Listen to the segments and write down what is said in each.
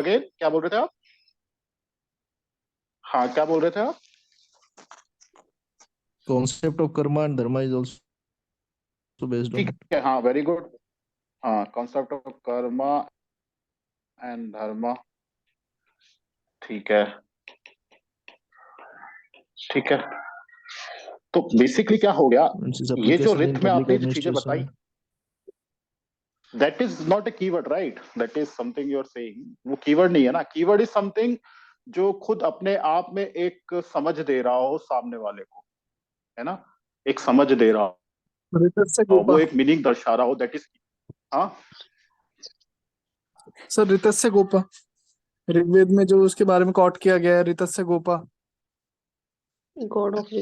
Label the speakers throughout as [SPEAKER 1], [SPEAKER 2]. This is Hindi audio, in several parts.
[SPEAKER 1] अगेन, क्या बोल रहे थे आप? हाँ, क्या बोल रहे थे आप?
[SPEAKER 2] concept of karma and dharma is also based on
[SPEAKER 1] ठीक
[SPEAKER 2] it.
[SPEAKER 1] है, हाँ, वेरी गुड। हाँ, कॉन्सेप्ट ऑफ कर्मा एंड धर्मा। ठीक है, ठीक है। तो बेसिकली क्या हो गया?
[SPEAKER 2] Means its
[SPEAKER 1] ये जो
[SPEAKER 2] application in
[SPEAKER 1] रिथ में
[SPEAKER 2] public
[SPEAKER 1] आपने जो चीजें बताई,
[SPEAKER 2] administration.
[SPEAKER 1] That is not a keyword, right? That is something you are saying. वो कीवर्ड नहीं है ना। कीवर्ड इज समथिंग जो खुद अपने आप में एक समझ दे रहा हो सामने वाले को, है ना? एक समझ दे रहा
[SPEAKER 3] ऋतस्य से
[SPEAKER 1] हो, वो
[SPEAKER 3] गोपा।
[SPEAKER 1] एक मीनिंग दर्शा रहा हो, दैट इज। हाँ,
[SPEAKER 3] सर ऋतस्य गोपा, ऋग्वेद में जो उसके बारे में कॉट किया गया है, ऋतस्य गोपा।
[SPEAKER 4] God of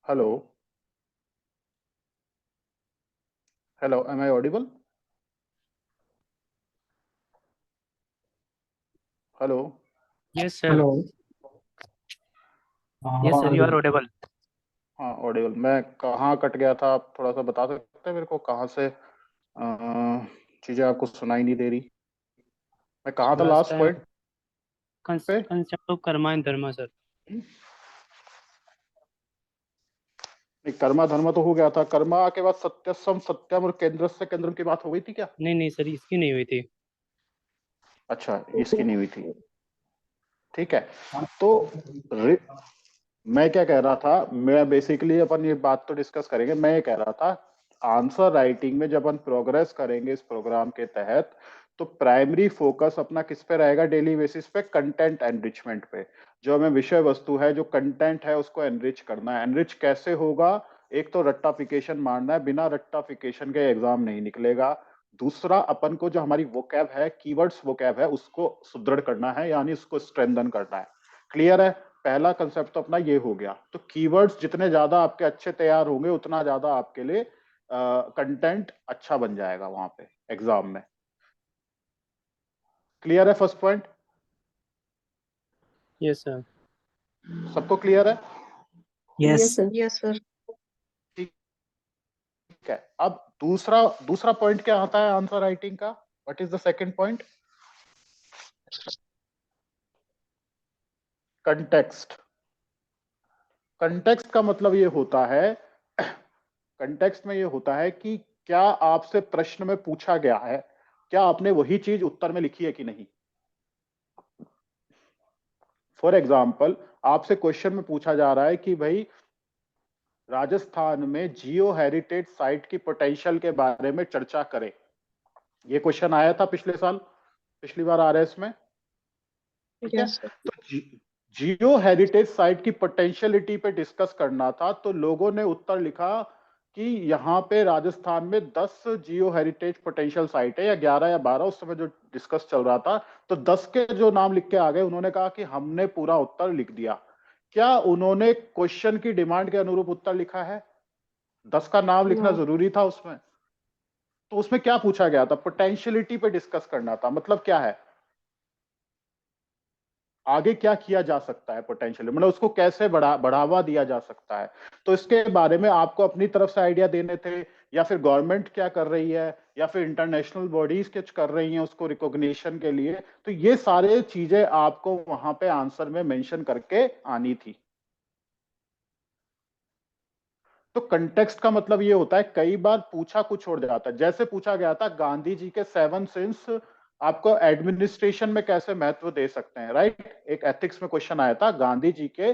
[SPEAKER 1] hello hello, am I audible? Hello.
[SPEAKER 5] Yes, sir.
[SPEAKER 3] Hello.
[SPEAKER 5] Yes, sir. You are audible.
[SPEAKER 1] हाँ ऑडिबल। मैं कहाँ कट गया था, आप थोड़ा सा बता सकते हैं मेरे को, कहाँ से चीजें आपको सुनाई नहीं दे रही? मैं कहाँ था
[SPEAKER 5] Last
[SPEAKER 1] लास्ट
[SPEAKER 5] time,
[SPEAKER 1] पॉइंट पे?
[SPEAKER 5] concept of karma and dharma, sir.
[SPEAKER 1] नहीं, कर्मा धर्म तो हो गया था। कर्मा के बाद सत्यसम सत्यम और केंद्र से केंद्रम की बात हो गई थी क्या?
[SPEAKER 5] नहीं सर, इसकी नहीं हुई थी.
[SPEAKER 1] अच्छा, इसकी नहीं हुई थी। ठीक है। तो मैं क्या कह रहा था, मैं बेसिकली अपन ये बात तो डिस्कस करेंगे। मैं ये कह रहा था, आंसर राइटिंग में जब अपन प्रोग्रेस करेंगे इस प्रोग्राम के तहत, तो प्राइमरी फोकस अपना किस पे रहेगा डेली बेसिस पे? कंटेंट एनरिचमेंट पे। जो हमें विषय वस्तु है, जो कंटेंट है, उसको एनरिच करना है। एनरिच कैसे होगा? एक तो रट्टाफिकेशन मारना है, बिना रट्टाफिकेशन के एग्जाम नहीं निकलेगा। दूसरा, अपन को जो हमारी वोकैब है, कीवर्ड्स वोकैब है, उसको सुदृढ़ करना है, यानी उसको स्ट्रेंथन करना है। क्लियर है? पहला कंसेप्ट तो अपना ये हो गया। तो कीवर्ड्स जितने ज्यादा आपके अच्छे तैयार होंगे, उतना ज्यादा आपके लिए कंटेंट अच्छा बन जाएगा वहां पे एग्जाम में। क्लियर है फर्स्ट पॉइंट?
[SPEAKER 5] Yes, sir.
[SPEAKER 1] सबको क्लियर है?
[SPEAKER 3] यस।
[SPEAKER 4] Yes sir.
[SPEAKER 1] ठीक है। अब दूसरा दूसरा पॉइंट क्या आता है आंसर राइटिंग का? What is the second point? Context. Context का मतलब ये होता है, कंटेक्स्ट में ये होता है कि क्या आपसे प्रश्न में पूछा गया है, क्या आपने वही चीज उत्तर में लिखी है कि नहीं। फॉर एग्जाम्पल, आपसे क्वेश्चन में पूछा जा रहा है कि भाई राजस्थान में जियो हेरिटेज साइट की पोटेंशियल के बारे में चर्चा करें। ये क्वेश्चन आया था पिछले साल, पिछली बार आरएस में। ठीक है।
[SPEAKER 4] Yes sir.
[SPEAKER 1] तो जियो हेरिटेज साइट की पोटेंशियलिटी पे डिस्कस करना था, तो लोगों ने उत्तर लिखा कि यहाँ पे राजस्थान में 10 जियो हेरिटेज पोटेंशियल साइट है, या 11 या 12, उस समय जो डिस्कस चल रहा था। तो 10 के जो नाम लिख के आ गए, उन्होंने कहा कि हमने पूरा उत्तर लिख दिया। क्या उन्होंने क्वेश्चन की डिमांड के अनुरूप उत्तर लिखा है? 10 का नाम लिखना
[SPEAKER 4] नो।
[SPEAKER 1] जरूरी था उसमें? तो उसमें क्या पूछा गया था? पोटेंशियलिटी पे डिस्कस करना था। मतलब क्या है, आगे क्या किया जा सकता है पोटेंशियल, मतलब उसको कैसे बढ़ावा दिया जा सकता है। तो इसके बारे में आपको अपनी तरफ से आइडिया देने थे, या फिर गवर्नमेंट क्या कर रही है, या फिर इंटरनेशनल बॉडीज कुछ कर रही हैं उसको रिकॉग्निशन के लिए। तो ये सारे चीजें आपको वहां पे आंसर में मेंशन करके आनी थी। तो कंटेक्स्ट का मतलब ये होता है, कई बार पूछा कुछ और जाता है। जैसे पूछा गया था गांधी जी के 7 सिंस आपको एडमिनिस्ट्रेशन में कैसे महत्व दे सकते हैं, राइट? एक एथिक्स में क्वेश्चन आया था, गांधी जी के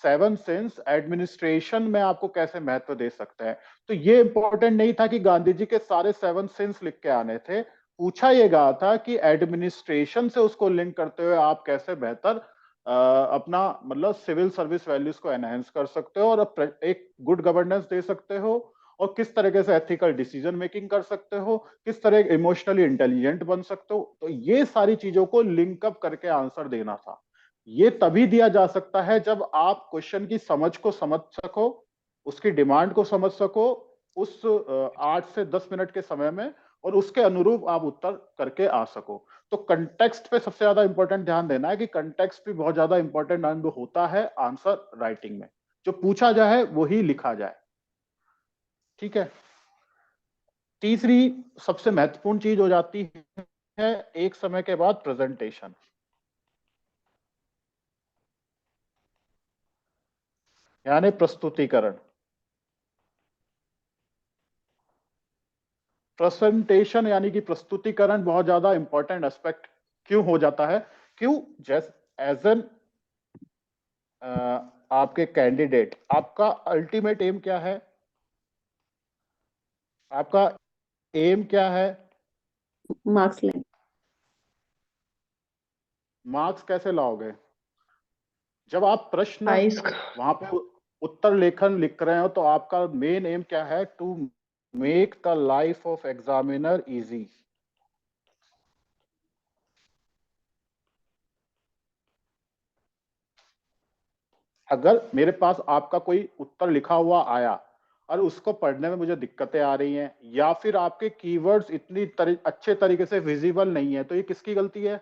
[SPEAKER 1] 7 सिंस एडमिनिस्ट्रेशन में आपको कैसे महत्व दे सकते हैं। तो ये इंपॉर्टेंट नहीं था कि गांधी जी के सारे 7 सिंस लिख के आने थे। पूछा ये गया था कि एडमिनिस्ट्रेशन से उसको लिंक करते हुए आप कैसे बेहतर अपना मतलब सिविल सर्विस वैल्यूज को एनहेंस कर सकते हो, और एक गुड गवर्नेंस दे सकते हो, और किस तरीके से एथिकल डिसीजन मेकिंग कर सकते हो, किस तरह इमोशनली इंटेलिजेंट बन सकते हो। तो ये सारी चीजों को लिंकअप करके आंसर देना था। ये तभी दिया जा सकता है जब आप क्वेश्चन की समझ को समझ सको, उसकी डिमांड को समझ सको उस 8 से 10 मिनट के समय में, और उसके अनुरूप आप उत्तर करके आ सको। तो कंटेक्स्ट पे सबसे ज्यादा इंपॉर्टेंट ध्यान देना है कि कंटेक्स्ट भी बहुत ज्यादा इंपॉर्टेंट अंग होता है आंसर राइटिंग में। जो पूछा जाए वही लिखा जाए। ठीक है। तीसरी सबसे महत्वपूर्ण चीज हो जाती है एक समय के बाद, प्रेजेंटेशन, यानी प्रस्तुतिकरण। प्रेजेंटेशन यानी कि प्रस्तुतिकरण बहुत ज्यादा इंपॉर्टेंट एस्पेक्ट क्यों हो जाता है? क्यों? जैसे एज एन आपके कैंडिडेट, आपका अल्टीमेट एम क्या है? आपका एम क्या है?
[SPEAKER 4] मार्क्स लें।
[SPEAKER 1] मार्क्स कैसे लाओगे? जब आप प्रश्न
[SPEAKER 4] आइस।
[SPEAKER 1] वहां पे उत्तर लेखन लिख रहे हो, तो आपका मेन एम क्या है? To make the life of examiner easy. अगर मेरे पास आपका कोई उत्तर लिखा हुआ आया और उसको पढ़ने में मुझे दिक्कतें आ रही हैं, या फिर आपके कीवर्ड्स इतनी अच्छे तरीके से विजिबल नहीं है, तो ये किसकी गलती है?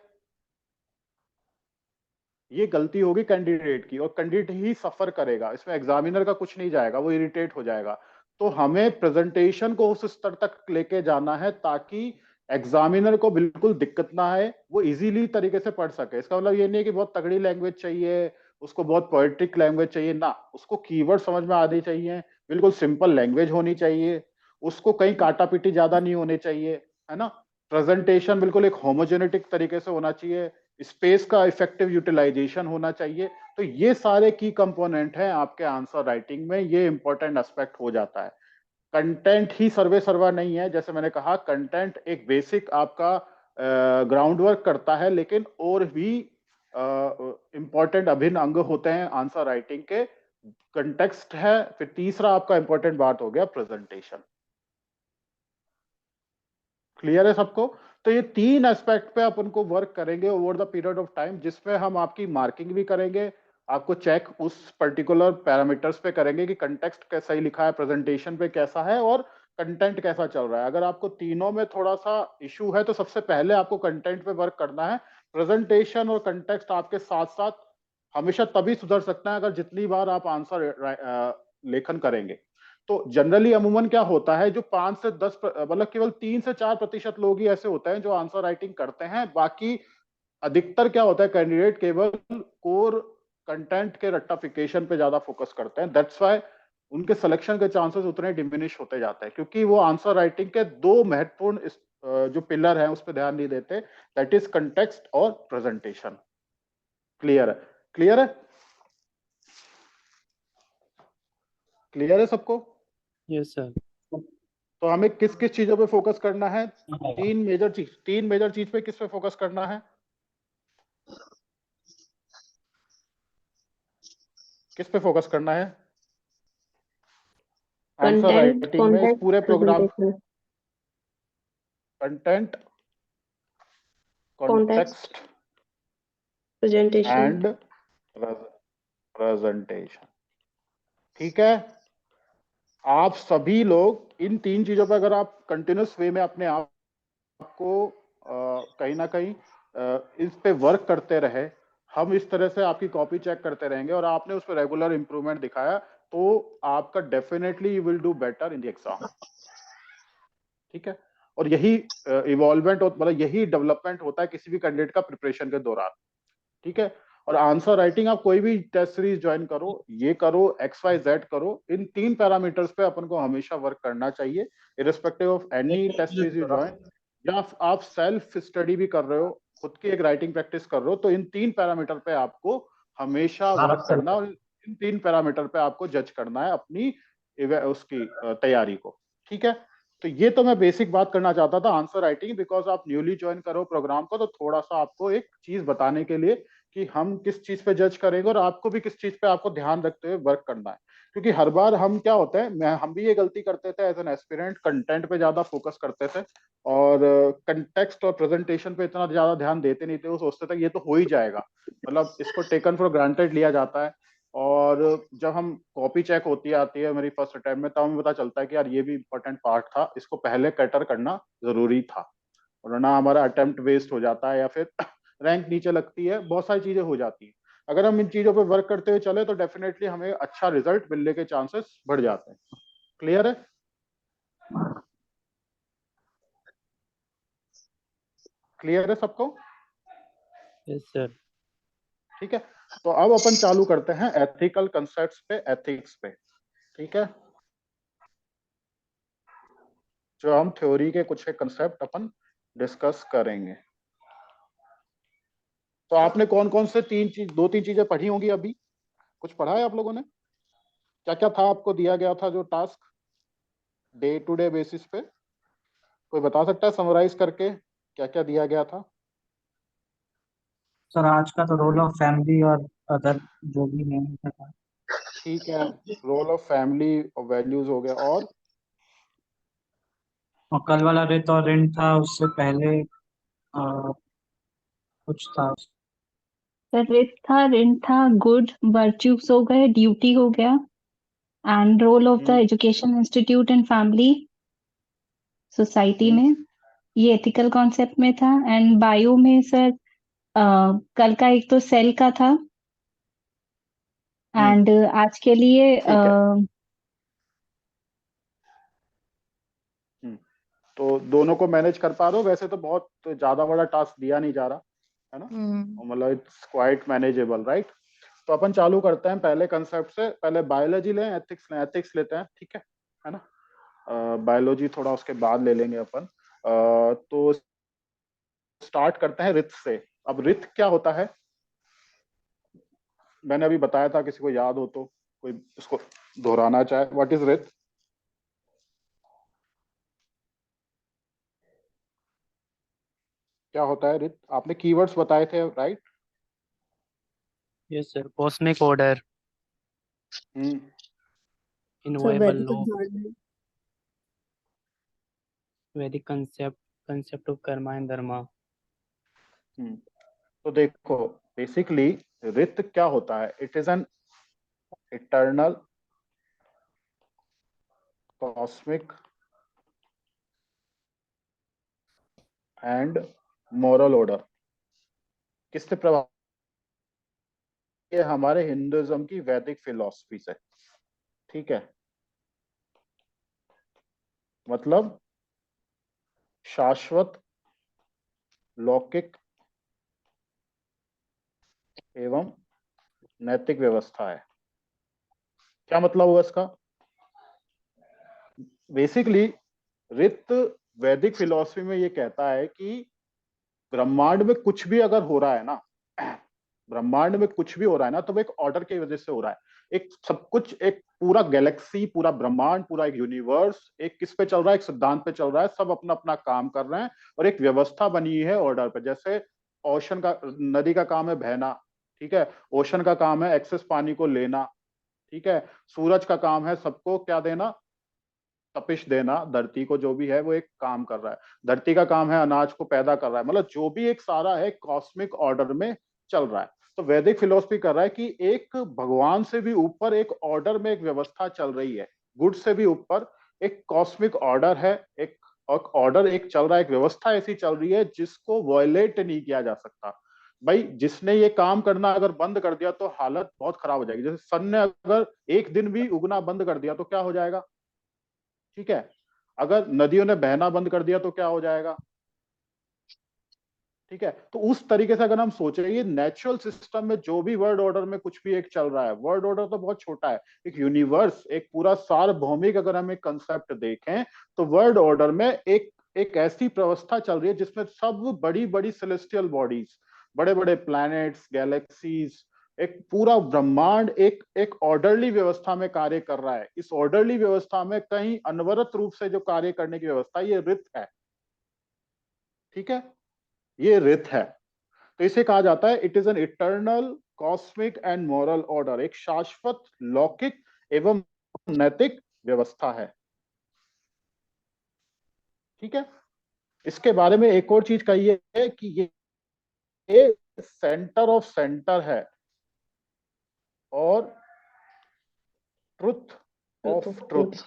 [SPEAKER 1] ये गलती होगी कैंडिडेट की, और कैंडिडेट ही सफर करेगा इसमें, एग्जामिनर का कुछ नहीं जाएगा, वो इरिटेट हो जाएगा। तो हमें प्रेजेंटेशन को उस स्तर तक लेके जाना है ताकि एग्जामिनर को बिल्कुल दिक्कत ना आए, वो इजीली तरीके से पढ़ सके। इसका मतलब ये नहीं है कि बहुत तगड़ी लैंग्वेज चाहिए, उसको बहुत पोएट्रिक लैंग्वेज चाहिए ना, उसको कीवर्ड समझ में आनी चाहिए, बिल्कुल सिंपल लैंग्वेज होनी चाहिए, उसको कहीं काटा पीटी ज्यादा नहीं होनी चाहिए, है ना। प्रेजेंटेशन बिल्कुल एक होमोजेनेटिक तरीके से होना चाहिए, स्पेस का इफेक्टिव यूटिलाइजेशन होना चाहिए। तो ये सारे की कंपोनेंट हैं आपके आंसर राइटिंग में, ये इंपॉर्टेंट एस्पेक्ट हो जाता है। कंटेंट ही सर्वे सर्वा नहीं है, जैसे मैंने कहा कंटेंट एक बेसिक आपका ग्राउंड वर्क करता है, लेकिन और भी इंपॉर्टेंट अभिन्न अंग होते हैं आंसर राइटिंग के। कंटेक्स्ट है, फिर तीसरा आपका इंपॉर्टेंट बात हो गया प्रेजेंटेशन। क्लियर है सबको? तो ये तीन एस्पेक्ट पे अपन को वर्क करेंगे over the period of time, जिसमें हम आपकी मार्किंग भी करेंगे, आपको चेक उस पर्टिकुलर पैरामीटर्स पे करेंगे कि कंटेक्स्ट कैसा ही लिखा है, प्रेजेंटेशन पे कैसा है, और कंटेंट कैसा चल रहा है। अगर आपको तीनों में थोड़ा सा इशू है तो सबसे पहले आपको कंटेंट पे वर्क करना है। प्रेजेंटेशन और कंटेक्स्ट आपके साथ साथ हमेशा तभी सुधर सकता है अगर जितनी बार आप आंसर लेखन करेंगे। तो जनरली अमूमन क्या होता है, जो 5 से 10 मतलब केवल 3 से 4% लोग ही ऐसे होते हैं जो आंसर राइटिंग करते हैं। बाकी अधिकतर क्या होता है, कैंडिडेट केवल कोर कंटेंट के रट्टाफिकेशन पे ज्यादा फोकस करते हैं। दैट्स व्हाई उनके सिलेक्शन के चांसेस उतने डिमिनिश होते जाते हैं, क्योंकि वो आंसर राइटिंग के दो महत्वपूर्ण जो पिलर हैं उस पर ध्यान नहीं देते, दैट इज कंटेक्स्ट और प्रेजेंटेशन। क्लियर है? क्लियर है? क्लियर है सबको?
[SPEAKER 5] Yes sir.
[SPEAKER 1] तो हमें किस किस चीजों पे फोकस करना है? तीन मेजर चीज पे किस पे फोकस करना है? किस पे फोकस करना है आंसर
[SPEAKER 4] कंटेंट,
[SPEAKER 1] राइटिंग में, इस
[SPEAKER 4] कॉन्टेक्ट,
[SPEAKER 1] पूरे programme?
[SPEAKER 4] Presentation,
[SPEAKER 1] content,
[SPEAKER 4] context,
[SPEAKER 1] context
[SPEAKER 4] presentation.
[SPEAKER 1] And presentation. ठीक है। आप सभी लोग इन तीन चीजों पर अगर आप कंटिन्यूस वे में अपने आप को कहीं ना कहीं इस पे वर्क करते रहे, हम इस तरह से आपकी कॉपी चेक करते रहेंगे और आपने उस पर रेगुलर इंप्रूवमेंट दिखाया, तो आपका definitely you will do better in the exam. ठीक है। और यही इवॉल्वमेंट मतलब यही डेवलपमेंट होता है किसी भी कैंडिडेट का प्रिपरेशन के दौरान। ठीक है। और आंसर राइटिंग आप कोई भी टेस्ट सीरीज ज्वाइन करो, ये करो, XYZ करो, इन तीन पैरामीटर्स पे अपन को हमेशा वर्क करना चाहिए, irrespective of any test series you join, या आप सेल्फ स्टडी भी कर रहे हो, खुद की एक राइटिंग प्रैक्टिस कर रहे हो, तो इन तीन पैरामीटर पे आपको हमेशा वर्क करना, और इन तीन पैरामीटर पे आपको जज करना है अपनी उसकी तैयारी को। ठीक है। तो ये तो मैं बेसिक बात करना चाहता था आंसर राइटिंग, बिकॉज आप न्यूली ज्वाइन करो प्रोग्राम को, तो थोड़ा सा आपको एक चीज बताने के लिए कि हम किस चीज पे जज करेंगे, और आपको भी किस चीज पे आपको ध्यान रखते हुए वर्क करना है। क्योंकि हर बार हम क्या होता है, हम भी ये गलती करते थे एज एन एस्पिरेंट, कंटेंट पे ज्यादा फोकस करते थे और कंटेक्स्ट और प्रेजेंटेशन पे इतना ज्यादा ध्यान देते नहीं थे। वो सोचते थे ये तो हो ही जाएगा, मतलब इसको टेकन फॉर ग्रांटेड लिया जाता है। और जब हम कॉपी चेक होती आती है मेरी फर्स्ट अटेम्प्ट में, तब हमें पता चलता है कि यार ये भी इंपॉर्टेंट पार्ट था, इसको पहले कैटर करना जरूरी था, वरना हमारा अटेम्प्ट वेस्ट हो जाता है या फिर रैंक नीचे लगती है, बहुत सारी चीजें हो जाती हैं। अगर हम इन चीजों पे वर्क करते हुए चले तो डेफिनेटली हमें अच्छा रिजल्ट मिलने के चांसेस बढ़ जाते हैं। क्लियर है? क्लियर है सबको?
[SPEAKER 5] Yes sir.
[SPEAKER 1] ठीक है। तो अब अपन चालू करते हैं एथिकल कंसेप्ट्स पे, एथिक्स पे। ठीक है। जो हम थ्योरी के कुछ कंसेप्ट अपन डिस्कस करेंगे। तो आपने कौन कौन से दो तीन चीजें पढ़ी होंगी अभी? कुछ पढ़ा है आप लोगों ने? क्या क्या था आपको दिया गया था जो task day to day basis पे? कोई बता सकता है समराइज करके क्या क्या दिया गया था?
[SPEAKER 6] सर आज का तो रोल ऑफ फैमिली और अदर जो भी नेम था।
[SPEAKER 1] ठीक है। रोल ऑफ फैमिली और वैल्यूज हो गया, और
[SPEAKER 6] कल वाला रित और ऋण था, उससे पहले कुछ था।
[SPEAKER 7] रित था, ऋण था, गुड, वर्च्यूज हो गए, ड्यूटी हो गया, and role of the education institute and family society में, ये एथिकल कॉन्सेप्ट में था। एंड बायो में सर कल का एक तो सेल का था, एंड आज के लिए
[SPEAKER 1] ठीक है। तो दोनों को मैनेज कर पा रहे हो? वैसे तो बहुत ज्यादा बड़ा टास्क दिया नहीं जा रहा है ना, मतलब इट्स क्वाइट मैनेजेबल, राइट? तो अपन चालू करते हैं पहले कंसेप्ट से। पहले बायोलॉजी लें, एथिक्स लेते हैं, ठीक है ना? बायोलॉजी थोड़ा उसके बाद ले लेंगे अपन। तो स्टार्ट करते हैं रिथ से। अब रिथ क्या होता है, मैंने अभी बताया था, किसी को याद हो तो कोई इसको दोहराना चाहे। What is wreath? क्या होता है रिथ? आपने कीवर्ड्स बताए थे, right?
[SPEAKER 5] Yes, sir. Cosmic order,
[SPEAKER 1] hmm
[SPEAKER 4] So
[SPEAKER 5] inviolable
[SPEAKER 4] Vedic
[SPEAKER 5] law,
[SPEAKER 4] government.
[SPEAKER 5] Vedic concept of karma and dharma.
[SPEAKER 1] तो देखो, बेसिकली रित क्या होता है? It is an eternal cosmic and moral order. किससे प्रभावित? ये हमारे हिंदुइज्म की वैदिक फिलॉसफी से, ठीक है? मतलब शाश्वत, लौकिक एवं नैतिक व्यवस्था है। क्या मतलब हुआ इसका? बेसिकली रित वैदिक फिलॉसफी में ये कहता है कि ब्रह्मांड में कुछ भी अगर हो रहा है ना, ब्रह्मांड में कुछ भी हो रहा है ना, तो वो एक ऑर्डर की वजह से हो रहा है। एक सब कुछ, एक पूरा गैलेक्सी, पूरा ब्रह्मांड, पूरा एक यूनिवर्स एक किस पे चल रहा है? एक सिद्धांत पे चल रहा है। सब अपना अपना काम कर रहे हैं और एक व्यवस्था बनी है ऑर्डर पे। जैसे ओशन का, नदी का काम है बहना, ठीक है? ओशन का काम है एक्सेस पानी को लेना, ठीक है? सूरज का काम है सबको क्या देना? तपिश देना। धरती को जो भी है वो एक काम कर रहा है। धरती का काम है अनाज को पैदा कर रहा है। मतलब जो भी एक सारा है कॉस्मिक ऑर्डर में चल रहा है। तो वैदिक फिलोसफी कर रहा है कि एक भगवान से भी ऊपर एक ऑर्डर में एक व्यवस्था चल रही है। गुड से भी ऊपर एक कॉस्मिक ऑर्डर है, एक ऑर्डर एक चल रहा है, एक व्यवस्था ऐसी चल रही है जिसको वॉयलेट नहीं किया जा सकता। भाई जिसने ये काम करना अगर बंद कर दिया तो हालत बहुत खराब हो जाएगी। जैसे सन ने अगर एक दिन भी उगना बंद कर दिया तो क्या हो जाएगा? ठीक है? अगर नदियों ने बहना बंद कर दिया तो क्या हो जाएगा? ठीक है? तो उस तरीके से अगर हम सोच रहे हैं, ये नेचुरल सिस्टम में जो भी वर्ल्ड ऑर्डर में कुछ भी एक चल रहा है, वर्ल्ड ऑर्डर तो बहुत छोटा है, एक यूनिवर्स, एक पूरा सार्वभौमिक अगर हम एक कंसेप्ट देखें, तो वर्ल्ड ऑर्डर में एक एक ऐसी व्यवस्था चल रही है जिसमें सब बड़ी बड़ी सेलेस्टियल बॉडीज, बड़े बड़े प्लैनेट्स, गैलेक्सीज, एक पूरा ब्रह्मांड एक एक ऑर्डरली व्यवस्था में कार्य कर रहा है। इस ऑर्डरली व्यवस्था में कहीं अनवरत रूप से जो कार्य करने की व्यवस्था, ये रित है, ठीक है? ये रित है। तो इसे कहा जाता है it is an eternal cosmic and moral order, एक शाश्वत, लौकिक एवं नैतिक व्यवस्था है, ठीक है? इसके बारे में एक और चीज कही है कि ये सेंटर ऑफ सेंटर है और truth
[SPEAKER 4] Truth
[SPEAKER 1] of
[SPEAKER 4] of
[SPEAKER 1] truth.
[SPEAKER 4] truth.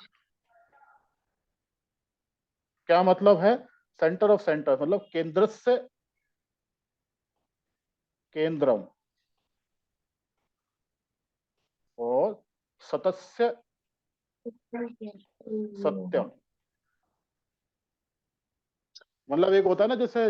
[SPEAKER 1] क्या मतलब है सेंटर ऑफ सेंटर? मतलब केंद्र से केंद्रम और सतस्य सत्यम। मतलब एक होता है ना, जैसे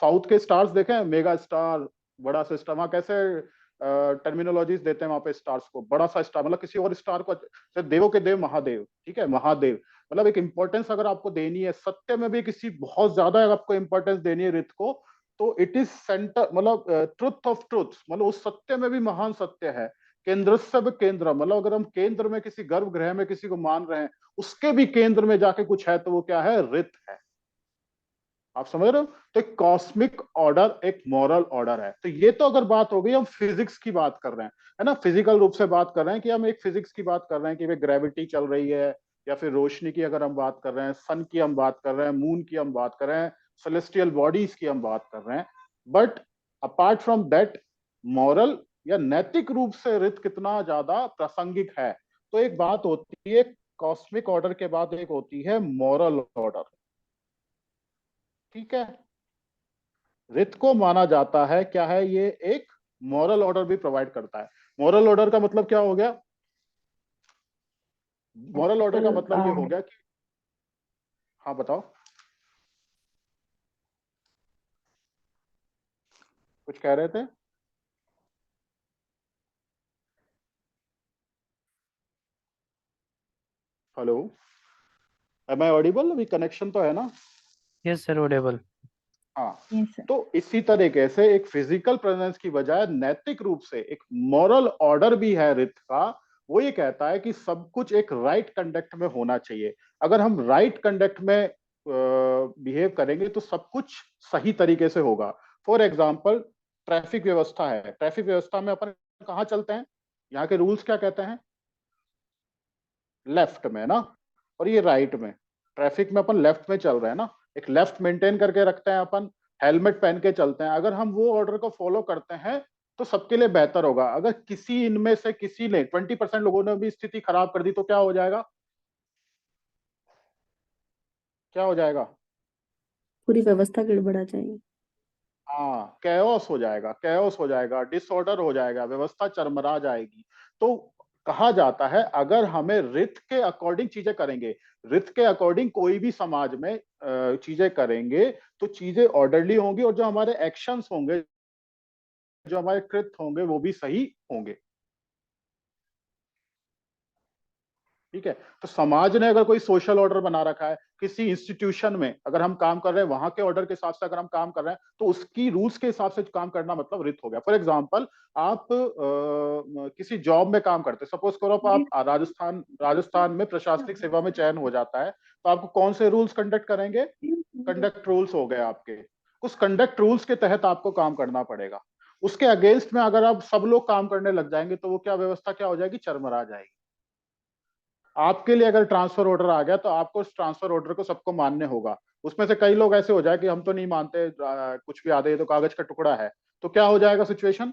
[SPEAKER 1] साउथ के स्टार्स देखे हैं, मेगा स्टार, बड़ा सा स्टार, वहां कैसे टर्मिनोलॉजीज देते हैं वहां पे स्टार्स को? बड़ा सा स्टार मतलब किसी और स्टार को, जैसे देवों के देव महादेव, ठीक है? महादेव मतलब एक इंपॉर्टेंस अगर आपको देनी है, सत्य में भी किसी बहुत ज्यादा अगर आपको इंपॉर्टेंस देनी है रित को, तो इट इज सेंटर, मतलब ट्रुथ ऑफ ट्रुथ, मतलब उस सत्य में भी महान सत्य है। केंद्र सब केंद्र, मतलब अगर हम केंद्र में किसी गर्भगृह में किसी को मान रहे हैं, उसके भी केंद्र में जाके कुछ है तो वो क्या है? रित है। आप समझ रहे हो? तो एक कॉस्मिक ऑर्डर, एक मॉरल ऑर्डर है। तो ये तो अगर बात हो गई, हम फिजिक्स की बात कर रहे हैं, है ना? फिजिकल रूप से बात कर रहे हैं कि हम एक फिजिक्स की बात कर रहे हैं कि भाई ग्रेविटी चल रही है, या फिर रोशनी की अगर हम बात कर रहे हैं, सन की हम बात कर रहे हैं, मून की हम बात कर रहे हैं, सेलेस्टियल बॉडीज की हम बात कर रहे हैं। But apart from that, moral या नैतिक रूप से रित कितना ज्यादा प्रासंगिक है। तो एक बात होती है कॉस्मिक ऑर्डर के बाद एक होती है मॉरल ऑर्डर। ठीक है, रित को माना जाता है क्या है, ये एक मॉरल ऑर्डर भी प्रोवाइड करता है। मॉरल ऑर्डर का मतलब क्या हो गया? मॉरल ऑर्डर का मतलब ये हो गया कि, हाँ बताओ, कुछ कह रहे थे? Hello, am I audible? अभी कनेक्शन तो है ना?
[SPEAKER 5] Yes, sir, audible.
[SPEAKER 1] हाँ,
[SPEAKER 7] Yes, sir.
[SPEAKER 1] तो इसी तरीके से एक फिजिकल प्रेजेंस की बजाय नैतिक रूप से एक मॉरल ऑर्डर भी है रित का। वो ये कहता है कि सब कुछ एक राइट कंडक्ट में होना चाहिए। अगर हम राइट कंडक्ट में बिहेव करेंगे तो सब कुछ सही तरीके से होगा। फॉर एग्जाम्पल, ट्रैफिक व्यवस्था है, ट्रैफिक व्यवस्था में अपन कहाँ चलते हैं? यहाँ के रूल्स क्या कहते हैं? लेफ्ट में ना, और ये राइट में। ट्रैफिक में अपन लेफ्ट में चल रहे हैं ना, एक लेफ्ट मेंटेन करके रखते हैं अपन, हेलमेट पहन के चलते हैं। अगर हम वो ऑर्डर को फॉलो करते हैं तो सबके लिए बेहतर होगा। अगर किसी इनमें से किसी ने 20% लोगों ने भी स्थिति खराब कर दी तो क्या हो जाएगा? क्या हो जाएगा?
[SPEAKER 4] पूरी व्यवस्था गड़बड़ा जाएगी।
[SPEAKER 1] हाँ, कैओस हो जाएगा, कैओस हो जाएगा, डिसऑर्डर हो जाएगा, व्यवस्था चरमरा जाएगी। तो कहा जाता है अगर हमें रित के अकॉर्डिंग चीजें करेंगे, रित के अकॉर्डिंग कोई भी समाज में चीजें करेंगे तो चीजें ऑर्डरली होंगी, और जो हमारे एक्शंस होंगे, जो हमारे कृत्य होंगे, वो भी सही होंगे। ठीक है, तो समाज ने अगर कोई सोशल ऑर्डर बना रखा है, किसी इंस्टीट्यूशन में अगर हम काम कर रहे हैं, वहां के ऑर्डर के हिसाब से अगर हम काम कर रहे हैं, तो उसकी रूल्स के हिसाब से काम करना मतलब रित हो गया। फॉर एग्जांपल, आप किसी जॉब में काम करते हैं, सपोज करो आप राजस्थान में प्रशासनिक सेवा में चयन हो जाता है, तो आपको कौन से रूल्स कंडक्ट करेंगे? कंडक्ट रूल्स हो गए आपके। उस कंडक्ट रूल्स के तहत आपको काम करना पड़ेगा। उसके अगेंस्ट में अगर आप सब लोग काम करने लग जाएंगे तो वो क्या व्यवस्था क्या हो जाएगी? चरमरा जाएगी। आपके लिए अगर ट्रांसफर ऑर्डर आ गया तो आपको उस ट्रांसफर ऑर्डर को सबको मानने होगा। उसमें से कई लोग ऐसे हो जाए कि हम तो नहीं मानते, कुछ भी आदे, ये तो कागज का टुकड़ा है, तो क्या हो जाएगा सिचुएशन?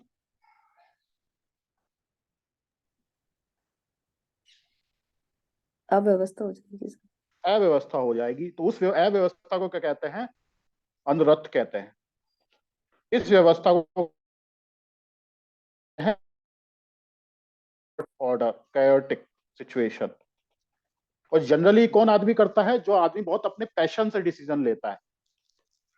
[SPEAKER 4] अव्यवस्था हो जाएगी इसकी।
[SPEAKER 1] अव्यवस्था हो जाएगी। तो उस अव्यवस्था को क्या कहते हैं? अनरथ कहते हैं। इस व्यवस्था को ऑर्डर, कैओटिक सिचुएशन। और जनरली कौन आदमी करता है? जो आदमी बहुत अपने पैशन से डिसीजन लेता है,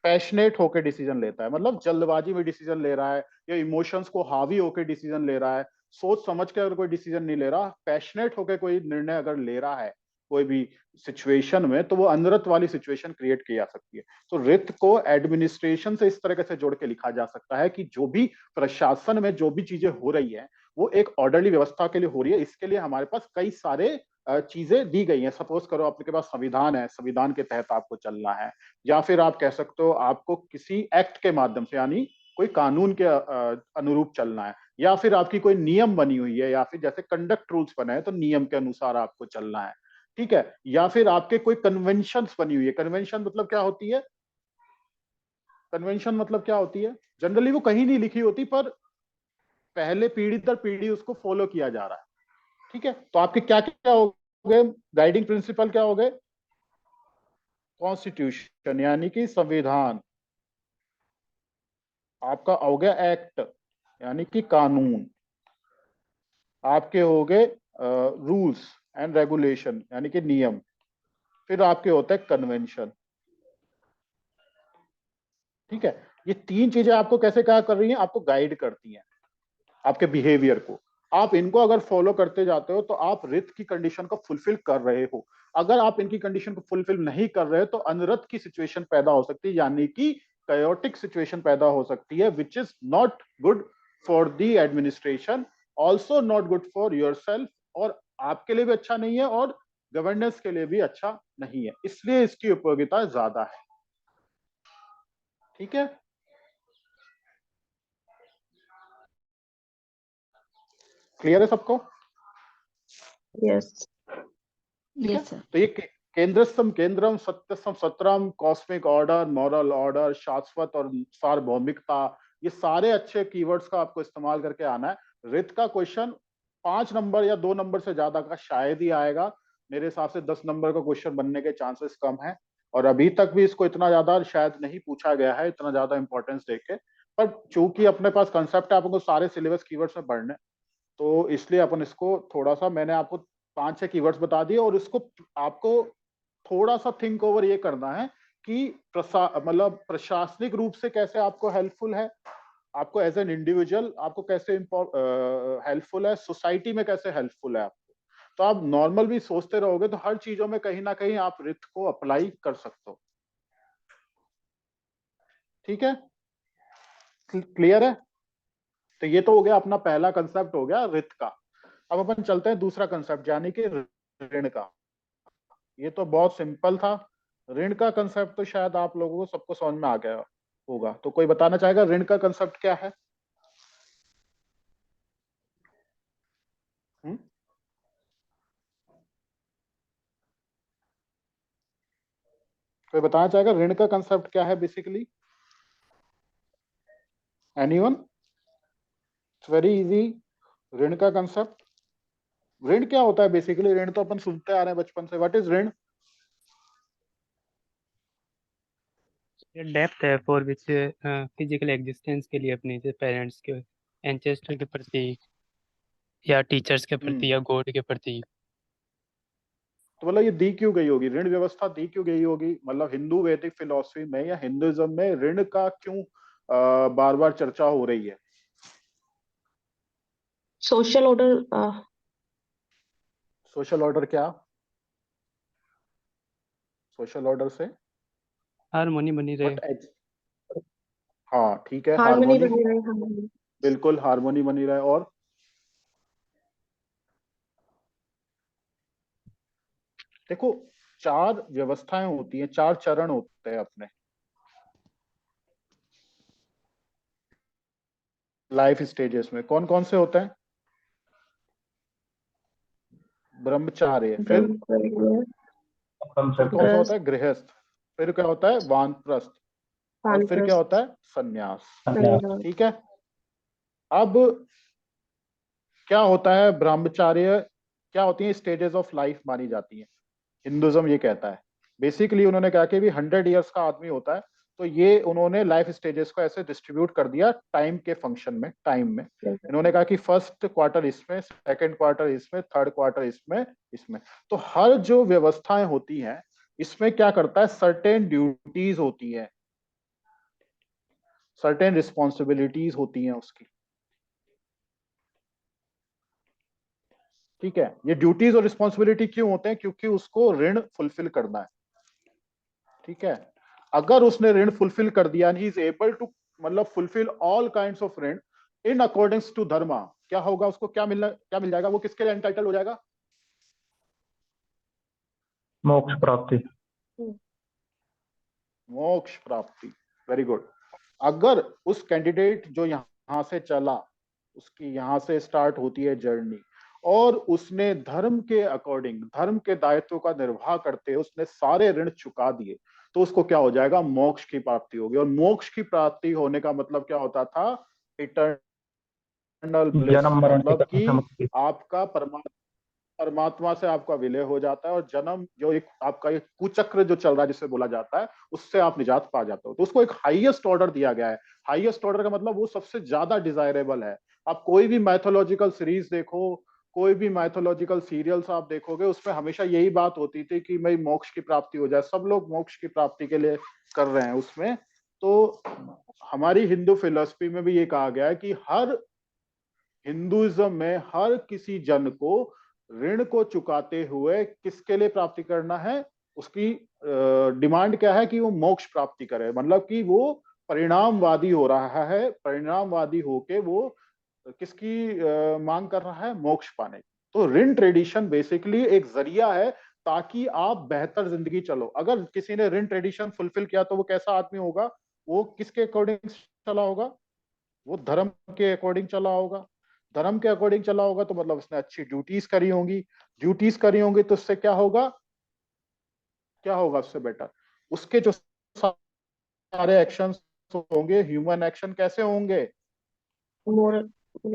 [SPEAKER 1] पैशनेट होकर डिसीजन लेता है, मतलब जल्दबाजी में डिसीजन ले रहा है या इमोशंस को हावी होकर डिसीजन ले रहा है, सोच समझ के अगर कोई डिसीजन नहीं ले रहा, पैशनेट होकर कोई निर्णय अगर ले रहा है कोई भी सिचुएशन में, तो वो अनरत वाली सिचुएशन क्रिएट की जा सकती है। तो रित को एडमिनिस्ट्रेशन से इस तरीके से जोड़ के लिखा जा सकता है कि जो भी प्रशासन में जो भी चीजें हो रही है वो एक ऑर्डरली व्यवस्था के लिए हो रही है। इसके लिए हमारे पास कई सारे चीजें दी गई हैं। सपोज करो आपके पास संविधान है, संविधान के तहत आपको चलना है, या फिर आप कह सकते हो आपको किसी एक्ट के माध्यम से, यानी कोई कानून के अनुरूप चलना है, या फिर आपकी कोई नियम बनी हुई है, या फिर जैसे कंडक्ट रूल्स बने हैं तो नियम के अनुसार आपको चलना है। ठीक है, या फिर आपके कोई कन्वेंशन बनी हुई है। कन्वेंशन मतलब क्या होती है? कन्वेंशन मतलब क्या होती है? जनरली वो कहीं नहीं लिखी होती, पर पहले पीढ़ी दर पीढ़ी उसको फॉलो किया जा रहा है। ठीक है, तो आपके क्या क्या हो गए गाइडिंग प्रिंसिपल? क्या हो गए? कॉन्स्टिट्यूशन यानी कि संविधान, आपका हो गया एक्ट यानी कि कानून, आपके हो गए रूल्स एंड रेगुलेशन यानी कि नियम, फिर आपके होते हैं कन्वेंशन। ठीक है, ये तीन चीजें आपको कैसे क्या कर रही हैं? आपको गाइड करती हैं आपके बिहेवियर को। आप इनको अगर फॉलो करते जाते हो तो आप रित की कंडीशन को फुलफिल कर रहे हो। अगर आप इनकी कंडीशन को फुलफिल नहीं कर रहे तो अनरत की सिचुएशन पैदा हो सकती है, यानी कि chaotic सिचुएशन पैदा हो सकती है, which is not good for the administration, also not good for yourself, और आपके लिए भी अच्छा नहीं है और गवर्नेंस के लिए भी अच्छा नहीं है। इसलिए इसकी उपयोगिता ज्यादा है। ठीक है, क्लियर है सबको?
[SPEAKER 4] यस।
[SPEAKER 1] ठीक है,
[SPEAKER 7] Yes, sir.
[SPEAKER 1] तो ये केंद्रस्थम केंद्रम सत्यस्थम सत्रम, कॉस्मिक ऑर्डर, मॉरल ऑर्डर, शाश्वत और सार्वभौमिकता, ये सारे अच्छे कीवर्ड्स का आपको इस्तेमाल करके आना है। रित का क्वेश्चन 5 नंबर या 2 नंबर से ज्यादा का शायद ही आएगा। मेरे हिसाब से 10 नंबर का क्वेश्चन बनने के चांसेस कम है, और अभी तक भी इसको इतना ज्यादा शायद नहीं पूछा गया है, इतना ज्यादा इंपॉर्टेंस देके। पर चूंकि अपने पास कंसेप्ट है, आपको सारे सिलेबस कीवर्ड्स में पढ़ने, तो इसलिए अपन इसको थोड़ा सा, मैंने आपको 5-6 कीवर्ड्स बता दिए, और इसको आपको थोड़ा सा थिंक ओवर ये करना है कि मतलब प्रशासनिक रूप से कैसे आपको हेल्पफुल है, आपको एज एन इंडिविजुअल आपको कैसे हेल्पफुल है, सोसाइटी में कैसे हेल्पफुल है आपको। तो आप नॉर्मल भी सोचते रहोगे तो हर चीजों में कहीं ना कहीं आप रित को अप्लाई कर सकते हो। ठीक है, क्लियर है? तो ये तो हो गया अपना पहला कंसेप्ट हो गया रित का। अब अपन चलते हैं दूसरा कंसेप्ट, यानी कि ऋण का। ये तो बहुत सिंपल था। ऋण का कंसेप्ट तो शायद आप लोगों को सबको समझ में आ गया होगा। तो कोई बताना चाहेगा ऋण का कंसेप्ट क्या है? हुँ? कोई बताना चाहेगा ऋण का कंसेप्ट क्या है basically? Anyone? It's very easy. ऋण का कंसेप्ट, ऋण क्या होता है बेसिकली? ऋण तो अपन सुनते आ रहे हैं बचपन से। व्हाट इज ऋण?
[SPEAKER 5] ये डेप्थ है फॉर विच फिजिकल एग्जिस्टेंस के लिए अपने पेरेंट्स के, एंसेस्टर के प्रति, या टीचर्स के प्रति, या गॉड के प्रति।
[SPEAKER 1] तो मतलब ये दी क्यों गई होगी, ऋण व्यवस्था दी क्यों गई होगी? मतलब हिंदू वैदिक फिलॉसफी में या हिंदुइज्म में ऋण का क्यों बार बार चर्चा हो रही है?
[SPEAKER 4] सोशल ऑर्डर,
[SPEAKER 1] सोशल ऑर्डर क्या? सोशल ऑर्डर से
[SPEAKER 5] हारमोनी बनी रहे।
[SPEAKER 1] व्हाट? हाँ ठीक है,
[SPEAKER 4] हार्मनी
[SPEAKER 1] हार्मोनी,
[SPEAKER 4] बनी रहे, हार्मनी।
[SPEAKER 1] बिल्कुल हार्मोनी बनी रहे। और देखो, 4 व्यवस्थाएं होती हैं, 4 चरण होते हैं अपने लाइफ स्टेजेस में। कौन कौन से होते हैं? ब्रह्मचार्य, फिर कौन सा होता है? गृहस्थ, फिर क्या होता है? वानप्रस्थ, और फिर क्या होता है? सन्यास। ठीक है। अब क्या होता है ब्रह्मचार्य, क्या होती है स्टेजेस ऑफ लाइफ मानी जाती है? हिंदुज्म ये कहता है, बेसिकली उन्होंने कहा कि भी 100 ईयर्स का आदमी होता है, तो ये उन्होंने लाइफ स्टेजेस को ऐसे डिस्ट्रीब्यूट कर दिया टाइम के फंक्शन में, टाइम में। इन्होंने कहा कि फर्स्ट क्वार्टर इसमें, सेकंड क्वार्टर इसमें, थर्ड क्वार्टर इसमें, इसमें। तो हर जो व्यवस्थाएं होती हैं इसमें क्या करता है, सर्टेन ड्यूटीज होती है, सर्टेन रिस्पॉन्सिबिलिटीज होती हैं उसकी। ठीक है, ये ड्यूटीज और रिस्पॉन्सिबिलिटी क्यों होते हैं? क्योंकि उसको ऋण फुलफिल करना है। ठीक है, अगर उसने ऋण फुलफिल कर दिया, ही इज एबल टू मतलब फुलफिल ऑल काइंड्स ऑफ ऋण इन अकॉर्डिंग्स टू धर्मा, क्या होगा उसको? क्या मिल जाएगा? वो किसके लिए एंटाइटल हो जाएगा?
[SPEAKER 6] मोक्ष प्राप्ति।
[SPEAKER 1] मोक्ष प्राप्ति। Very good. अगर उस कैंडिडेट जो यहां से चला, उसकी यहां से स्टार्ट होती है जर्नी, और उसने धर्म के अकॉर्डिंग, धर्म के दायित्व का निर्वाह करते उसने सारे ऋण चुका दिए, तो उसको क्या हो जाएगा? मोक्ष की प्राप्ति होगी। और मोक्ष की प्राप्ति होने का मतलब क्या होता था? इटर्नल ब्लिस,
[SPEAKER 6] जन्म मरण की
[SPEAKER 1] मतलब कि
[SPEAKER 6] मुक्ति।
[SPEAKER 1] आपका परमात्मा से आपका विलय हो जाता है, और जन्म जो एक आपका एक कुचक्र जो चल रहा है जिसे बोला जाता है, उससे आप निजात पा जाते हो। तो उसको एक हाईएस्ट ऑर्डर दिया गया है। हाईएस्ट ऑर्डर का मतलब वो सबसे ज्यादा डिजायरेबल है। आप कोई भी मैथोलॉजिकल सीरीज देखो, कोई भी मैथोलॉजिकल सीरियल्स आप देखोगे, उसमें हमेशा यही बात होती थी कि भाई मोक्ष की प्राप्ति हो जाए, सब लोग मोक्ष की प्राप्ति के लिए कर रहे हैं उसमें। तो हमारी हिंदू फिलॉसफी में भी ये कहा गया है कि हर हिंदुइज्म में हर किसी जन को ऋण को चुकाते हुए किसके लिए प्राप्ति करना है? उसकी डिमांड क्या है? कि वो मोक्ष प्राप्ति करे, मतलब कि वो परिणामवादी हो रहा है, परिणामवादी होके वो किसकी मांग कर रहा है? मोक्ष पाने की। तो ऋण ट्रेडिशन बेसिकली एक जरिया है ताकि आप बेहतर जिंदगी चलो। अगर किसी ने ऋण ट्रेडिशन फुलफिल किया तो वो कैसा आदमी होगा? वो किसके अकॉर्डिंग चला होगा? वो धर्म के अकॉर्डिंग चला होगा। धर्म के अकॉर्डिंग चला होगा तो मतलब उसने अच्छी ड्यूटीज करी होंगी। ड्यूटीज करी होंगी तो उससे क्या होगा? क्या होगा उससे बेटर? उसके जो सारे एक्शंस होंगे, ह्यूमन एक्शन कैसे होंगे?
[SPEAKER 4] Moral,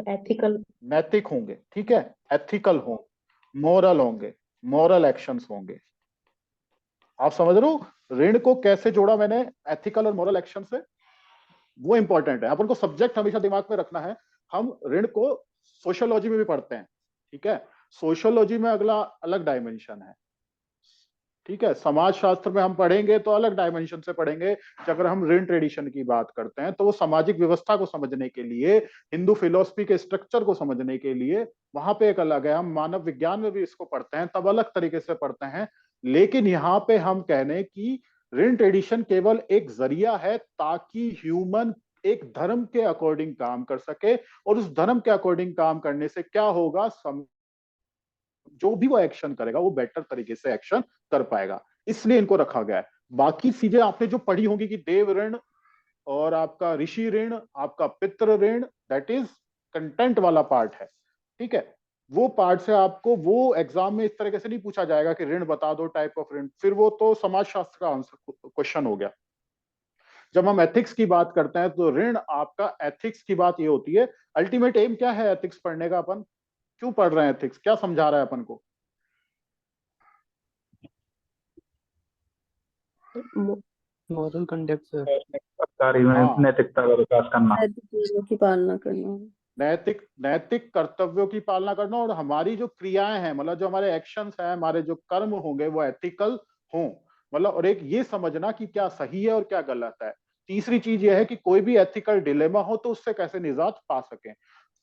[SPEAKER 4] ethical.
[SPEAKER 1] नैतिक होंगे, ठीक है, एथिकल होंगे, मोरल होंगे, मोरल एक्शंस होंगे। आप समझ रहे हो ऋण को कैसे जोड़ा मैंने एथिकल और मोरल एक्शन से? वो इंपॉर्टेंट है, अपन को सब्जेक्ट हमेशा दिमाग में रखना है। हम ऋण को सोशियोलॉजी में भी पढ़ते हैं, ठीक है, सोशियोलॉजी में अगला अलग डायमेंशन है, ठीक है, समाज शास्त्र में हम पढ़ेंगे तो अलग डायमेंशन से पढ़ेंगे। अगर हम ऋण ट्रेडिशन की बात करते हैं तो वो सामाजिक व्यवस्था को समझने के लिए, हिंदू फिलोसफी के स्ट्रक्चर को समझने के लिए वहां पे एक अलग है। हम मानव विज्ञान में भी इसको पढ़ते हैं, तब अलग तरीके से पढ़ते हैं। लेकिन यहाँ पे हम कहने की ऋण ट्रेडिशन केवल एक जरिया है ताकि ह्यूमन एक धर्म के अकॉर्डिंग काम कर सके, और उस धर्म के अकॉर्डिंग काम करने से क्या होगा, जो भी वो एक्शन करेगा वो बेटर तरीके से एक्शन कर पाएगा, इसलिए इनको रखा गया है। बाकी चीजें आपने जो पढ़ी होंगी कि देव ऋण और आपका ऋषि ऋण, आपका पितृ ऋण, दैट इज कंटेंट वाला पार्ट है, ठीक है। वो पार्ट से आपको वो एग्जाम में इस तरीके से नहीं पूछा जाएगा कि ऋण बता दो, टाइप ऑफ ऋण, फिर वो तो समाज शास्त्र का आंसर क्वेश्चन हो गया। जब हम एथिक्स की बात करते हैं तो ऋण आपका एथिक्स की बात ये होती है, अल्टीमेट एम क्या है एथिक्स पढ़ने का, अपन क्यों पढ़ रहे हैं एथिक्स, क्या समझा रहा है अपन को?
[SPEAKER 5] मोरल कंडक्ट से
[SPEAKER 8] कार्य में
[SPEAKER 1] हाँ,
[SPEAKER 8] नैतिकता का विकास करना।
[SPEAKER 9] नैतिक मूल्यों की पालना करना।
[SPEAKER 1] नैतिक नैतिक कर्तव्यों की पालना करना, और हमारी जो क्रियाएं हैं, मतलब जो हमारे एक्शंस हैं, हमारे जो कर्म होंगे वो एथिकल हों, मतलब, और एक ये समझना कि क्या सही है और क्या गलत है। तीसरी चीज ये है कि कोई भी एथिकल डिलेमा हो तो उससे कैसे निजात पा सकें।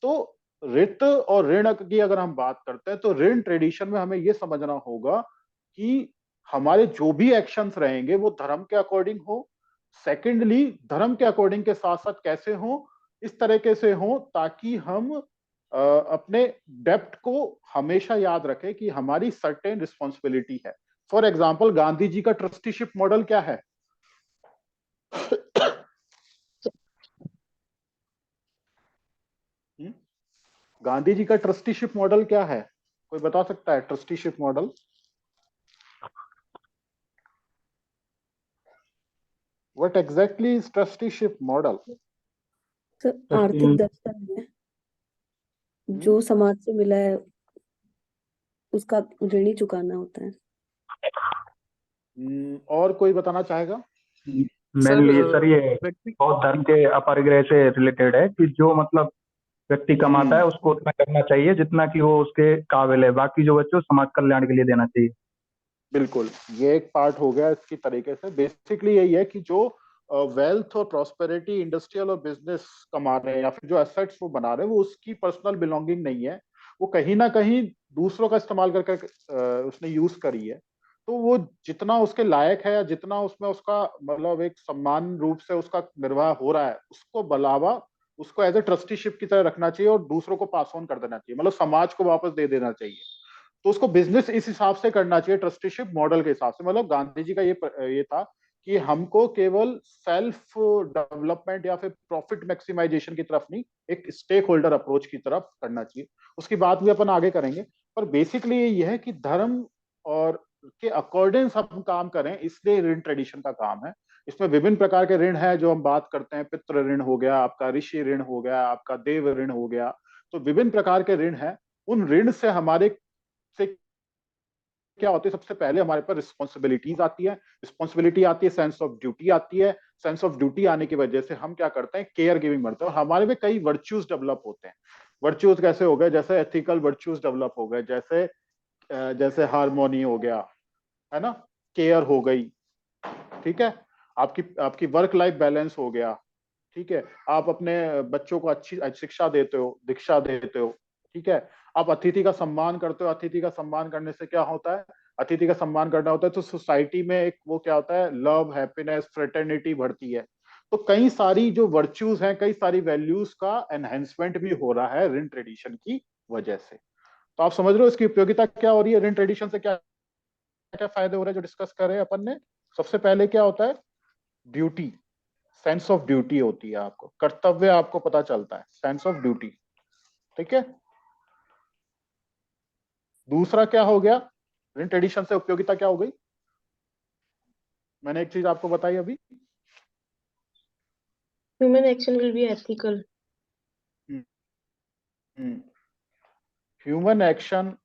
[SPEAKER 1] तो ऋत और ऋण की अगर हम बात करते हैं तो ऋण ट्रेडिशन में हमें ये समझना होगा कि हमारे जो भी एक्शंस रहेंगे वो धर्म के अकॉर्डिंग हो, सेकेंडली धर्म के अकॉर्डिंग के साथ साथ कैसे हो, इस तरीके से हो ताकि हम अपने डेप्ट को हमेशा याद रखें कि हमारी सर्टेन रिस्पॉन्सिबिलिटी है। फॉर एग्जाम्पल गांधी जी का ट्रस्टीशिप मॉडल क्या है? गांधी जी का ट्रस्टीशिप मॉडल क्या है, कोई बता सकता है? Trusteeship model, what exactly is trusteeship model?
[SPEAKER 9] Sir आर्थिक दर्शन है, जो समाज से मिला है उसका ऋण ही चुकाना होता है।
[SPEAKER 1] और कोई बताना चाहेगा?
[SPEAKER 8] मेनली सर ये बौद्ध धर्म के अपरिग्रह से रिलेटेड है कि जो मतलब व्यक्ति कमाता है उसको उतना करना चाहिए जितना कि वो उसके काबिल है, बाकी जो बच्चे समाज कल्याण के लिए देना चाहिए।
[SPEAKER 1] बिल्कुल, ये एक पार्ट हो गया इसकी तरीके से। बेसिकली यही है कि जो वेल्थ और प्रॉस्पेरिटी इंडस्ट्रियल और बिजनेस कमा रहे हैं या फिर जो एसेट्स वो बना रहे हैं वो उसकी पर्सनल बिलोंगिंग नहीं है, वो कहीं ना कहीं दूसरों का इस्तेमाल करके उसने यूज करी है। तो वो जितना उसके लायक है या जितना उसमें उसका मतलब एक सम्मान रूप से उसका निर्वाह हो रहा है, उसको बढ़ावा उसको एज ए ट्रस्टीशिप की तरह रखना चाहिए और दूसरों को पास ऑन कर देना चाहिए, मतलब समाज को वापस दे देना चाहिए। तो उसको बिजनेस इस हिसाब से करना चाहिए, ट्रस्टीशिप मॉडल के हिसाब से। मतलब गांधी जी का ये था कि हमको केवल सेल्फ डेवलपमेंट या फिर प्रॉफिट मैक्सिमाइजेशन की तरफ नहीं, एक स्टेक होल्डर अप्रोच की तरफ करना चाहिए। उसकी बात भी अपन आगे करेंगे, पर बेसिकली ये है कि धर्म और के अकॉर्डिंग हम काम करें, इसलिए ऋण ट्रेडिशन का काम है। इसमें विभिन्न प्रकार के ऋण है जो हम बात करते हैं, पितृ ऋण हो गया, आपका ऋषि ऋण हो गया, आपका देव ऋण हो गया। तो विभिन्न प्रकार के ऋण है। उन ऋण से हमारे से क्या होती है, सबसे पहले हमारे पास रिस्पॉन्सिबिलिटीज आती है, रिस्पॉन्सिबिलिटी आती है, सेंस ऑफ ड्यूटी आती है। सेंस ऑफ ड्यूटी आने की वजह से हम क्या करते हैं, केयर गिविंग बढ़ते हैं और हमारे में कई वर्च्यूज डेवलप होते हैं। वर्च्यूज कैसे हो गए, जैसे एथिकल वर्च्यूज डेवलप हो गए, जैसे जैसे हार्मोनी हो गया, है ना, केयर हो गई, ठीक है, आपकी आपकी वर्क लाइफ बैलेंस हो गया, ठीक है, आप अपने बच्चों को अच्छी शिक्षा देते हो, दीक्षा देते हो, ठीक है, आप अतिथि का सम्मान करते हो। अतिथि का सम्मान करने से क्या होता है, अतिथि का सम्मान करना होता है तो सोसाइटी में एक वो क्या होता है, लव, हैप्पीनेस, फ्रेटर्निटी बढ़ती है। तो कई सारी जो वर्च्यूज हैं, कई सारी वैल्यूज का एनहेंसमेंट भी हो रहा है ऋण ट्रेडिशन की वजह से। तो आप समझ रहे हो इसकी उपयोगिता क्या हो रही है, ऋण ट्रेडिशन से क्या क्या फायदे हो रहे हैं जो डिस्कस कर रहे हैं अपन ने। सबसे पहले क्या होता है, ड्यूटी, सेंस ऑफ ड्यूटी होती है, आपको कर्तव्य आपको पता चलता है, सेंस ऑफ ड्यूटी, ठीक है। दूसरा क्या हो गया, ऋण ट्रेडिशन से उपयोगिता क्या हो गई, मैंने एक चीज आपको बताई अभी,
[SPEAKER 4] Human action will be ethical.
[SPEAKER 1] Human action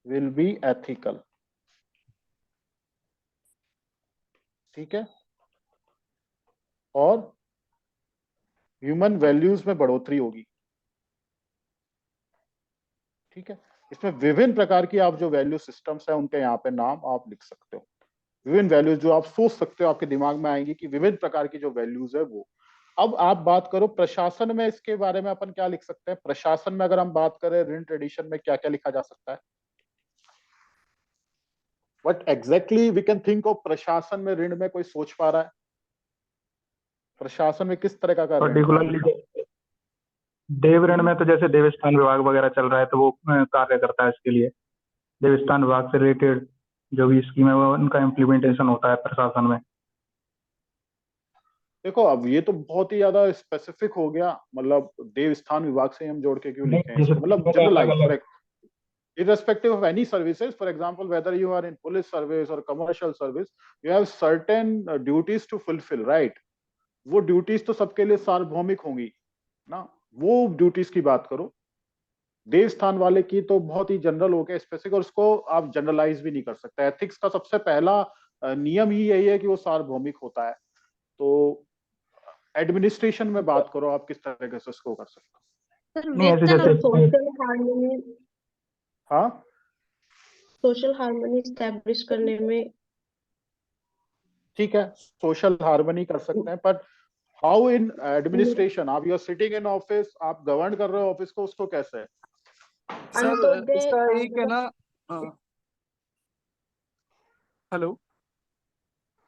[SPEAKER 1] will be ethical. ठीक है, और ह्यूमन वैल्यूज में बढ़ोतरी होगी। ठीक है, इसमें विभिन्न प्रकार की आप जो वैल्यू सिस्टम्स है उनके यहाँ पे नाम आप लिख सकते हो। विभिन्न वैल्यूज जो आप सोच सकते हो आपके दिमाग में आएंगी कि विभिन्न प्रकार की जो वैल्यूज है वो। अब आप बात करो प्रशासन में, इसके बारे में अपन क्या लिख सकते हैं? प्रशासन में अगर हम बात करें ऋण ट्रेडिशन में क्या क्या लिखा जा सकता है? What exactly we can think of प्रशासन में ऋण में कोई सोच पा रहा है? प्रशासन में किस तरह का ऋण है?
[SPEAKER 8] पर्टिकुलरली देव ऋण में तो जैसे देवस्थान विभाग वगैरह चल रहा है तो वो कार्य करता है इसके लिए। देवस्थान विभाग से रिलेटेड जो भी स्कीम है वो उनका इम्प्लीमेंटेशन होता है प्रशासन में।
[SPEAKER 1] देखो अब ये तो बहुत ही ज्यादा स्पेसिफिक हो गया, मतलब देवस्थान विभाग से हम जोड़ के क्यों लिखे हैं इसको? मतलब generalise irrespective of any services, for example whether you are in police service or commercial service, you have certain duties to fulfill, right? वो ड्यूटीज तो सबके लिए सार्वभौमिक होंगी ना, वो ड्यूटीज की बात करो। देवस्थान वाले की तो बहुत ही जनरल हो गया, स्पेसिफिक, और उसको आप जनरलाइज भी नहीं कर सकते। एथिक्स का सबसे पहला नियम ही यही है कि वो सार्वभौमिक होता है। तो एडमिनिस्ट्रेशन में बात करो आप किस तरीके से उसको कर सकते हो?
[SPEAKER 4] Sir,
[SPEAKER 8] नहीं, ऐसे
[SPEAKER 4] वेतन और
[SPEAKER 8] जैसे
[SPEAKER 4] सोशल हार्मनी,
[SPEAKER 1] हाँ,
[SPEAKER 4] सोशल हार्मनी स्टैब्लिश करने में
[SPEAKER 1] ठीक है, सोशल हार्मनी कर सकते हैं, पर हाउ इन एडमिनिस्ट्रेशन? आप you are sitting in office, आप गवर्न कर रहे हो ऑफिस को, उसको कैसे?
[SPEAKER 3] सर
[SPEAKER 4] अंत्योदय
[SPEAKER 3] इसका एक है ना, हेलो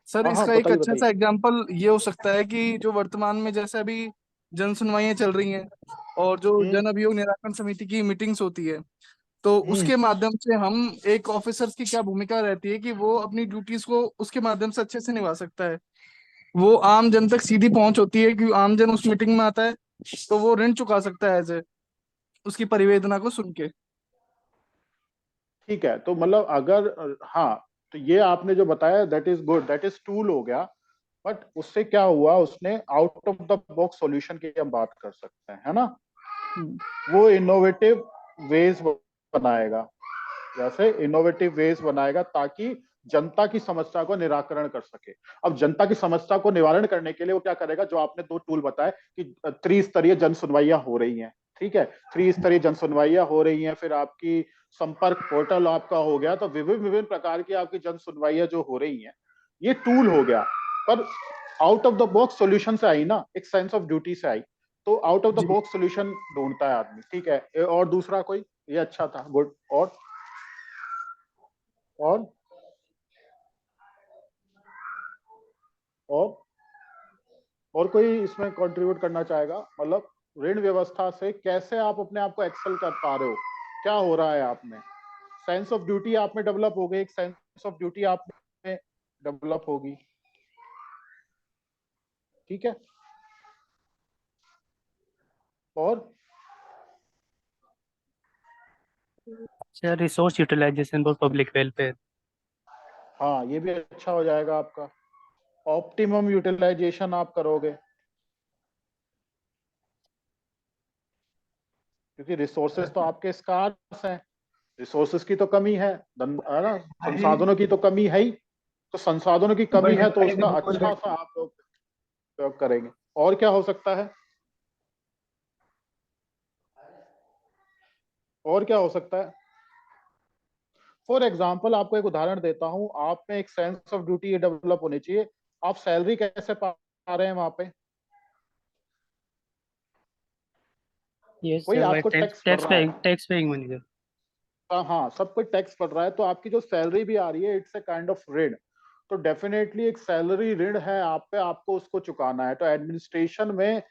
[SPEAKER 3] सर,
[SPEAKER 1] हाँ हाँ,
[SPEAKER 3] इसका एक
[SPEAKER 1] बताइए
[SPEAKER 3] अच्छा सा
[SPEAKER 1] बताइए।
[SPEAKER 3] एग्जांपल ये हो सकता है कि जो वर्तमान में जैसे अभी जन सुनवाइयां चल रही हैं और जो
[SPEAKER 1] हम्म
[SPEAKER 3] जन अभियोग निराकरण समिति की मीटिंग्स होती है, तो
[SPEAKER 1] हम्म
[SPEAKER 3] उसके माध्यम से हम एक ऑफिसर्स की क्या भूमिका रहती है कि वो अपनी ड्यूटीज को उसके माध्यम से अच्छे से निभा सकता है। वो आम जन तक सीधी पहुंच होती है कि आम जन उस मीटिंग में आता है तो वो ऋण चुका सकता है एज उसकी परिवेदना को सुन के।
[SPEAKER 1] ठीक है, तो मतलब अगर हाँ, तो ये आपने जो बताया that is good, that is tool हो गया। बट उससे क्या हुआ, उसने out of the box solution की हम बात कर सकते हैं, है ना? वो इनोवेटिव वेज बनाएगा, जैसे इनोवेटिव वेज बनाएगा ताकि जनता की समस्या को निराकरण कर सके। अब जनता की समस्या को निवारण करने के लिए वो क्या करेगा, जो आपने दो टूल बताए कि त्रिस्तरीय जन सुनवाइयां हो रही हैं, ठीक है, त्रिस्तरीय जन सुनवाइयां हो रही हैं, फिर आपकी संपर्क पोर्टल आपका हो गया, तो विभिन्न विभिन्न प्रकार की आपकी जन सुनवाइयां जो हो रही हैं, ये टूल हो गया। पर out of the box solution से आई ना, एक सेंस ऑफ ड्यूटी से आई, तो out of the box solution ढूंढता है आदमी। ठीक है, और दूसरा कोई? ये अच्छा था, गुड। और और और कोई इसमें कंट्रीब्यूट करना चाहेगा? मतलब ऋण व्यवस्था से कैसे आप अपने आप को एक्सेल कर पा रहे हो, क्या हो रहा है आप में? सेंस ऑफ ड्यूटी आप में डेवलप हो गई, एक सेंस ऑफ ड्यूटी आप में डेवलप होगी। ठीक है, और
[SPEAKER 5] resource utilisation for public welfare.
[SPEAKER 1] हाँ, ये भी अच्छा हो जाएगा आपका। ऑप्टिमम यूटिलाइजेशन आप करोगे, क्योंकि रिसोर्सेज तो आपके स्कार्स हैं, रिसोर्सेज की तो कमी है ना, संसाधनों की तो कमी है ही। तो संसाधनों की कमी है तो उसका अच्छा सा आप लोग उपयोग करेंगे। और क्या हो सकता है? और क्या हो सकता है? फॉर एग्जाम्पल आपको एक उदाहरण देता हूं, आप में एक सेंस ऑफ ड्यूटी डेवलप होनी चाहिए। आप सैलरी कैसे पा रहे हैं वहां पे?
[SPEAKER 5] यस
[SPEAKER 1] कोई
[SPEAKER 5] सर,
[SPEAKER 1] आपको टैक्स पड़ रहा है,
[SPEAKER 5] टैक्स पेइंग मनी सर।
[SPEAKER 1] हाँ, सब कोई टैक्स पड़ रहा है, तो आपकी जो सैलरी भी आ रही है इट्स ए काइंड ऑफ ऋण। तो डेफिनेटली एक सैलरी ऋण है आप पे, आपको उसको चुकाना है। तो एडमिनिस्ट्रेशन में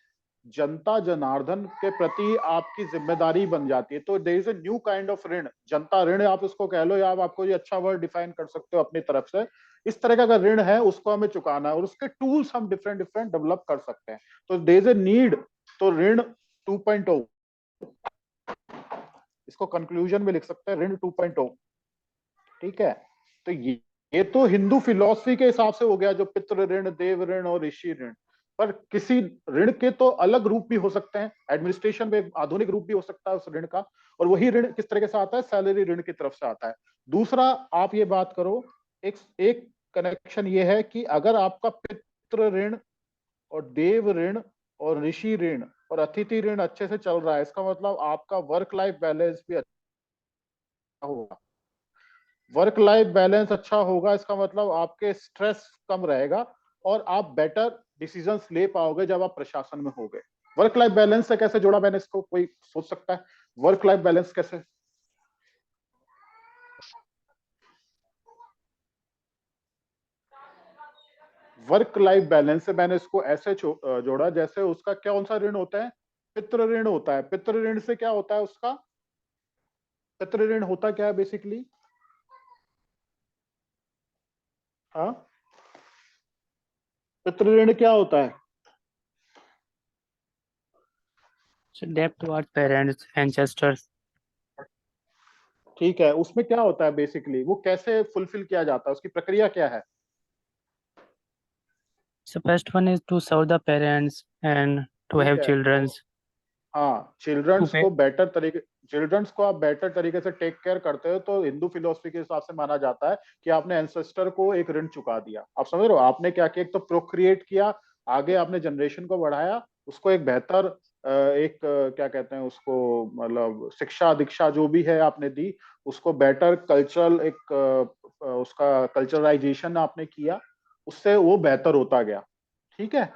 [SPEAKER 1] जनता जनार्दन के प्रति आपकी जिम्मेदारी बन जाती है। तो there is a new kind of ऋण, जनता ऋण आप उसको कह लो, या आप आपको ये अच्छा वर्ड डिफाइन कर सकते हो अपनी तरफ से। इस तरह का अगर ऋण है उसको हमें चुकाना है, और उसके टूल्स हम डिफरेंट डिफरेंट डेवलप कर सकते हैं। तो देयर इज ए नीड, तो ऋण 2.0, इसको कंक्लूजन में लिख सकते हैं, ऋण 2.0। ठीक है, तो ये तो हिंदू फिलॉसफी के हिसाब से हो गया, जो पितृ ऋण, देव ऋण और ऋषि ऋण। पर किसी ऋण के तो अलग रूप भी हो सकते हैं, एडमिनिस्ट्रेशन में आधुनिक रूप भी हो सकता है उस ऋण का। और वही ऋण किस तरह से आता है, सैलरी ऋण की तरफ से आता है। दूसरा, आप ये बात करो, एक एक कनेक्शन ये है कि अगर आपका पितृ ऋण और देव ऋण और ऋषि ऋण और अतिथि ऋण अच्छे से चल रहा है, इसका मतलब आपका वर्क लाइफ बैलेंस भी अच्छा होगा। वर्क लाइफ बैलेंस अच्छा होगा, इसका मतलब आपके स्ट्रेस कम रहेगा और आप बेटर डिसीजंस ले पाओगे जब आप प्रशासन में होगे। वर्क लाइफ बैलेंस से कैसे जोड़ा मैंने इसको, कोई सोच सकता है वर्क लाइफ बैलेंस कैसे? वर्क लाइफ बैलेंस से मैंने इसको ऐसे जोड़ा जैसे उसका कौन सा ऋण होता है, पितृ ऋण होता है। पितृ ऋण से क्या होता है उसका, पितृ ऋण होता क्या है बेसिकली? हाँ, पितृ ऋण क्या होता है?
[SPEAKER 5] So debt towards parents, ancestors.
[SPEAKER 1] ठीक है, उसमें क्या होता है बेसिकली, वो कैसे फुलफिल किया जाता है, उसकी प्रक्रिया क्या है?
[SPEAKER 5] So first one is to serve the parents and to
[SPEAKER 1] ठीक
[SPEAKER 5] have
[SPEAKER 1] है,
[SPEAKER 5] children's.
[SPEAKER 1] हाँ,
[SPEAKER 5] To
[SPEAKER 1] चिल्ड्रंस
[SPEAKER 5] pay.
[SPEAKER 1] को बेटर तरीके, चिल्ड्रंस को आप बेटर तरीके से टेक केयर करते हो तो हिंदू फिलोसफी के हिसाब से माना जाता है कि आपने एंसेस्टर को एक ऋण चुका दिया। आप समझ रहे हो, आपने क्या किया, एक तो प्रोक्रिएट किया, आगे आपने जनरेशन को बढ़ाया, उसको एक बेहतर एक क्या कहते हैं उसको, मतलब शिक्षा दीक्षा जो भी है आपने दी, उसको बेटर कल्चरल एक उसका कल्चराइजेशन आपने किया, उससे वो बेहतर होता गया। ठीक है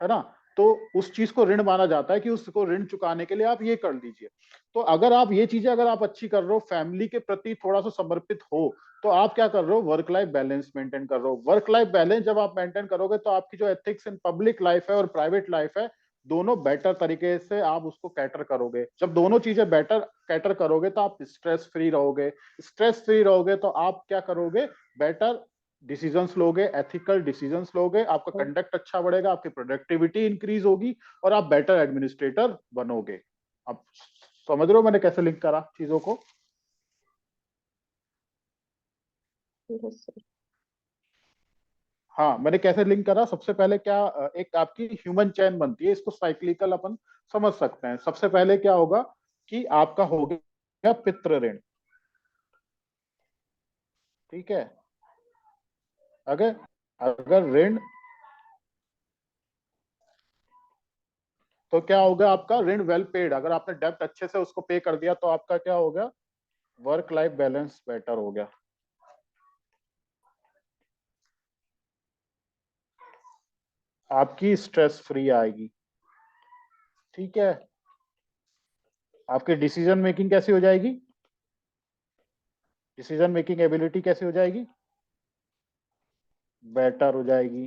[SPEAKER 1] ना? तो उस चीज को ऋण माना जाता है कि उसको ऋण चुकाने के लिए आप ये कर लीजिए। तो अगर आप ये चीजें अगर आप अच्छी कर रहे हो, फैमिली के प्रति थोड़ा सा समर्पित हो, तो आप क्या कर रहे हो, वर्क लाइफ बैलेंस मेंटेन कर रहे हो। वर्क लाइफ बैलेंस जब आप मेंटेन करोगे तो आपकी जो एथिक्स इन पब्लिक लाइफ है और प्राइवेट लाइफ है, दोनों बेटर तरीके से आप उसको कैटर करोगे। जब दोनों चीजें बेटर कैटर करोगे तो आप स्ट्रेस फ्री रहोगे। स्ट्रेस फ्री रहोगे तो आप क्या करोगे, बेटर डिसीजंस लोगे, एथिकल डिसीजंस लोगे, आपका कंडक्ट अच्छा बढ़ेगा, आपकी प्रोडक्टिविटी इंक्रीज होगी और आप बेटर एडमिनिस्ट्रेटर बनोगे। आप समझ रहे हो मैंने कैसे लिंक करा चीजों को?
[SPEAKER 4] Yes, sir.
[SPEAKER 1] हाँ, मैंने कैसे लिंक करा, सबसे पहले क्या, एक आपकी ह्यूमन चेन बनती है, इसको साइक्लिकल अपन समझ सकते हैं। सबसे पहले क्या होगा कि आपका हो गया पितृ ऋण। ठीक है, अगर अगर ऋण, तो क्या होगा, आपका ऋण वेल पेड, अगर आपने डेब्ट अच्छे से उसको पे कर दिया तो आपका क्या हो गया, वर्क लाइफ बैलेंस बेटर हो गया। आपकी स्ट्रेस फ्री आएगी। ठीक है, आपकी डिसीजन मेकिंग कैसी हो जाएगी, डिसीजन मेकिंग एबिलिटी कैसी हो जाएगी, बेटर हो जाएगी।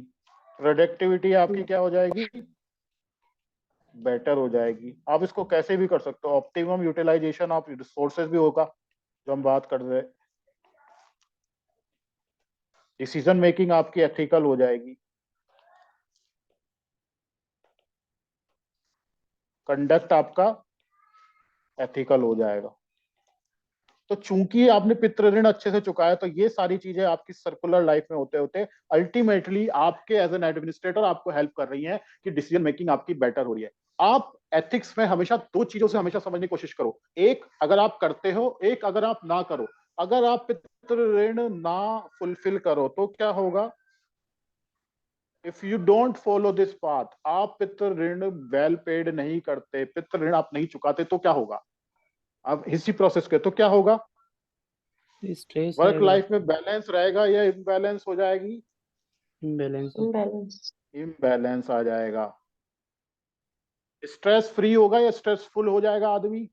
[SPEAKER 1] प्रोडक्टिविटी आपकी क्या हो जाएगी, बेटर हो जाएगी। आप इसको कैसे भी कर सकते हो, ऑप्टिमम यूटिलाइजेशन ऑफ रिसोर्सेज भी होगा जो हम बात कर रहे हैं। डिसीजन मेकिंग आपकी एथिकल हो जाएगी, कंडक्ट आपका एथिकल हो जाएगा। तो चूंकि आपने पितृ ऋण अच्छे से चुकाया, तो ये सारी चीजें आपकी सर्कुलर लाइफ में होते होते अल्टीमेटली आपके एज एन एडमिनिस्ट्रेटर आपको हेल्प कर रही हैं कि डिसीजन मेकिंग आपकी बेटर हो रही है। आप एथिक्स में हमेशा दो चीजों से हमेशा समझने की कोशिश करो, एक अगर आप करते हो, एक अगर आप ना करो। अगर आप पितृ ऋण ना फुलफिल करो तो क्या होगा, if you don't follow this path, आप पितृ ऋण वेल पेड नहीं करते, पितृ ऋण आप नहीं चुकाते, तो क्या होगा, आप इसी प्रोसेस के, तो क्या होगा,
[SPEAKER 5] स्ट्रेस
[SPEAKER 1] वर्क
[SPEAKER 5] आएगा,
[SPEAKER 1] लाइफ में बैलेंस रहेगा या इम्बैलेंस हो जाएगी,
[SPEAKER 5] इम्बैलेंस।
[SPEAKER 4] Imbalance.
[SPEAKER 1] इम्बैलेंस आ जाएगा। स्ट्रेस फ्री होगा या स्ट्रेसफुल हो जाएगा आदमी,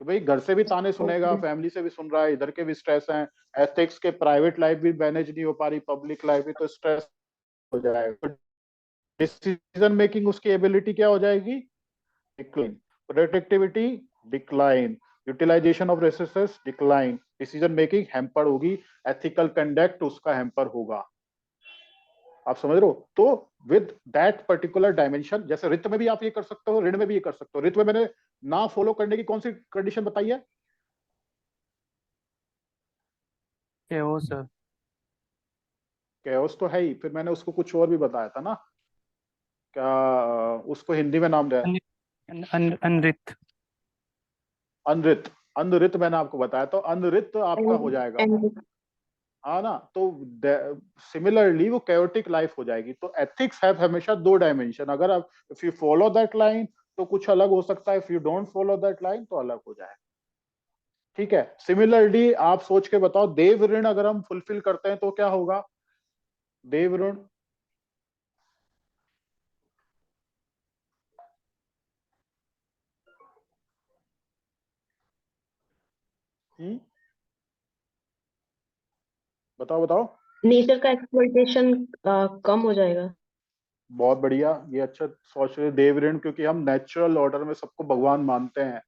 [SPEAKER 1] तो भाई घर से भी ताने सुनेगा, फैमिली से भी सुन रहा है, इधर के भी स्ट्रेस हैं, एथिक्स के प्राइवेट लाइफ भी मैनेज नहीं हो पा रही, पब्लिक लाइफ भी, तो स्ट्रेस हो जाएगा। डिसीजन मेकिंग उसकी एबिलिटी क्या हो जाएगी, decline. Productivity decline, utilisation of resources decline, decision making hamper होगी, एथिकल कंडक्ट उसका हैम्पर होगा। आप समझ रहे हो? तो विद दैट पर्टिकुलर डायमेंशन, जैसे रित में भी आप ये कर सकते हो, ऋण में भी ये कर सकते हो। रित में मैंने ना फॉलो करने की कौन सी कंडीशन बताई है,
[SPEAKER 5] हो सर,
[SPEAKER 1] कैओस तो है ही, फिर मैंने उसको कुछ और भी बताया था ना, क्या उसको हिंदी में नाम दिया?
[SPEAKER 5] अनृत।
[SPEAKER 1] अनृत। अनृत मैंने आपको बताया, तो अनृत आपका हो जाएगा, हाँ ना। तो सिमिलरली वो कैओटिक लाइफ हो जाएगी। तो एथिक्स है हमेशा 2 डायमेंशन। अगर आप if you follow that line तो कुछ अलग हो सकता है, if you don't follow that line तो अलग हो जाए। ठीक है। सिमिलरली आप सोच के बताओ, देव ऋण अगर हम फुलफिल करते हैं तो क्या होगा? देव ऋण, बताओ बताओ।
[SPEAKER 9] नेचर का एक्सप्लॉइटेशन कम हो जाएगा।
[SPEAKER 1] बहुत बढ़िया, ये अच्छा सोच रहे। देव ऋण, क्योंकि हम नेचुरल ऑर्डर में सबको भगवान मानते हैं,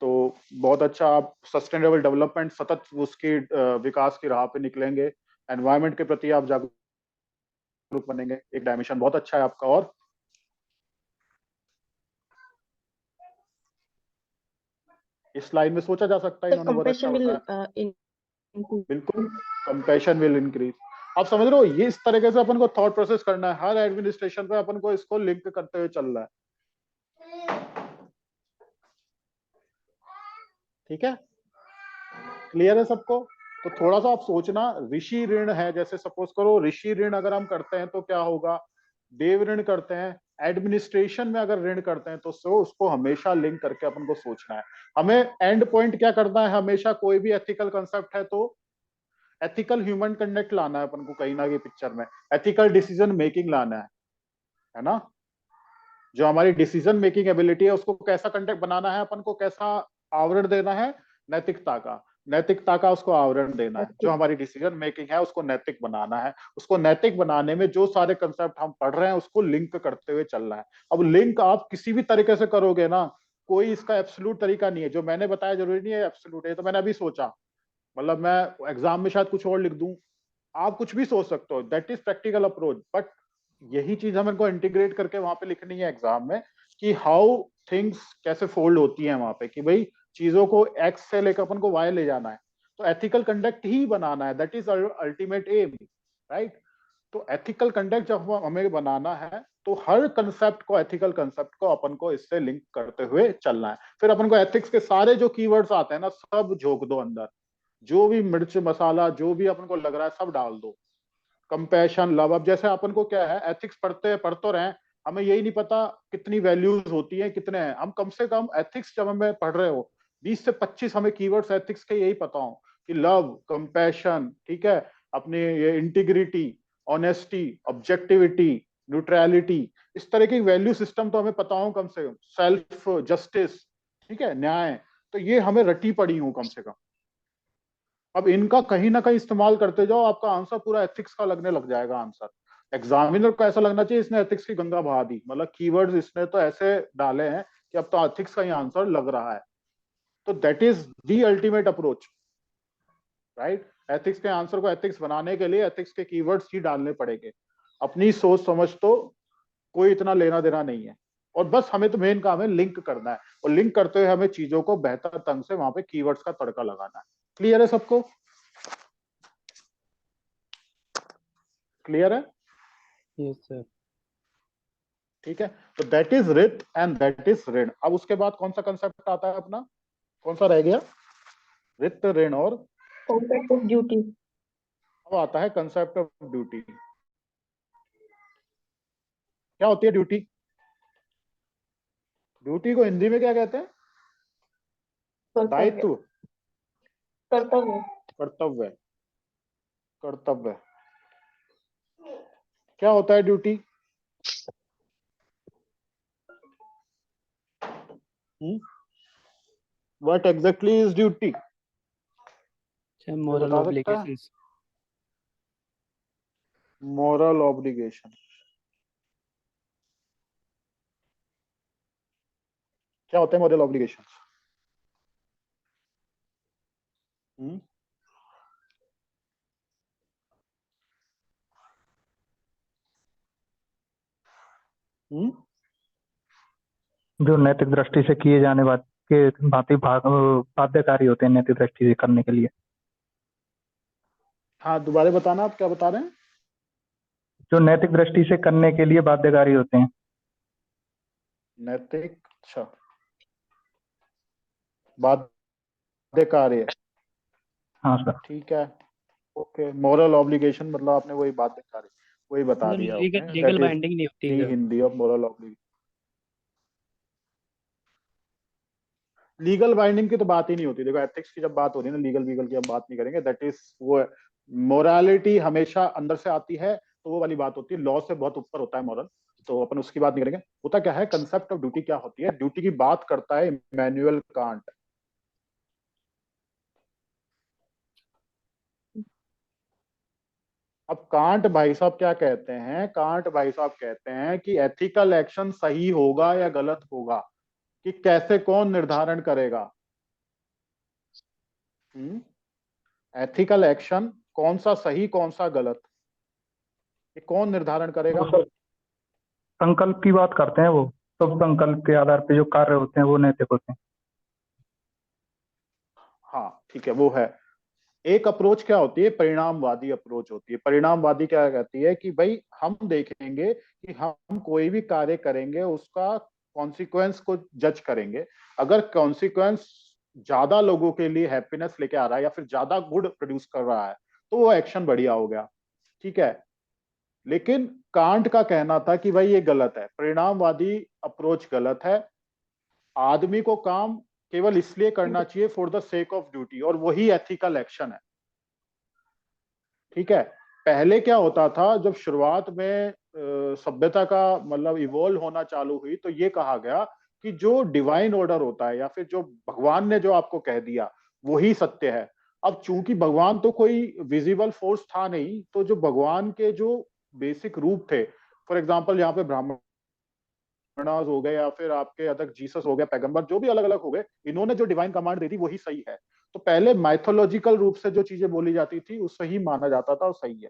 [SPEAKER 1] तो बहुत अच्छा। आप सस्टेनेबल डेवलपमेंट, सतत उसकी विकास की राह पे निकलेंगे। एनवायरनमेंट के प्रति आप जागरूक बनेंगे, एक डायमेंशन बहुत अच्छा है आपका। और इस लाइन में सोचा जा सकता है,
[SPEAKER 9] सर
[SPEAKER 1] इन्होंने बहुत अच्छा
[SPEAKER 9] कंपैशन विल
[SPEAKER 1] बताया। बिल्कुल, कंपैशन विल इंक्रीज। आप समझ रहे हो, ये इस तरीके से अपन को थॉट प्रोसेस करना है। हर एडमिनिस्ट्रेशन पे अपन को इसको लिंक करते हुए चल रहा है। ठीक है, क्लियर है सबको? तो थोड़ा सा आप सोचना, ऋषि ऋण है, जैसे सपोज करो ऋषि ऋण अगर हम करते हैं तो क्या होगा? देव ऋण करते हैं। एडमिनिस्ट्रेशन में अगर ऋण करते हैं तो उसको हमेशा लिंक करके अपन को सोचना है। हमें एंड पॉइंट क्या करना है? हमेशा कोई भी एथिकल कंसेप्ट है तो एथिकल ह्यूमन कंडक्ट लाना है अपन को, कहीं ना कहीं पिक्चर में एथिकल डिसीजन मेकिंग लाना है ना। जो हमारी डिसीजन मेकिंग एबिलिटी है उसको कैसा कंडक्ट बनाना है, अपन को कैसा आवरण देना है? नैतिकता का। नैतिकता का उसको आवरण देना है। जो हमारी डिसीजन मेकिंग है उसको नैतिक बनाना है। उसको नैतिक बनाने में जो सारे कंसेप्ट हम पढ़ रहे हैं उसको लिंक करते हुए चलना है। अब लिंक आप किसी भी तरीके से करोगे ना, कोई इसका एब्सोल्यूट तरीका नहीं है। जो मैंने बताया जरूरी नहीं है एब्सोल्यूट है, तो मैंने अभी सोचा, मतलब मैं एग्जाम में शायद कुछ और लिख दूं, आप कुछ भी सोच सकते हो, that is practical approach. But यही चीज हमें को इंटीग्रेट करके वहां पे लिखनी है एग्जाम में, कि हाउ थिंग्स कैसे फोल्ड होती हैं वहां पे, कि भाई चीजों को एक्स से लेकर अपन को वाई ले जाना है, तो एथिकल कंडक्ट ही बनाना है। That is ultimate aim, right. तो एथिकल कंडक्ट जब हमें बनाना है तो हर कंसेप्ट को, एथिकल कंसेप्ट को अपन को इससे लिंक करते हुए चलना है। फिर अपन को एथिक्स के सारे जो कीवर्ड्स आते हैं ना, सब झोंक दो अंदर। जो भी मिर्च मसाला जो भी अपन को लग रहा है सब डाल दो। Compassion, love. अब जैसे अपन को क्या है, एथिक्स पढ़ तो रहे हैं, हमें यही नहीं पता कितनी वैल्यूज होती हैं, कितने हैं। हम कम से कम एथिक्स जब हमें पढ़ रहे हो 20 से 25 हमें कीवर्ड्स एथिक्स के यही पता हो, कि लव, कंपैशन, ठीक है, अपने ये इंटीग्रिटी, ऑनेस्टी, ऑब्जेक्टिविटी, न्यूट्रलिटी, इस तरह की वैल्यू सिस्टम तो हमें पता हो कम से कम। सेल्फ जस्टिस, ठीक है, न्याय, तो ये हमें रटी पड़ी हूं कम से कम। अब इनका कहीं ना कहीं इस्तेमाल करते जाओ, आपका आंसर पूरा एथिक्स का लगने लग जाएगा आंसर। एग्जामिनर को ऐसा लगना चाहिए इसने एथिक्स की गंगा बहा दी, मतलब कीवर्ड्स इसने तो ऐसे डाले हैं कि अब तो एथिक्स का ही आंसर लग रहा है। तो that is the ultimate approach, right. Ethics के आंसर को एथिक्स बनाने के लिए एथिक्स के कीवर्ड्स ही डालने पड़ेंगे। अपनी सोच समझ तो कोई इतना लेना देना नहीं है, और बस हमें तो मेन काम है लिंक करना है, और लिंक करते हुए हमें चीजों को बेहतर ढंग से वहां पे कीवर्ड्स का तड़का लगाना है। क्लियर है सबको? क्लियर है?
[SPEAKER 5] Yes sir.
[SPEAKER 1] ठीक है। तो दैट इज रित एंड दैट इज ऋण। अब उसके बाद कौन सा कंसेप्ट आता है अपना? कौन सा रह गया? रित, ऋण और
[SPEAKER 9] कॉन्सेप्ट ऑफ ड्यूटी।
[SPEAKER 1] अब आता है कंसेप्ट ऑफ ड्यूटी। क्या होती है ड्यूटी? ड्यूटी को हिंदी में क्या कहते हैं?
[SPEAKER 9] कर्तव्य।
[SPEAKER 1] दायित्व,
[SPEAKER 9] कर्तव्य।
[SPEAKER 1] कर्तव्य, कर्तव्य। क्या होता है duty? What exactly is duty?
[SPEAKER 5] Moral
[SPEAKER 1] बता सकता है?
[SPEAKER 5] ऑब्लिगेशंस।
[SPEAKER 1] Moral obligation. क्या होते हैं मोरल ऑब्लिगेशन?
[SPEAKER 8] जो नैतिक दृष्टि से किए जाने बात के भांति बाध्यकारी होते हैं नैतिक दृष्टि से करने के लिए।
[SPEAKER 1] हाँ, दोबारा बताना, आप क्या बता रहे हैं?
[SPEAKER 8] जो नैतिक दृष्टि से करने के लिए बाध्यकारी होते हैं।
[SPEAKER 1] नैतिक, अच्छा, बाध्य कार्य,
[SPEAKER 8] हाँ सर।
[SPEAKER 1] ठीक है, ओके। मॉरल ऑब्लिगेशन मतलब आपने वही बाध्य कार्य वही बता दिया
[SPEAKER 5] लीगल
[SPEAKER 1] आपने,
[SPEAKER 5] लीगल
[SPEAKER 1] दैट इज
[SPEAKER 5] बाइंडिंग नहीं होती
[SPEAKER 1] दी
[SPEAKER 5] है।
[SPEAKER 1] Hindi of moral obligation. Legal binding की तो बात ही नहीं होती। देखो एथिक्स की जब बात होती है ना, लीगल वीगल की हम बात नहीं करेंगे, दैट इज वो मोरालिटी हमेशा अंदर से आती है, तो वो वाली बात होती है। लॉ से बहुत ऊपर होता है मॉरल, तो अपन उसकी बात नहीं करेंगे। होता क्या है, कंसेप्ट ऑफ ड्यूटी क्या होती है, ड्यूटी की बात करता है इमैनुअल कांट। अब कांट भाई साहब क्या कहते हैं, कांट भाई साहब कहते हैं कि एथिकल एक्शन सही होगा या गलत होगा, कि कैसे कौन निर्धारण करेगा। एथिकल एक्शन कौन सा सही कौन सा गलत, ये कौन निर्धारण करेगा।
[SPEAKER 8] वो सर संकल्प की बात करते हैं, वो सब संकल्प के आधार पे जो कार्य होते हैं वो नैतिक होते हैं।
[SPEAKER 1] हाँ ठीक है, वो है। एक अप्रोच क्या होती है, परिणामवादी अप्रोच होती है। परिणामवादी क्या कहती है कि भाई हम देखेंगे कि हम कोई भी कार्य करेंगे उसका कॉन्सिक्वेंस को जज करेंगे। अगर कॉन्सिक्वेंस ज्यादा लोगों के लिए हैप्पीनेस लेके आ रहा है या फिर ज्यादा गुड प्रोड्यूस कर रहा है तो वो एक्शन बढ़िया हो गया, ठीक है। लेकिन कांट का कहना था कि भाई ये गलत है, परिणामवादी अप्रोच गलत है। आदमी को काम केवल इसलिए करना चाहिए for the sake of duty, और वही एथिकल एक्शन है, ठीक है। पहले क्या होता था, जब शुरुआत में सभ्यता का मतलब इवॉल्व होना चालू हुई, तो ये कहा गया कि जो डिवाइन ऑर्डर होता है या फिर जो भगवान ने जो आपको कह दिया वही सत्य है। अब चूंकि भगवान तो कोई विजिबल फोर्स था नहीं, तो जो भगवान के जो बेसिक रूप थे, फॉर एग्जाम्पल यहाँ पे ब्राह्मण हो गए या फिर आपके अदर जीसस हो गया, पैगंबर जो भी अलग अलग हो गए, इन्होंने जो डिवाइन कमांड दी थी वही सही है। तो पहले माइथोलॉजिकल रूप से जो चीजें बोली जाती थी उससे ही माना जाता था और सही है।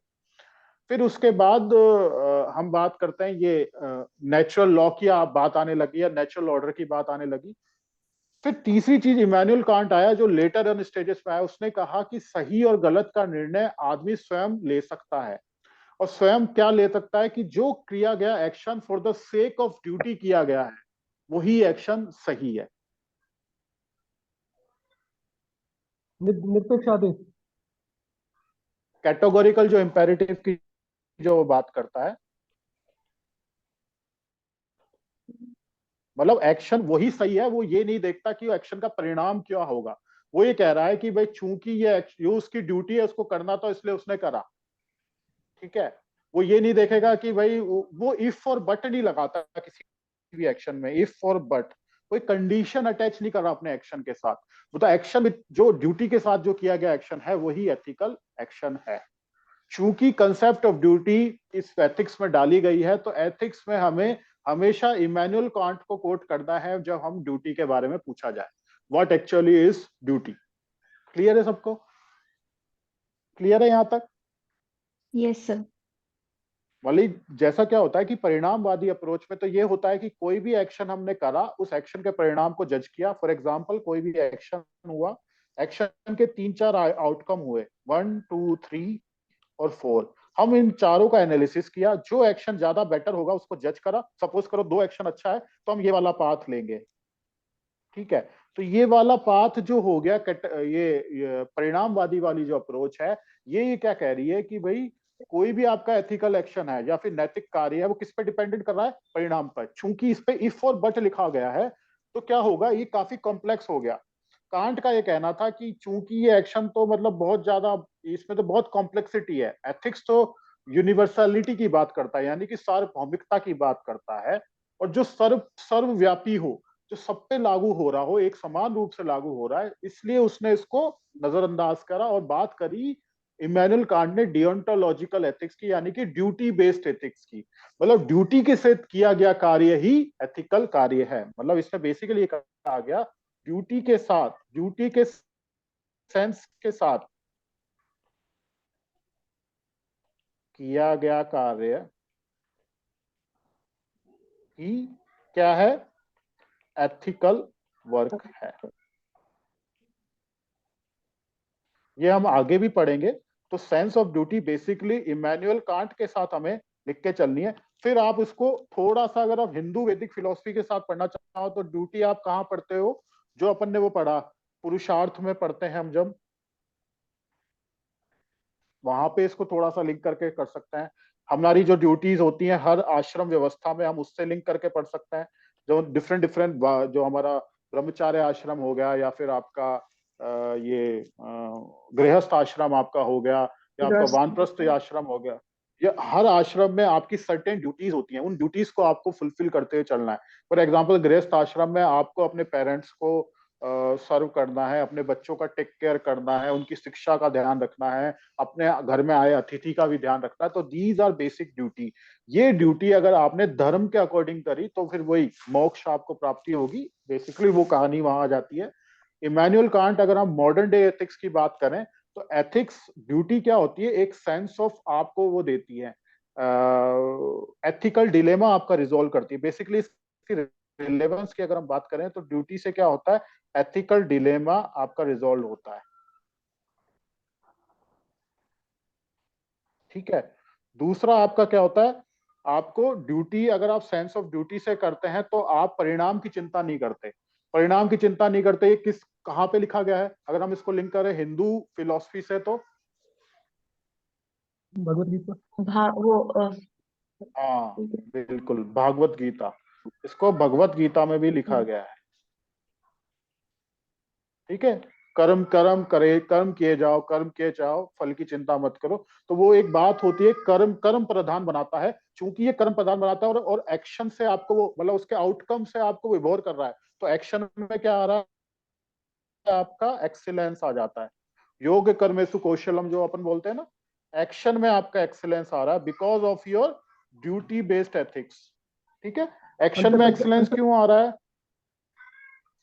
[SPEAKER 1] फिर उसके बाद हम बात करते हैं ये नेचुरल लॉ की आप बात आने लगी या नेचुरल ऑर्डर की बात आने लगी। फिर तीसरी चीज इमैनुअल कांट आया जो लेटर ऑन स्टेजेस में आया, उसने कहा कि सही और गलत का निर्णय आदमी स्वयं ले सकता है। और स्वयं क्या ले सकता है, कि जो किया गया action for the sake of duty किया गया है वही एक्शन सही है।
[SPEAKER 10] निरपेक्ष आदेश।
[SPEAKER 1] कैटेगोरिकल जो इंपेरेटिव की जो वो बात करता है, मतलब एक्शन वही सही है, वो ये नहीं देखता कि एक्शन का परिणाम क्या होगा। वो ये कह रहा है कि भाई चूंकि ये उसकी ड्यूटी है, उसको करना तो इसलिए उसने करा, ठीक है। वो ये नहीं देखेगा कि भाई वो इफ और बट नहीं लगाता किसी भी एक्शन में, इफ और बट कोई कंडीशन अटैच नहीं कर रहा अपने एक्शन के साथ। वो तो एक्शन जो ड्यूटी के साथ जो किया गया एक्शन है वही एथिकल एक्शन है। चूंकि कंसेप्ट ऑफ ड्यूटी इस एथिक्स में डाली गई है, तो एथिक्स में हमें हमेशा इमैनुअल कांट को कोट करना है जब हम ड्यूटी के बारे में पूछा जाए, what actually is duty. Clear है सबको, क्लियर है यहां तक।
[SPEAKER 7] Yes sir.
[SPEAKER 1] वाली जैसा क्या होता है कि परिणामवादी अप्रोच में तो ये होता है कि कोई भी एक्शन हमने करा, उस एक्शन के परिणाम को जज किया। फॉर एग्जाम्पल कोई भी एक्शन हुआ, एक्शन के 3-4 आउटकम हुए, 1, 2, 3 और 4। हम इन चारों का एनालिसिस किया, जो एक्शन ज्यादा बेटर होगा उसको जज करा। सपोज करो 2 एक्शन अच्छा है तो हम ये वाला पाथ लेंगे, ठीक है। तो ये वाला पाथ जो हो गया, ये परिणामवादी वाली जो अप्रोच है, ये क्या कह रही है कि भाई कोई भी आपका एथिकल एक्शन है या फिर नैतिक कार्य है, वो किस पे डिपेंडेंट कर रहा है, परिणाम पर। चूंकि इस पे इफ और बट लिखा गया है, तो क्या होगा, ये काफी कॉम्प्लेक्स हो गया। कांट का ये कहना था कि चूंकि ये एक्शन तो मतलब बहुत ज्यादा, इसमें तो बहुत कॉम्प्लेक्सिटी है। एथिक्स तो यूनिवर्सलिटी की बात करता है, यानी कि सार्वभौमिकता की बात करता है, और जो सर्वव्यापी हो, जो सब पे लागू हो रहा हो, एक समान रूप से लागू हो रहा है। इसलिए उसने इसको नजरअंदाज करा और बात करी इमैनुअल कांट ने डियोंटोलॉजिकल एथिक्स की, यानी कि ड्यूटी बेस्ड एथिक्स की। मतलब ड्यूटी के से किया गया कार्य ही एथिकल कार्य है। मतलब इसमें बेसिकली ये कहा गया, ड्यूटी के साथ, ड्यूटी के सेंस के साथ किया गया कार्य ही क्या है, एथिकल वर्क है। ये हम आगे भी पढ़ेंगे। तो sense of duty basically Immanuel Kant के साथ हमें लिख के चलनी है। फिर आप उसको थोड़ा सा, अगर आप हिंदू वैदिक फिलोसफी के साथ पढ़ना चाहो तो ड्यूटी आप कहाँ पढ़ते हो, जो अपन ने वो पढ़ा पुरुषार्थ में पढ़ते हैं हम जब, वहां पे इसको थोड़ा सा लिंक करके कर सकते हैं। हमारी जो ड्यूटीज होती हैं हर आश्रम व्यवस्था में, हम उससे लिंक करके पढ़ सकते हैं। जो डिफरेंट डिफरेंट, जो हमारा ब्रह्मचार्य आश्रम हो गया, या फिर आपका ये गृहस्थ आश्रम आपका हो गया, या आपका वानप्रस्थ आश्रम हो गया, ये हर आश्रम में आपकी सर्टेन ड्यूटीज होती हैं। उन ड्यूटीज को आपको फुलफिल करते हुए चलना है। फॉर एग्जाम्पल, गृहस्थ आश्रम में आपको अपने पेरेंट्स को सर्व करना है, अपने बच्चों का टेक केयर करना है, उनकी शिक्षा का ध्यान रखना है, अपने घर में आए अतिथि का भी ध्यान रखना है। तो दीज आर बेसिक ड्यूटी। ये ड्यूटी अगर आपने धर्म के अकॉर्डिंग करी तो फिर वही मोक्ष आपको प्राप्ति होगी। बेसिकली वो कहानी वहां आ जाती है। इमैनुअल कांट, अगर हम मॉडर्न डे एथिक्स की बात करें तो एथिक्स ड्यूटी क्या होती है, एक सेंस ऑफ आपको वो देती है, एथिकल डिलेमा आपका रिजोल्व करती है। बेसिकली इसकी रिलेवेंस की अगर हम बात करें तो ड्यूटी से क्या होता है, एथिकल डिलेमा आपका रिजोल्व होता है। ठीक है। दूसरा आपका क्या होता है, आपको ड्यूटी, अगर आप सेंस ऑफ ड्यूटी से करते हैं तो आप परिणाम की चिंता नहीं करते। परिणाम की चिंता नहीं करते, ये किस कहां पे लिखा गया है, अगर हम इसको लिंक करें हिंदू फिलॉसफी से तो
[SPEAKER 6] भगवत गीता।
[SPEAKER 9] वो
[SPEAKER 1] हाँ बिल्कुल, भागवत गीता। इसको भगवत गीता में भी लिखा गया है। ठीक है। कर्म कर्म करे, कर्म किए जाओ, कर्म किए जाओ, फल की चिंता मत करो। तो वो एक बात होती है, कर्म कर्म प्रधान बनाता है। चूंकि ये कर्म प्रधान बनाता है और एक्शन से आपको वो, मतलब उसके आउटकम से आपको विभोर कर रहा है, तो एक्शन में क्या आ रहा है, आपका एक्सीलेंस आ जाता है। योग कर्मेसु कौशलम जो अपन बोलते हैं ना, एक्शन में आपका एक्सीलेंस आ रहा है because of your duty based ethics. ठीक है। एक्शन में एक्सीलेंस क्यों आ रहा है,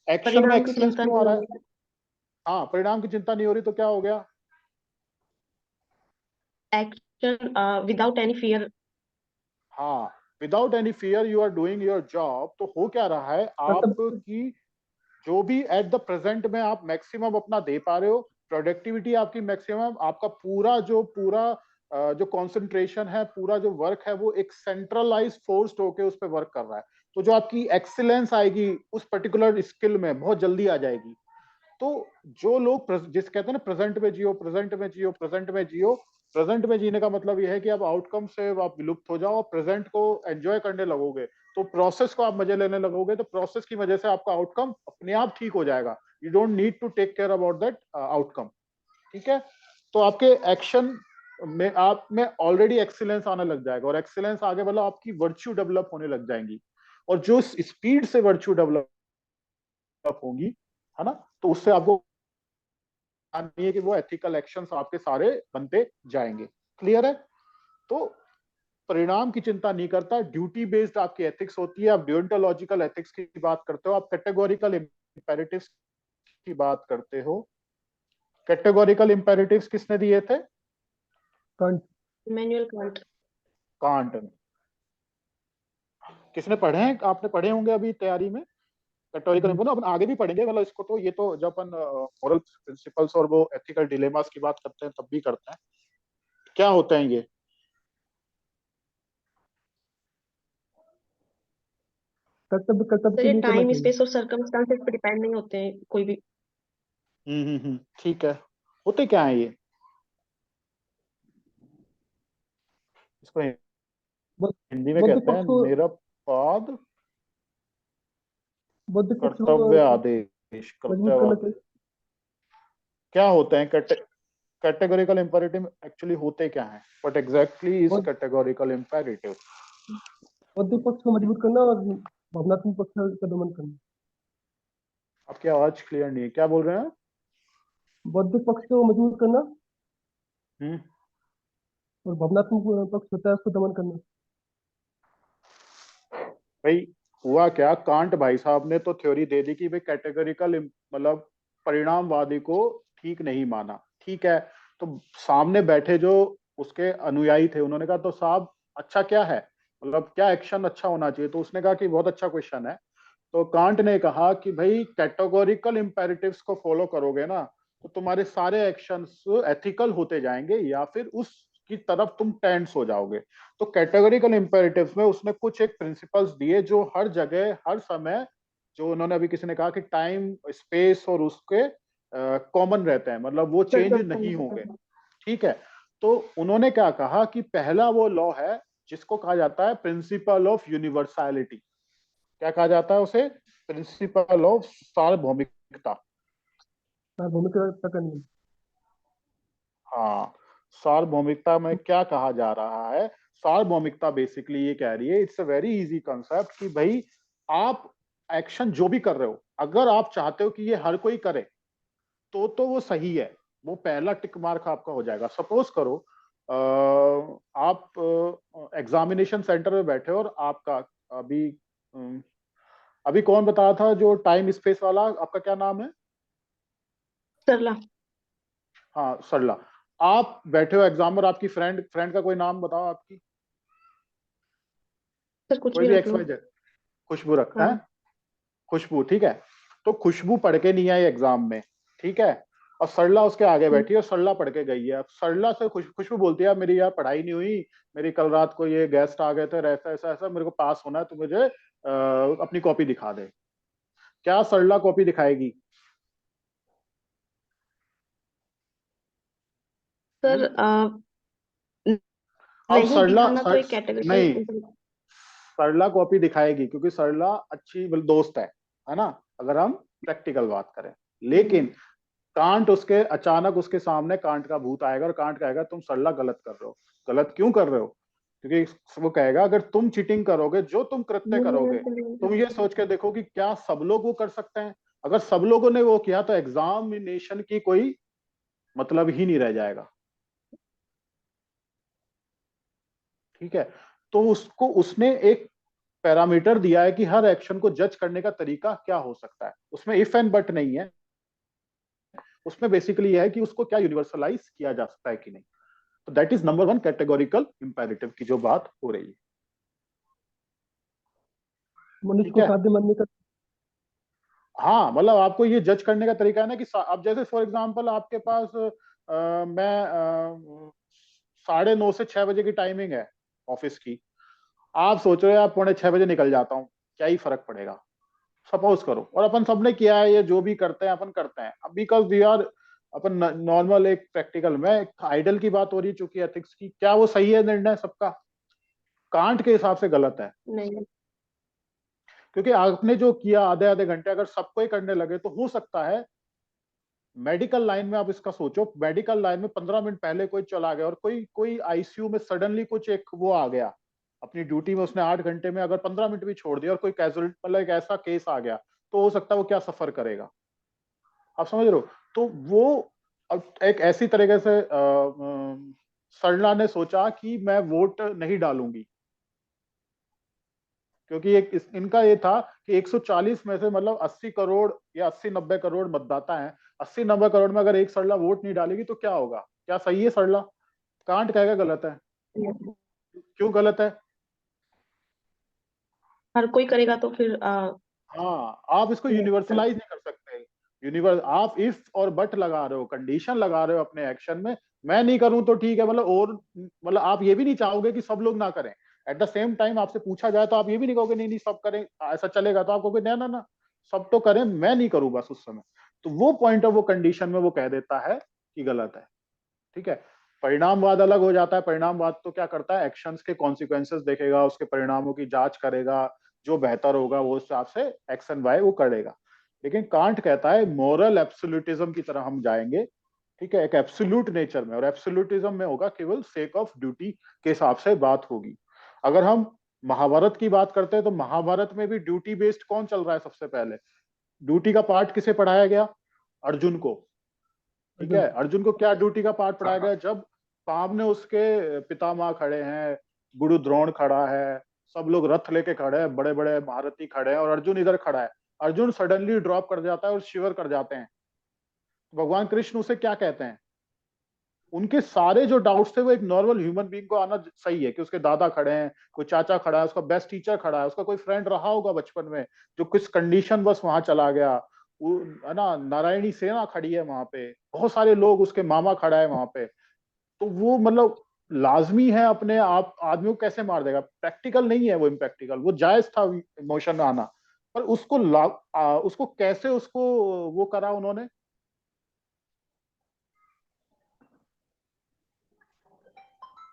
[SPEAKER 1] एक्शन में
[SPEAKER 9] परिणाम की
[SPEAKER 1] एक्सीलेंस
[SPEAKER 9] चिंता
[SPEAKER 1] क्यों आ
[SPEAKER 9] नहीं
[SPEAKER 1] रहा
[SPEAKER 9] होगी।
[SPEAKER 1] है, हाँ परिणाम की चिंता नहीं हो रही तो क्या हो गया,
[SPEAKER 9] एक्शन विदाउट एनी फियर।
[SPEAKER 1] हाँ without any fear you are doing your job. तो हो क्या रहा है, आपकी जो भी एट द प्रेजेंट में आप मैक्सिमम अपना दे पा रहे हो, प्रोडक्टिविटी आपकी मैक्सिमम, आपका पूरा जो कंसंट्रेशन है, पूरा जो वर्क है, वो एक सेंट्रलाइज फोर्स्ड होके उस पर वर्क कर रहा है। तो जो आपकी एक्सीलेंस आएगी उस पर्टिकुलर स्किल में बहुत जल्दी आ जाएगी। तो जो लोग जिस कहते हैं ना प्रेजेंट में जियो, प्रेजेंट में जियो, प्रेजेंट में जियो, प्रेजेंट में जीने का मतलब यह है कि आप आउटकम से आप विलुप्त हो जाओ और प्रेजेंट को एंजॉय करने लगोगे। तो प्रोसेस को आप मजे लेने लगोगे, तो प्रोसेस की वजह से आपका आउटकम अपने आप ठीक हो जाएगा। You don't need to take care about that outcome. ठीक है। तो आपके एक्शन में आप में ऑलरेडी एक्सीलेंस आने लग जाएगा, और एक्सीलेंस आगे मतलब आपकी वर्च्यू डेवलप होने लग जाएंगी। और जो स्पीड से वर्च्यू डेवलप होंगी, है ना, तो उससे आपको नहीं है कि वो एथिकल एक्शंस आपके सारे बनते जाएंगे। क्लियर है। तो परिणाम की चिंता नहीं करता, ड्यूटी बेस्ड आपकी एथिक्स होती है। आप डियोंटोलॉजिकल एथिक्स की बात करते हो, आप कैटेगोरिकल इंपेरेटिव्स की बात करते हो। कैटेगोरिकल इंपेरेटिव्स किसने दिए थे,
[SPEAKER 9] इमैनुअल कांट।
[SPEAKER 1] कांट ने। किसने पढ़े हैं, आपने पढ़े होंगे अभी तैयारी में कैटेगोरिकल, मतलब अपन आगे भी पढ़ेंगे, मतलब इसको तो ये तो जब अपन मोरल प्रिंसिपल्स और वो एथिकल डिलेमास की बात करते हैं तब भी करते हैं। क्या होते हैं ये,
[SPEAKER 6] कर्तव्य कर्तव्य
[SPEAKER 9] तो
[SPEAKER 6] के
[SPEAKER 9] ये
[SPEAKER 6] लिए करना
[SPEAKER 9] टाइम
[SPEAKER 6] चाहिए।
[SPEAKER 9] स्पेस और सर्कमस्टांसेस पे डिपेंड नहीं होते हैं कोई भी।
[SPEAKER 1] ठीक है। होते क्या है ये, इसको
[SPEAKER 6] बुद्ध
[SPEAKER 1] हिंदी में
[SPEAKER 6] बुद्ध
[SPEAKER 1] कहते हैं
[SPEAKER 6] पक्ष को
[SPEAKER 1] निरपवाद
[SPEAKER 6] बुद्ध पक्ष को
[SPEAKER 1] कर्तव्य आदेश,
[SPEAKER 6] मजबूत करना
[SPEAKER 1] कर्तव्य।
[SPEAKER 6] चाहिए।
[SPEAKER 1] क्या होते हैं कैटेगोरिकल इंपेरेटिव, एक्चुअली होते क्या हैं, what exactly is
[SPEAKER 6] Buddha
[SPEAKER 1] categorical imperative.
[SPEAKER 6] Buddha पक्ष को मजबूत करना और भावनात्मक पक्ष का दमन करना।
[SPEAKER 1] आपकी आवाज क्लियर नहीं है, क्या बोल रहे हैं।
[SPEAKER 6] बौद्धिक पक्ष को मजबूत करना
[SPEAKER 1] हम्म।
[SPEAKER 6] और भावनात्मक पक्ष होता है उसको दमन करना।
[SPEAKER 1] भाई हुआ क्या, कांट भाई साहब ने तो थ्योरी दे दी कि भाई कैटेगोरिकल मतलब परिणामवादी को ठीक नहीं माना। ठीक है। तो सामने बैठे जो उसके अनुयायी थे उन्होंने कहा तो साहब अच्छा क्या है, मतलब क्या एक्शन अच्छा होना चाहिए, तो उसने कहा कि बहुत अच्छा क्वेश्चन है। तो कांट ने कहा कि भाई कैटेगोरिकल इंपेरेटिव्स को फॉलो करोगे ना तो तुम्हारे सारे एक्शंस एथिकल होते जाएंगे, या फिर उस की तरफ तुम टेंड्स हो जाओगे। तो कैटेगोरिकल इंपेरेटिव्स में उसने कुछ एक प्रिंसिपल्स दिए जो हर जगह हर समय, जो उन्होंने अभी किसी ने कहा कि टाइम स्पेस और उसके कॉमन रहते हैं, मतलब वो चेंज नहीं होंगे। ठीक है, तो उन्होंने क्या कहा कि पहला वो लॉ है जिसको कहा जाता है प्रिंसिपल ऑफ यूनिवर्सैलिटी। क्या कहा जाता है उसे? प्रिंसिपल ऑफ सार्वभौमिकता।
[SPEAKER 6] भूमिका का नियम।
[SPEAKER 1] हाँ, सार्वभौमिकता में क्या कहा जा रहा है? सार्वभौमिकता बेसिकली ये कह रही है, it's a very easy concept कि भाई आप एक्शन जो भी कर रहे हो, अगर आप चाहते हो कि ये हर कोई करे तो वो सही है, वो पहला टिक मार्क आपका हो जाएगा। सपोज करो आप एग्जामिनेशन सेंटर में बैठे हो और आपका अभी अभी कौन बताया था जो टाइम स्पेस वाला, आपका क्या नाम है?
[SPEAKER 4] सरला।
[SPEAKER 1] हाँ सरला। आप बैठे हो एग्जाम और आपकी फ्रेंड फ्रेंड का कोई नाम बताओ आपकी,
[SPEAKER 4] सर कुछ
[SPEAKER 1] कोई
[SPEAKER 4] भी
[SPEAKER 1] भी
[SPEAKER 4] रख
[SPEAKER 1] एक्स
[SPEAKER 4] लो।
[SPEAKER 1] Y z. खुशबू रखता है,
[SPEAKER 4] हाँ।
[SPEAKER 1] खुशबू, ठीक है। तो खुशबू पढ़ के नहीं आई एग्जाम में, ठीक है, और सरला उसके आगे बैठी है और सरला पढ़ के गई है। अब सरला से खुशबू बोलती है मेरी यार पढ़ाई नहीं हुई, मेरी कल रात को ये गेस्ट आ गए थे, ऐसा ऐसा ऐसा, मेरे को पास होना है, तो मुझे अपनी कॉपी दिखा दे। क्या सरला कॉपी दिखाएगी?
[SPEAKER 4] सर
[SPEAKER 1] अब
[SPEAKER 4] नहीं
[SPEAKER 1] सरला
[SPEAKER 4] दिखाना तो एक कैटेगरिकल।
[SPEAKER 1] नहीं, सरला कॉपी दिखाएगी क्योंकि सरला अच्छी दोस्त है ना, अगर हम प्रैक्टिकल बात करें। लेकिन कांट उसके अचानक उसके सामने कांट का भूत आएगा और कांट कहेगा तुम सरला गलत कर रहे हो। गलत क्यों कर रहे हो? क्योंकि वो कहेगा अगर तुम चीटिंग करोगे, जो तुम कृत्य करोगे, तुम ये सोच के देखो कि क्या सब लोग वो कर सकते हैं। अगर सब लोगों ने वो किया तो एग्जामिनेशन की कोई मतलब ही नहीं रह जाएगा। ठीक है, तो उसको उसने एक पैरामीटर दिया है कि हर एक्शन को जज करने का तरीका क्या हो सकता है। उसमें इफ एंड बट नहीं है, उसमें बेसिकली यह है कि उसको क्या यूनिवर्सलाइज किया जा सकता है कि नहीं। तो that is number one categorical imperative की जो बात हो रही है।
[SPEAKER 6] मनुष्य
[SPEAKER 1] ठीक
[SPEAKER 6] को
[SPEAKER 1] है,
[SPEAKER 6] साध्य मानने का।
[SPEAKER 1] हाँ, मतलब आपको ये जज करने का तरीका है ना कि अब जैसे फॉर एग्जांपल आपके पास मैं 9:30 से 6 बजे की टाइमिंग है ऑफिस की। आप सोच रहे हो आप 5:45 निकल जाता हूँ, क्या ही फर्क पड़ेगा? सपोज करो, और अपन सबने किया है ये, जो भी करते हैं अपन करते हैं। अब बिकॉज वी आर अपन नॉर्मल एक प्रैक्टिकल में आइडल की बात हो रही, चूंकि एथिक्स की, क्या वो सही है निर्णय सबका? कांट के हिसाब से गलत है,
[SPEAKER 4] नहीं।
[SPEAKER 1] क्योंकि आपने जो किया आधे आधे घंटे अगर सबको ही करने लगे तो हो सकता है मेडिकल लाइन में, आप इसका सोचो, मेडिकल लाइन में 15 मिनट पहले कोई चला गया और कोई कोई आईसीयू में सडनली कुछ एक वो आ गया अपनी ड्यूटी में, उसने 8 घंटे में अगर 15 मिनट भी छोड़ दिया और कोई कैजुअल मतलब एक ऐसा केस आ गया, तो हो सकता है वो क्या सफर करेगा। आप समझ रहे हो? तो वो अब एक ऐसी तरीके से सरला ने सोचा कि मैं वोट नहीं डालूंगी, क्योंकि एक इनका ये था कि 140 में से मतलब 80 करोड़ या 80-90 करोड़ मतदाता हैं, 80-90 करोड़ में अगर एक सरला वोट नहीं डालेगी तो क्या होगा? क्या सही है सरला? कांट कहेगा गलत है। क्यों गलत है?
[SPEAKER 4] हर कोई करेगा तो फिर
[SPEAKER 1] हाँ, आप इसको यूनिवर्सलाइज नहीं कर सकते। यूनिवर्स आप इफ और बट लगा रहे हो, कंडीशन लगा रहे हो अपने एक्शन में। मैं नहीं करूं तो ठीक है, मतलब और मतलब आप ये भी नहीं चाहोगे कि सब लोग ना करें। एट द सेम टाइम आपसे पूछा जाए तो आप ये भी नहीं कहोगे नहीं नहीं सब करें ऐसा चलेगा, तो आप कहोगे ना ना ना सब तो करें, मैं नहीं करूं बस उस समय। तो वो पॉइंट ऑफ वो कंडीशन में वो कह देता है कि गलत है। ठीक है, परिणामवाद अलग हो जाता है। परिणामवाद तो क्या करता है, एक्शंस के कॉन्सिक्वेंसेस देखेगा, उसके परिणामों की जांच करेगा, जो बेहतर होगा वो हिसाब से एक्स एंड वाई वो करेगा। लेकिन कांट कहता है मॉरल एब्सोल्यूटिज्म की तरह हम जाएंगे। ठीक है, एक एब्सोल्यूट नेचर में, और एब्सोल्यूटिज्म में होगा केवल सेक ऑफ ड्यूटी के हिसाब से बात होगी। अगर हम महाभारत की बात करते हैं तो महाभारत में भी ड्यूटी बेस्ड कौन चल रहा है? सबसे पहले ड्यूटी का पार्ट किसे पढ़ाया गया? अर्जुन को। ठीक है, अर्जुन को क्या ड्यूटी का पार्ट पढ़ाया गया? जब सामने उसके पितामह खड़े हैं, गुरु द्रोण खड़ा है, सब लोग रथ लेके खड़े हैं, बड़े बड़े महारथी खड़े हैं, और अर्जुन इधर खड़ा है, अर्जुन सडनली ड्रॉप कर जाता है और शिवर कर जाते हैं। भगवान कृष्ण उसे क्या कहते हैं? उनके सारे जो डाउट्स थे वो एक नॉर्मल ह्यूमन बीइंग को आना सही है कि उसके दादा खड़े हैं, कोई चाचा खड़ा है, उसका बेस्ट टीचर खड़ा है, उसका कोई फ्रेंड रहा होगा बचपन में जो किस कंडीशन बस वहां चला गया, वो है ना, नारायणी सेना खड़ी है वहां पे, बहुत सारे लोग, उसके मामा खड़ा है वहां पे। तो वो मतलब लाजमी है अपने आप आदमी को कैसे मार देगा, प्रैक्टिकल नहीं है वो, इम्प्रैक्टिकल, वो जायज था इमोशन आना, पर उसको उसको कैसे उसको वो करा उन्होंने।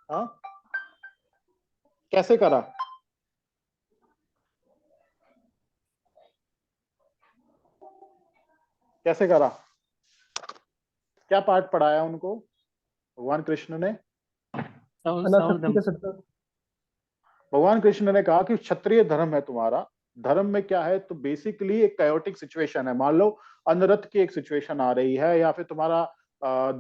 [SPEAKER 1] हाँ, कैसे करा, कैसे करा, क्या पाठ पढ़ाया उनको भगवान कृष्ण ने।
[SPEAKER 6] अनासक्ति का सत्ता।
[SPEAKER 1] भगवान कृष्ण ने कहा कि क्षत्रिय धर्म है तुम्हारा, धर्म में क्या है, तो बेसिकली एक कायोटिक सिचुएशन है, मान लो अनर्थ की एक सिचुएशन आ रही है, या फिर तुम्हारा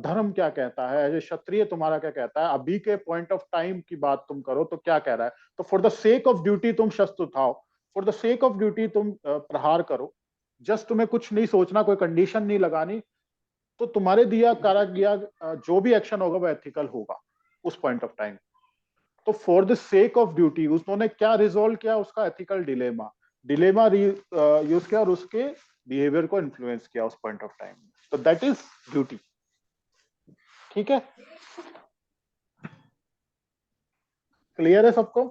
[SPEAKER 1] धर्म क्या कहता है, एज क्षत्रिय तुम्हारा क्या कहता है, अभी के पॉइंट ऑफ टाइम की बात तुम करो तो क्या कह रहा है, तो for the sake of duty तुम शस्त्र उठाओ, for the sake of duty तुम प्रहार करो, जस्ट तुम्हें कुछ नहीं सोचना, कोई कंडीशन नहीं लगानी, तो तुम्हारे दिया कारा गया जो भी एक्शन होगा वो एथिकल होगा उस पॉइंट ऑफ टाइम। तो for the sake of duty उन्होंने क्या रिजोल्व किया, उसका एथिकल डिलेमा डिलेमा यूज किया और उसके बिहेवियर को इन्फ्लुएंस किया उस पॉइंट ऑफ टाइम। तो दैट इज ड्यूटी। ठीक है, क्लियर है सबको।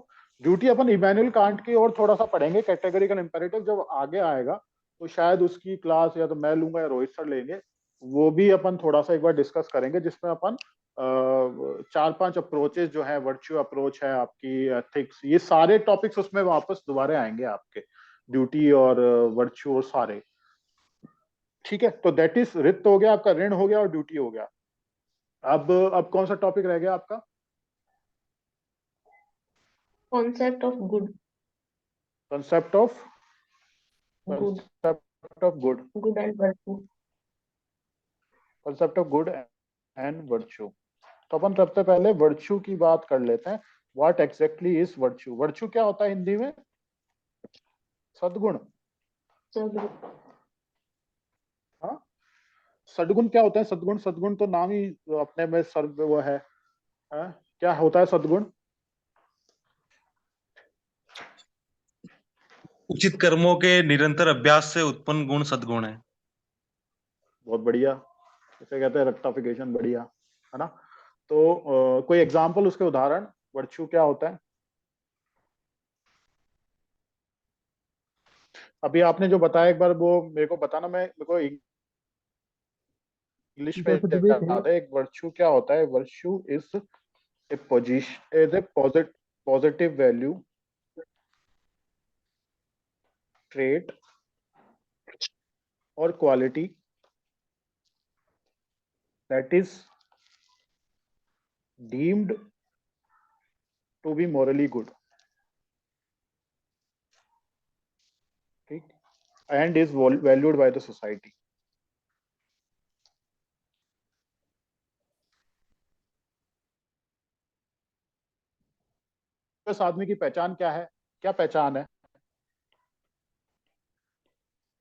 [SPEAKER 1] ड्यूटी अपन इमैनुअल कांट की और थोड़ा सा पढ़ेंगे, कैटेगरिकल इंपेरेटिव जब आगे आएगा तो शायद उसकी क्लास या तो मैं लूंगा या रोहित सर लेंगे, वो भी अपन थोड़ा सा एक बार डिस्कस करेंगे, जिसमें अपन 4-5 अप्रोचेस जो है, वर्च्यू अप्रोच है आपकी, एथिक्स, ये सारे टॉपिक्स उसमें वापस दोबारा आएंगे आपके, ड्यूटी और वर्च्यू और सारे। ठीक है, तो दैट इज रित हो गया आपका, ऋण हो गया और ड्यूटी हो गया। अब कौन सा टॉपिक रह गया आपका?
[SPEAKER 4] Concept of good.
[SPEAKER 1] Concept of
[SPEAKER 4] good
[SPEAKER 1] concept of good,
[SPEAKER 4] good and virtue.
[SPEAKER 1] Concept of good and virtue. तो अपन सबसे पहले वर्च्यू की बात कर लेते हैं। What exactly is virtue? Virtue क्या होता है हिंदी में? सद्गुण। हाँ, सद्गुण क्या होता है? सद्गुण, सद्गुण तो नाम ही अपने में सर्व वो है। हाँ? क्या होता है सद्गुण?
[SPEAKER 10] उचित कर्मों के निरंतर अभ्यास से उत्पन्न गुण सद्गुण है।
[SPEAKER 1] बहुत बढ़िया, इसे कहते हैं रेक्टिफिकेशन, बढ़िया है ना। तो कोई एग्जांपल, उसके उदाहरण, वर्च्यू क्या होता है? अभी आपने जो बताया एक बार वो मेरे को बताना, मेरे को इंग्लिश में
[SPEAKER 6] जैसे विवेक है,
[SPEAKER 1] याद है। एक वर्च्यू क्या होता है? Virtue is a position, is a positive value, trait और quality that is deemed to be morally good, ठीक, and is valued by the society। इस आदमी की पहचान क्या है? क्या पहचान है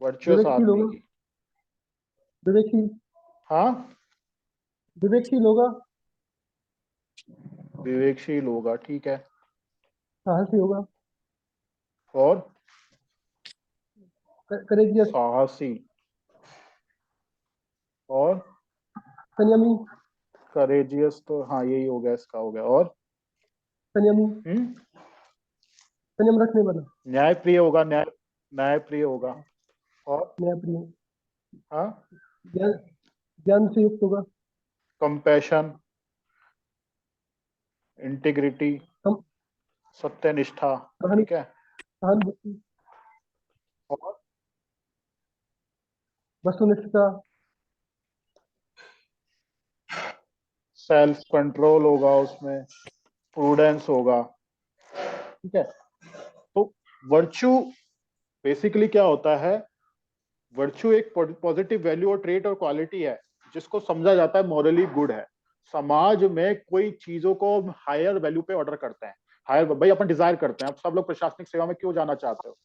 [SPEAKER 1] वर्चुअस
[SPEAKER 6] विवेकशील
[SPEAKER 1] आदमी
[SPEAKER 6] होगा,
[SPEAKER 1] की?
[SPEAKER 6] विवेकशील,
[SPEAKER 1] हाँ,
[SPEAKER 6] विवेकशील होगा,
[SPEAKER 1] विवेकशील होगा, ठीक है,
[SPEAKER 6] साहसी होगा,
[SPEAKER 1] और
[SPEAKER 6] करेजियस,
[SPEAKER 1] साहसी, और
[SPEAKER 6] संयमी,
[SPEAKER 1] करेजियस, तो हाँ यही हो गया, इसका हो गया, और
[SPEAKER 6] संयमी, संयम रखने वाला,
[SPEAKER 1] न्यायप्रिय होगा, न्यायप्रिय होगा, और
[SPEAKER 6] न्यायप्रिय,
[SPEAKER 1] हाँ,
[SPEAKER 6] ज्ञान ज्ञान से युक्त होगा,
[SPEAKER 1] कंपैशन, इंटीग्रिटी,
[SPEAKER 6] हम
[SPEAKER 1] सत्यनिष्ठा, ठीक है,
[SPEAKER 6] सहानुभूति,
[SPEAKER 1] और
[SPEAKER 6] वस्तुनिष्ठता,
[SPEAKER 1] सेल्फ कंट्रोल होगा, उसमें प्रूडेंस होगा, ठीक है। तो वर्च्यू बेसिकली क्या होता है? वर्च्यू एक पॉजिटिव वैल्यू और ट्रेट और क्वालिटी है जिसको समझा जाता है मॉरली गुड है। समाज में कोई चीजों को हायर वैल्यू पे ऑर्डर करते हैं, हायर, भाई अपन डिजायर करते हैं। अब सब लोग प्रशासनिक सेवा में क्यों जाना चाहते हो?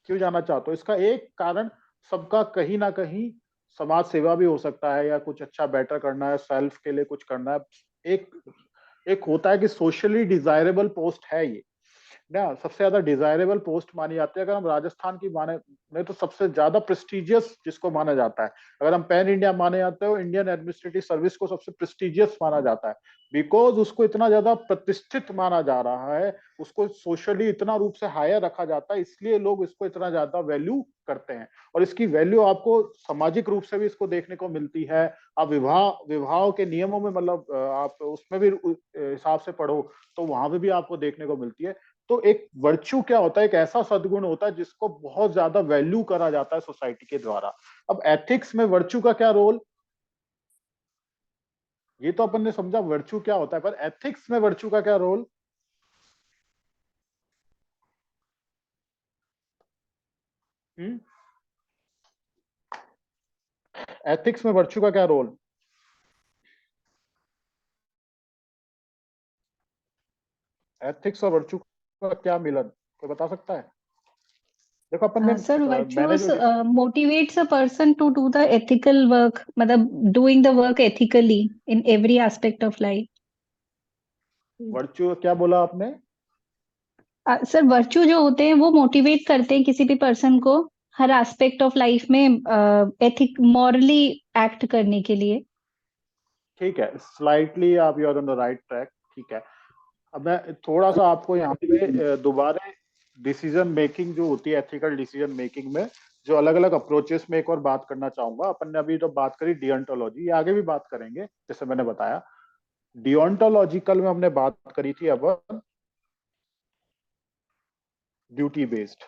[SPEAKER 1] क्यों जाना चाहते हो? इसका एक कारण सबका कहीं ना कहीं समाज सेवा भी हो सकता है, या कुछ अच्छा बेटर करना है, सेल्फ के लिए कुछ करना है। एक होता है कि सोशली डिजायरेबल पोस्ट है ये, ना सबसे ज्यादा डिजायरेबल पोस्ट मानी जाती है। अगर हम राजस्थान की माने नहीं तो सबसे ज्यादा प्रेस्टिजियस जिसको माना जाता है, अगर हम पैन इंडिया माने जाते हो, इंडियन एडमिनिस्ट्रेटिव सर्विस को सबसे प्रेस्टिजियस माना जाता है, बिकॉज उसको इतना ज्यादा प्रतिष्ठित माना जा रहा है, उसको सोशली इतना रूप से हायर रखा जाता है, इसलिए लोग इसको इतना ज्यादा वैल्यू करते हैं। और इसकी वैल्यू आपको सामाजिक रूप से भी इसको देखने को मिलती है। आप विवाह के नियमों में मतलब आप उसमें भी हिसाब से पढ़ो तो वहां पे भी आपको देखने को मिलती है। तो एक वर्च्यू क्या होता है, एक ऐसा सद्गुण होता है जिसको बहुत ज्यादा वैल्यू करा जाता है सोसाइटी के द्वारा। अब एथिक्स में वर्च्यू का क्या रोल, ये तो अपन ने समझा वर्च्यू क्या होता है, पर एथिक्स में वर्च्यू का क्या रोल। एथिक्स में वर्च्यू का क्या रोल, एथिक्स और वर्च्यू का क्या मिलन, कोई बता सकता है। देखो अपन ने
[SPEAKER 7] Sir,
[SPEAKER 1] मैंने
[SPEAKER 7] virtues
[SPEAKER 1] जो
[SPEAKER 7] motivates a person to do the ethical work, मतलब doing the work ethically in every aspect of life.
[SPEAKER 1] Virtue क्या बोला आपने।
[SPEAKER 7] सर, वर्च्यू जो होते हैं वो मोटिवेट करते हैं किसी भी पर्सन को हर एस्पेक्ट ऑफ लाइफ में एथिक मॉरली एक्ट करने के लिए।
[SPEAKER 1] ठीक है, स्लाइटली आप you are on the right track. ठीक है, अब मैं थोड़ा सा आपको यहाँ पे दोबारा डिसीजन मेकिंग जो होती है, एथिकल डिसीजन मेकिंग में जो अलग अलग अप्रोचेस में एक और बात करना चाहूंगा। अपन ने अभी तो बात करी डिओन्टोलॉजी, आगे भी बात करेंगे। जैसे मैंने बताया डिओन्टोलॉजिकल में हमने बात करी थी अब ड्यूटी बेस्ड।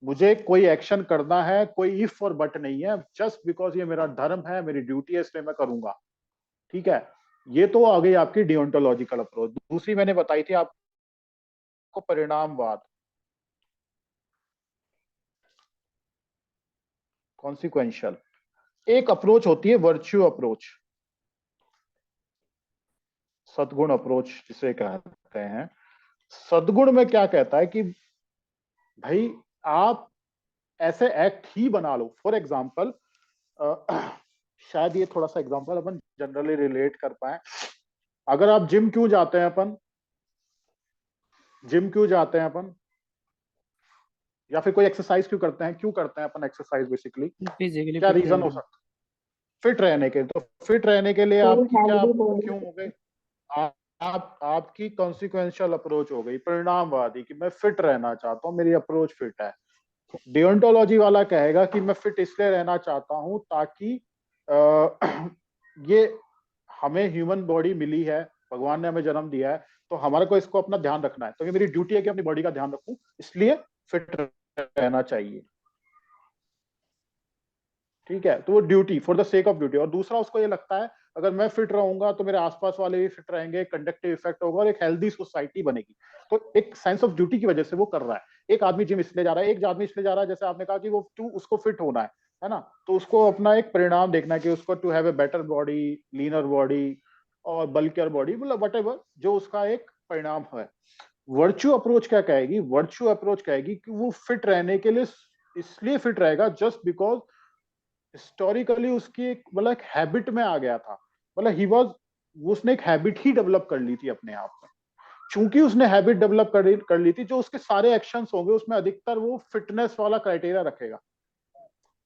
[SPEAKER 1] मुझे कोई एक्शन करना है, कोई इफ और बट नहीं है, जस्ट बिकॉज ये मेरा धर्म है, मेरी ड्यूटी है, इसलिए मैं करूंगा। ठीक है, ये तो आ गई आपकी डिओन्टोलॉजिकल अप्रोच। दूसरी मैंने बताई थी आपको परिणामवाद, कॉन्सिक्वेंशियल। एक अप्रोच होती है वर्च्यू अप्रोच, सद्गुण अप्रोच जिसे कहते हैं। सद्गुण में क्या कहता है कि भाई आप ऐसे एक्ट ही बना लो। फॉर एग्जाम्पल, शायद ये थोड़ा सा एग्जाम्पल अपन जनरली रिलेट कर पाए। अगर आप जिम क्यों जाते हैं अपन, जिम क्यों जाते हैं अपन, या फिर कोई एक्सरसाइज क्यों करते हैं, क्यों करते हैं अपन एक्सरसाइज बेसिकली,
[SPEAKER 5] फिजिकली
[SPEAKER 1] क्या
[SPEAKER 5] फिट
[SPEAKER 1] रीजन हो
[SPEAKER 5] रहना।
[SPEAKER 1] सकता है। फिट रहने के, तो फिट रहने के लिए
[SPEAKER 4] तो
[SPEAKER 1] आपकी क्या
[SPEAKER 4] हेल्दी बॉडी।
[SPEAKER 1] क्यों हो गई, आपकी कॉन्सिक्वेंशियल अप्रोच हो गई परिणामवादी कि मैं फिट रहना चाहता हूं, मेरी अप्रोच फिट है। डिओन्टोलॉजी वाला कहेगा कि मैं फिट इसलिए रहना चाहता हूं ताकि ये हमें ह्यूमन बॉडी मिली है, भगवान ने हमें जन्म दिया है, तो हमारे को इसको अपना ध्यान रखना है, तो ये मेरी ड्यूटी है कि अपनी बॉडी का ध्यान रखूं, इसलिए फिट रहना चाहिए। ठीक है, तो वो duty for the sake of duty. और दूसरा उसको ये लगता है अगर मैं फिट रहूंगा तो मेरे आसपास वाले भी फिट रहेंगे, कंडक्टिव इफेक्ट होगा और एक हेल्दी सोसाइटी बनेगी। तो एक सेंस ऑफ ड्यूटी की वजह से वो कर रहा है। एक आदमी जिम इसलिए जा रहा है, एक आदमी इसलिए जा रहा है जैसे आपने कहा कि वो उसको फिट होना है ना, तो उसको अपना एक परिणाम देखना है कि उसको to have a better body, leaner body और बल्कियर बॉडी, मतलब वट जो उसका एक परिणाम है। वर्च्यू अप्रोच क्या कहेगी, वर्च्यू अप्रोच कहेगी कि वो फिट रहने के लिए इसलिए फिट रहेगा जस्ट बिकॉज हिस्टोरिकली उसकी एक मतलब एक हैबिट में आ गया था, मतलब ही वाज, उसने एक हैबिट ही डेवलप कर ली थी अपने आप में। चूंकि उसने हैबिट डेवलप कर ली थी, जो उसके सारे एक्शंस होंगे उसमें अधिकतर वो फिटनेस वाला क्राइटेरिया रखेगा।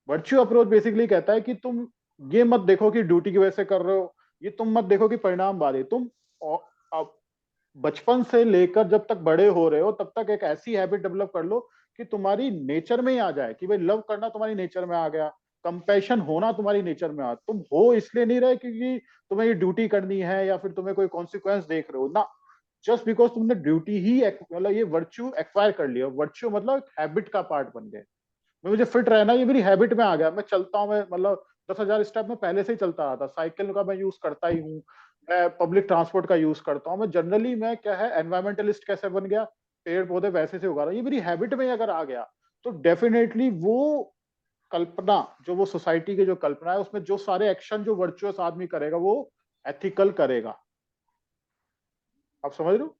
[SPEAKER 1] वर्च्यू अप्रोच बेसिकली कहता है कि तुम ये मत देखो कि ड्यूटी की वजह से कर रहे हो, ये तुम मत देखो कि परिणाम बाद है, तुम अब बचपन से लेकर जब तक बड़े हो रहे हो तब तक एक ऐसी हैबिट डेवलप कर लो कि तुम्हारी नेचर में ही आ जाए कि भाई लव करना तुम्हारी नेचर में आ गया, कंपैशन होना तुम्हारी नेचर में आ, तुम हो इसलिए नहीं रहे क्योंकि तुम्हें ये ड्यूटी करनी है या फिर तुम्हें कोई कॉन्सिक्वेंस देख रहे हो ना, जस्ट बिकॉज तुमने ड्यूटी ही मतलब ये वर्च्यू एक्वायर कर लिया। वर्च्यू मतलब हैबिट का पार्ट बन गए। मुझे फिट रहना ये मेरी हैबिट में आ गया, मैं चलता हूँ, मैं मतलब 10,000 स्टेप में पहले से ही चलता रहा था, साइकिल का मैं यूज करता ही हूँ, मैं पब्लिक ट्रांसपोर्ट का यूज करता हूँ, मैं जनरली मैं क्या है एनवायरमेंटलिस्ट कैसे बन गया, पेड़ पौधे वैसे से उगा रहा हूँ, ये मेरी हैबिट में अगर आ गया तो डेफिनेटली वो कल्पना जो वो सोसाइटी की जो कल्पना है उसमें जो सारे एक्शन जो वर्चुअस आदमी करेगा वो एथिकल करेगा। आप समझ रहे हो,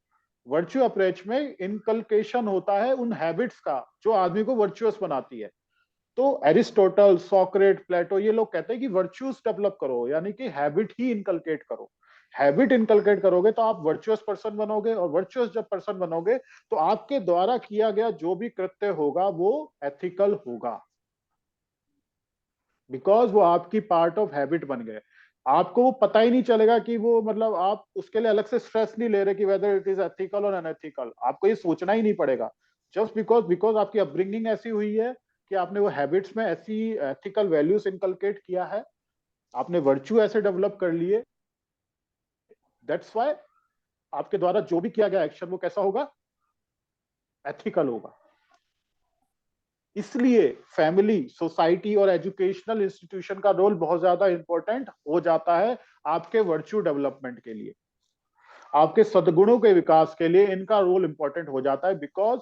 [SPEAKER 1] वर्च्यू अप्रोच में इनकलकेशन होता है उन हैबिट्स का जो आदमी को वर्चुअस बनाती है। तो एरिस्टोटल, सोक्रेट, प्लेटो ये लोग कहते हैं कि वर्च्यूज डेवलप करो, यानी कि हैबिट ही इनकलकेट करो। हैबिट इनकलकेट करोगे तो आप वर्चुअस पर्सन बनोगे, और वर्चुअस जब पर्सन बनोगे तो आपके द्वारा किया गया जो भी कृत्य होगा वो एथिकल होगा, बिकॉज वो आपकी पार्ट ऑफ हैबिट बन गए। आपको वो पता ही नहीं चलेगा कि वो, मतलब आप उसके लिए अलग से स्ट्रेस नहीं ले रहे कि वेदर इट इज एथिकल और अनएथिकल, आपको ये सोचना ही नहीं पड़ेगा। जस्ट बिकॉज आपकी अपब्रिंगिंग ऐसी हुई है कि आपने वो हैबिट्स में ऐसी एथिकल वैल्यूज इनकलकेट किया है, आपने वर्च्यू ऐसे डेवलप कर लिए, दैट्स व्हाई आपके द्वारा जो भी किया गया एक्शन वो कैसा होगा, एथिकल होगा। इसलिए फैमिली, सोसाइटी और एजुकेशनल इंस्टीट्यूशन का रोल बहुत ज्यादा इंपॉर्टेंट हो जाता है आपके वर्च्यू डेवलपमेंट के लिए, आपके सद्गुणों के विकास के लिए इनका रोल इंपॉर्टेंट हो जाता है। बिकॉज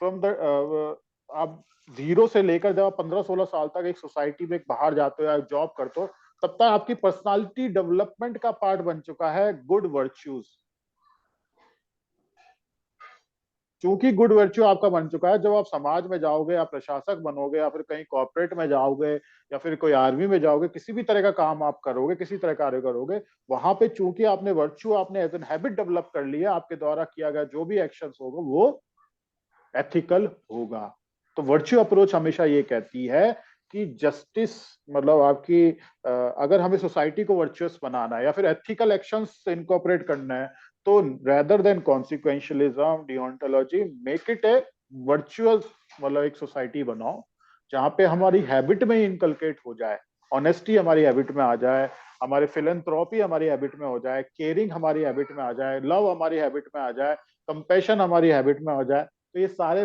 [SPEAKER 1] फ्रॉम द आप 0 से लेकर जब आप 15-16 साल तक एक सोसाइटी में बाहर जाते हो या जॉब करते हो, तब तक आपकी पर्सनालिटी डेवलपमेंट का पार्ट बन चुका है गुड वर्च्यूज। क्योंकि गुड वर्च्यू आपका बन चुका है, जब आप समाज में जाओगे, आप प्रशासक बनोगे, या फिर कहीं कॉर्पोरेट में जाओगे, या फिर कोई आर्मी में जाओगे, किसी भी तरह का काम आप करोगे, किसी तरह कार्य करोगे, वहां पे चूंकि आपने वर्च्यू, आपने एज एन हैबिट डेवलप कर लिया, आपके द्वारा किया गया जो भी एक्शन होगा वो एथिकल होगा। तो वर्च्यू अप्रोच हमेशा ये कहती है कि जस्टिस, मतलब आपकी अगर हमें सोसाइटी को वर्चुअस बनाना है या फिर एथिकल एक्शंस इनकॉर्पोरेट करना है, तो rather than consequentialism, deontology, make it a virtuous, मतलब एक सोसाइटी बनाओ जहां पे हमारी हैबिट में इनकलकेट हो जाए, ऑनेस्टी हमारी हैबिट में आ जाए, हमारे फिलेंथ्रोपी हमारी हैबिट में हो जाए, केयरिंग हमारी हैबिट में आ जाए, लव हमारी हैबिट में आ जाए, कंपैशन हमारी हैबिट में हो जाए। तो ये सारे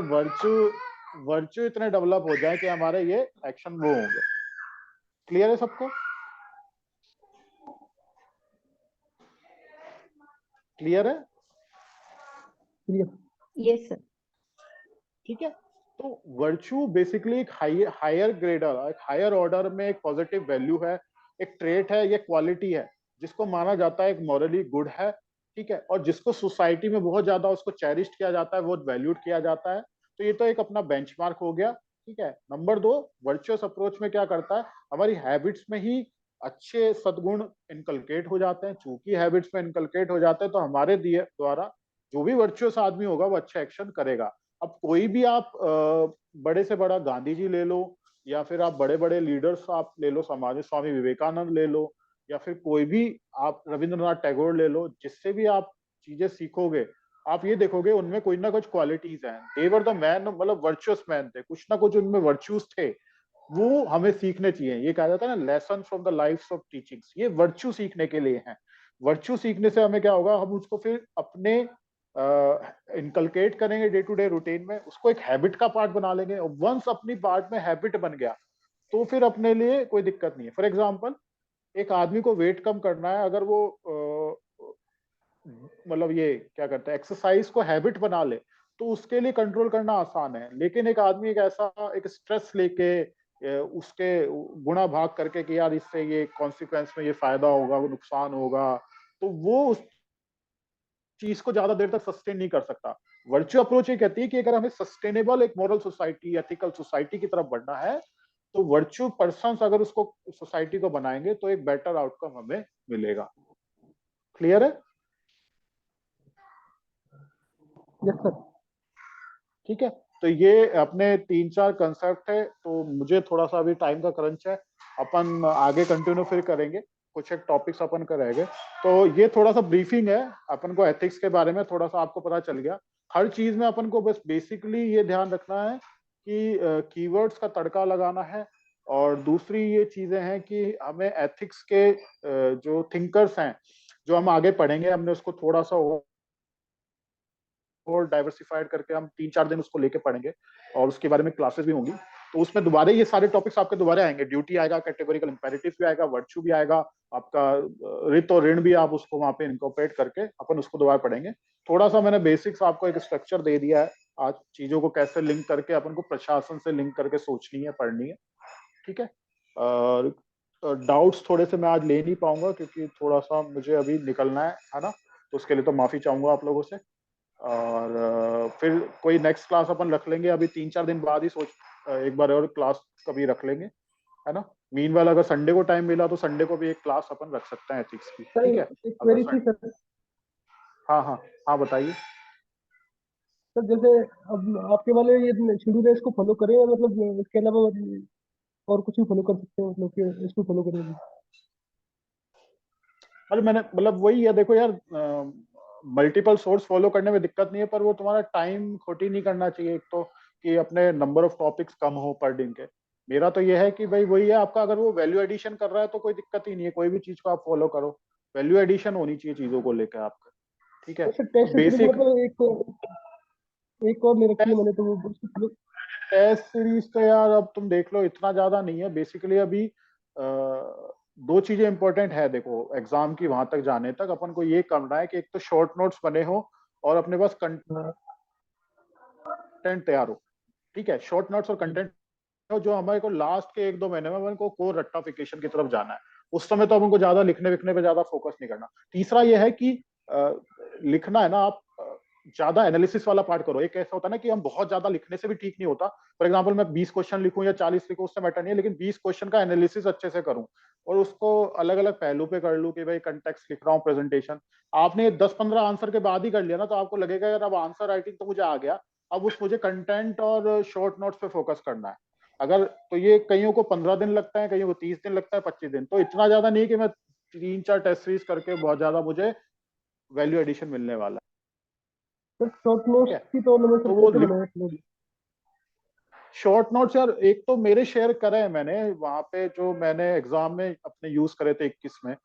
[SPEAKER 1] वर्च्यू इतने डेवलप हो जाए कि हमारे ये एक्शन वो होंगे। क्लियर है सबको? क्लियर है?
[SPEAKER 9] Yes sir.
[SPEAKER 1] ठीक है। तो वर्च्यू बेसिकली एक हायर ग्रेडर, एक हायर ऑर्डर में एक पॉजिटिव वैल्यू है, एक ट्रेट है, ये क्वालिटी है जिसको माना जाता है एक मॉरली गुड है। ठीक है। और जिसको सोसाइटी में बहुत ज्यादा उसको चेरिश्ड किया जाता है, बहुत वैल्यूड किया जाता है। तो ये तो एक अपना बेंचमार्क हो गया। ठीक है। नंबर 2, वर्चुअस अप्रोच में क्या करता है, हमारी हैबिट्स में ही अच्छे सद्गुण इनकलकेट हो जाते हैं। चूंकि हैबिट्स में इनकलकेट हो जाते हैं तो हमारे दिए द्वारा जो भी वर्चुअस आदमी होगा वो अच्छा एक्शन करेगा। अब कोई भी आप बड़े से बड़ा गांधी जी ले लो, या फिर आप बड़े बड़े लीडर्स आप ले लो समाज में, स्वामी विवेकानंद ले लो, या फिर कोई भी आप रविंद्रनाथ टैगोर ले लो, जिससे भी आप चीजें सीखोगे, आप ये देखोगे उनमें कोई ना कुछ क्वालिटीज हैं। दे वर द मैन, मतलब वर्चुअस मैन थे, कुछ ना कुछ उनमें वर्च्यूज थे, वो हमें सीखने चाहिए। ये कहा जाता है ना, lesson from the life of teachings, ये वर्च्यू सीखने के लिए है। वर्च्यू सीखने से हमें क्या होगा, हम उसको फिर अपने इनकलकेट करेंगे डे टू डे रूटीन में, उसको एक हैबिट का पार्ट बना लेंगे। और वंस अपनी पार्ट में हैबिट बन गया तो फिर अपने लिए कोई दिक्कत नहीं है। फॉर एग्जाम्पल, एक आदमी को वेट कम करना है, अगर वो मतलब ये क्या करता है, एक्सरसाइज को हैबिट बना ले, तो उसके लिए कंट्रोल करना आसान है। लेकिन एक आदमी एक ऐसा एक स्ट्रेस लेके उसके गुणा भाग करके कि यार इससे ये कॉन्सिक्वेंस में ये फायदा होगा, वो नुकसान होगा, तो वो उस चीज को ज्यादा देर तक सस्टेन नहीं कर सकता। वर्च्यू अप्रोच ये कहती है कि अगर हमें सस्टेनेबल एक मॉरल सोसाइटी, एथिकल सोसाइटी की तरफ बढ़ना है, तो वर्च्यू पर्सन अगर उसको सोसाइटी को बनाएंगे तो एक बेटर आउटकम हमें मिलेगा। क्लियर है?
[SPEAKER 6] Yes sir.
[SPEAKER 1] ठीक है। तो ये अपने 3-4 कंसेप्ट है। तो मुझे थोड़ा सा अभी टाइम का क्रंच है, अपन आगे कंटिन्यू फिर करेंगे, कुछ एक टॉपिक्स अपन करेंगे। तो ये थोड़ा सा ब्रीफिंग है, अपन को एथिक्स के बारे में थोड़ा सा आपको पता चल गया। हर चीज में अपन को बस बेसिकली ये ध्यान रखना है कि कीवर्ड्स का तड़का लगाना है। और दूसरी ये चीजें हैं कि हमें एथिक्स के जो थिंकर्स हैं जो हम आगे पढ़ेंगे, हमने उसको थोड़ा सा और डाइवर्सिफाइड करके हम 3-4 दिन उसको लेके पढ़ेंगे, और उसके बारे में क्लासेस भी होंगी। तो उसमें दोबारा ये सारे टॉपिक्स आपके दोबारा आएंगे, ड्यूटी आएगा, कैटेगोरिकल इंपेरेटिव भी आएगा, वर्च्यू भी आएगा, आपका रित और ऋण भी आप उसको वहां पे इनकॉर्पोरेट करके अपन उसको दोबारा पढ़ेंगे। थोड़ा सा मैंने बेसिक्स आपको एक स्ट्रक्चर दे दिया है, आज चीजों को कैसे लिंक करके अपन को प्रशासन से लिंक करके सोचनी है, पढ़नी है। ठीक है। और डाउट्स थोड़े से मैं आज ले नहीं पाऊंगा क्योंकि थोड़ा सा मुझे अभी निकलना है ना, तो उसके लिए तो माफी चाहूंगा आप लोगों से। और फिर कोई नेक्स्ट क्लास अपन रख लेंगे, अभी 3-4 दिन बाद ही एक बार और क्लास कभी रख लेंगे, है ना। मीनवाइल अगर संडे को टाइम मिला तो संडे को भी एक क्लास अपन रख सकते हैं एथिक्स की,
[SPEAKER 6] सर
[SPEAKER 1] ठीक है?
[SPEAKER 6] एक
[SPEAKER 1] अगर
[SPEAKER 6] क्वेरी थी सर।
[SPEAKER 1] हाँ हाँ हाँ, बताइए।
[SPEAKER 6] सर जैसे अब आपके वाले ये शेड्यूल है, इसको फॉलो करें या मतलब इसके अलावा और कुछ भी फॉलो कर सकते हैं, मतलब कि इसको फॉलो करें अभी?
[SPEAKER 1] अरे मैंने मतलब वही है, देखो यार, मल्टीपल सोर्स फॉलो करने में दिक्कत नहीं है, पर वो तुम्हारा टाइम खोटी नहीं करना चाहिए। एक तो कि अपने नंबर ऑफ टॉपिक्स कम हो पर दिन के। मेरा तो ये है कि भाई वही है आपका, अगर वो वैल्यू एडिशन कर रहा है तो कोई दिक्कत ही नहीं है, कोई भी चीज को आप फॉलो करो, वैल्यू एडिशन होनी चाहिए चीजों को लेकर आपका, ठीक है?
[SPEAKER 6] सर
[SPEAKER 1] तो
[SPEAKER 6] टेस्ट सीरीज
[SPEAKER 1] बेसिक
[SPEAKER 6] मतलब एक और ले रखी है मैंने, तो वो उसको follow-
[SPEAKER 1] टेस्ट सीरीज तो यार अब तुम देख लो, इतना ज्यादा नहीं है बेसिकली अभी। दो चीजें इंपॉर्टेंट है देखो, एग्जाम की वहां तक जाने तक अपन को ये करना है कि एक तो शॉर्ट नोट्स बने हो और अपने पास
[SPEAKER 6] हाँ,
[SPEAKER 1] कंटेंट तैयार हो, ठीक है? शॉर्ट नोट्स और कंटेंट जो हमारे को लास्ट के 1-2 महीने में अपन को कोर रट्टाफिकेशन की तरफ जाना है। उस समय तो अपन को ज्यादा लिखने विखने पे ज्यादा फोकस नहीं करना। तीसरा ये है कि लिखना है ना, आप ज्यादा एनालिसिस वाला पार्ट करो। एक ऐसा होता है ना कि हम बहुत ज्यादा लिखने से भी ठीक नहीं होता। फॉर एग्जाम्पल मैं 20 क्वेश्चन लिखूं या 40 लिखूं, उससे मैटर नहीं है, लेकिन 20 क्वेश्चन का एनालिसिस अच्छे से करूं और उसको अलग अलग पहलू पे कर लूं कि भाई कंटेक्स्ट लिख रहा हूँ, प्रेजेंटेशन। आपने 10-15 आंसर के बाद ही कर लिया ना, तो आपको लगेगा यार अब आंसर राइटिंग तो मुझे आ गया, अब उस मुझे कंटेंट और शॉर्ट नोट्स पे फोकस करना है। अगर तो ये कईयों को 15 दिन लगता है, कईयों को 30 दिन लगता है, 25 दिन, तो इतना ज्यादा नहीं कि मैं 3-4 टेस्ट सीरीज करके बहुत ज्यादा मुझे वैल्यू एडिशन मिलने वाला
[SPEAKER 6] सर शॉर्ट
[SPEAKER 1] है, ठीक
[SPEAKER 6] नोट्स
[SPEAKER 1] है?
[SPEAKER 6] की तो मतलब
[SPEAKER 1] तो
[SPEAKER 6] सर
[SPEAKER 1] वो
[SPEAKER 6] कैसे बनाए मतलब?
[SPEAKER 1] शॉर्ट नोट्स यार, एक तो मेरे शेयर करे हैं मैंने वहां पे, जो मैंने एग्जाम में अपने यूज करे थे 21 में।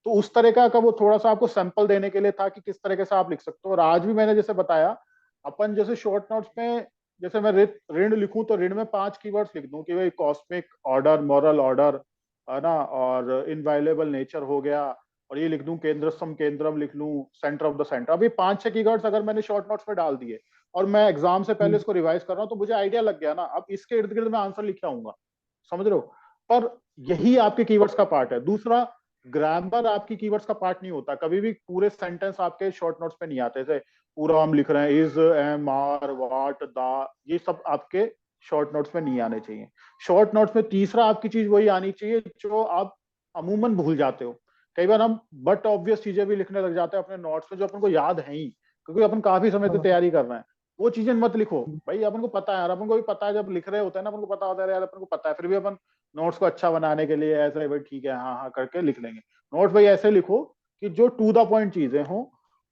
[SPEAKER 1] तो उस तरह का वो थोड़ा सा आपको सैंपल देने के लिए था कि किस तरीके से आप लिख सकते हो। और आज भी मैंने जैसे बताया, अपन जैसे शॉर्ट नोट्स में, जैसे मैं ऋण लिखूं तो ऋण में 5 कीवर्ड्स लिख दूं कि भाई कॉस्मिक ऑर्डर, मॉरल ऑर्डर, है ना, और इनवायलेबल नेचर हो गया, और ये लिख दूं केंद्रस्थम केंद्रम लिख लूं, सेंटर ऑफ द सेंटर। अभी 5-6 कीवर्ड्स अगर मैंने शॉर्ट नोट्स में डाल दिए और मैं एग्जाम से पहले इसको रिवाइज कर रहा हूँ, तो मुझे आइडिया लग गया ना, अब इसके इर्द गिर्द मैं आंसर लिखे आऊंगा, समझ रहे हो? पर यही आपके कीवर्ड्स का पार्ट है। दूसरा, ग्रामर आपकी कीवर्ड्स का पार्ट नहीं होता कभी भी। पूरे सेंटेंस आपके शॉर्ट नोट्स पे नहीं आते। जैसे पूरा हम लिख रहे हैं, इज, एम, आर, वाट, दा, ये सब आपके शॉर्ट नोट्स में नहीं आने चाहिए। शॉर्ट नोट्स में तीसरा आपकी चीज वही आनी चाहिए जो आप अमूमन भूल जाते हो। कई बार हम बट ऑब्वियस चीजें भी लिखने लग जाते हैं अपने नोट्स में, जो अपन को याद है ही, क्योंकि अपन काफी समय से
[SPEAKER 6] हाँ
[SPEAKER 1] तैयारी कर रहे हैं। वो चीजें मत लिखो भाई, अपन को पता है यार, अपन को भी पता है, जब लिख रहे होते हैं ना अपन को पता होता है यार, अपन को पता है, फिर भी अपन नोट्स को अच्छा बनाने के लिए ऐसे भाई ठीक है हाँ हाँ करके लिख लेंगे। नोट्स भाई ऐसे लिखो कि जो टू द पॉइंट चीजें हों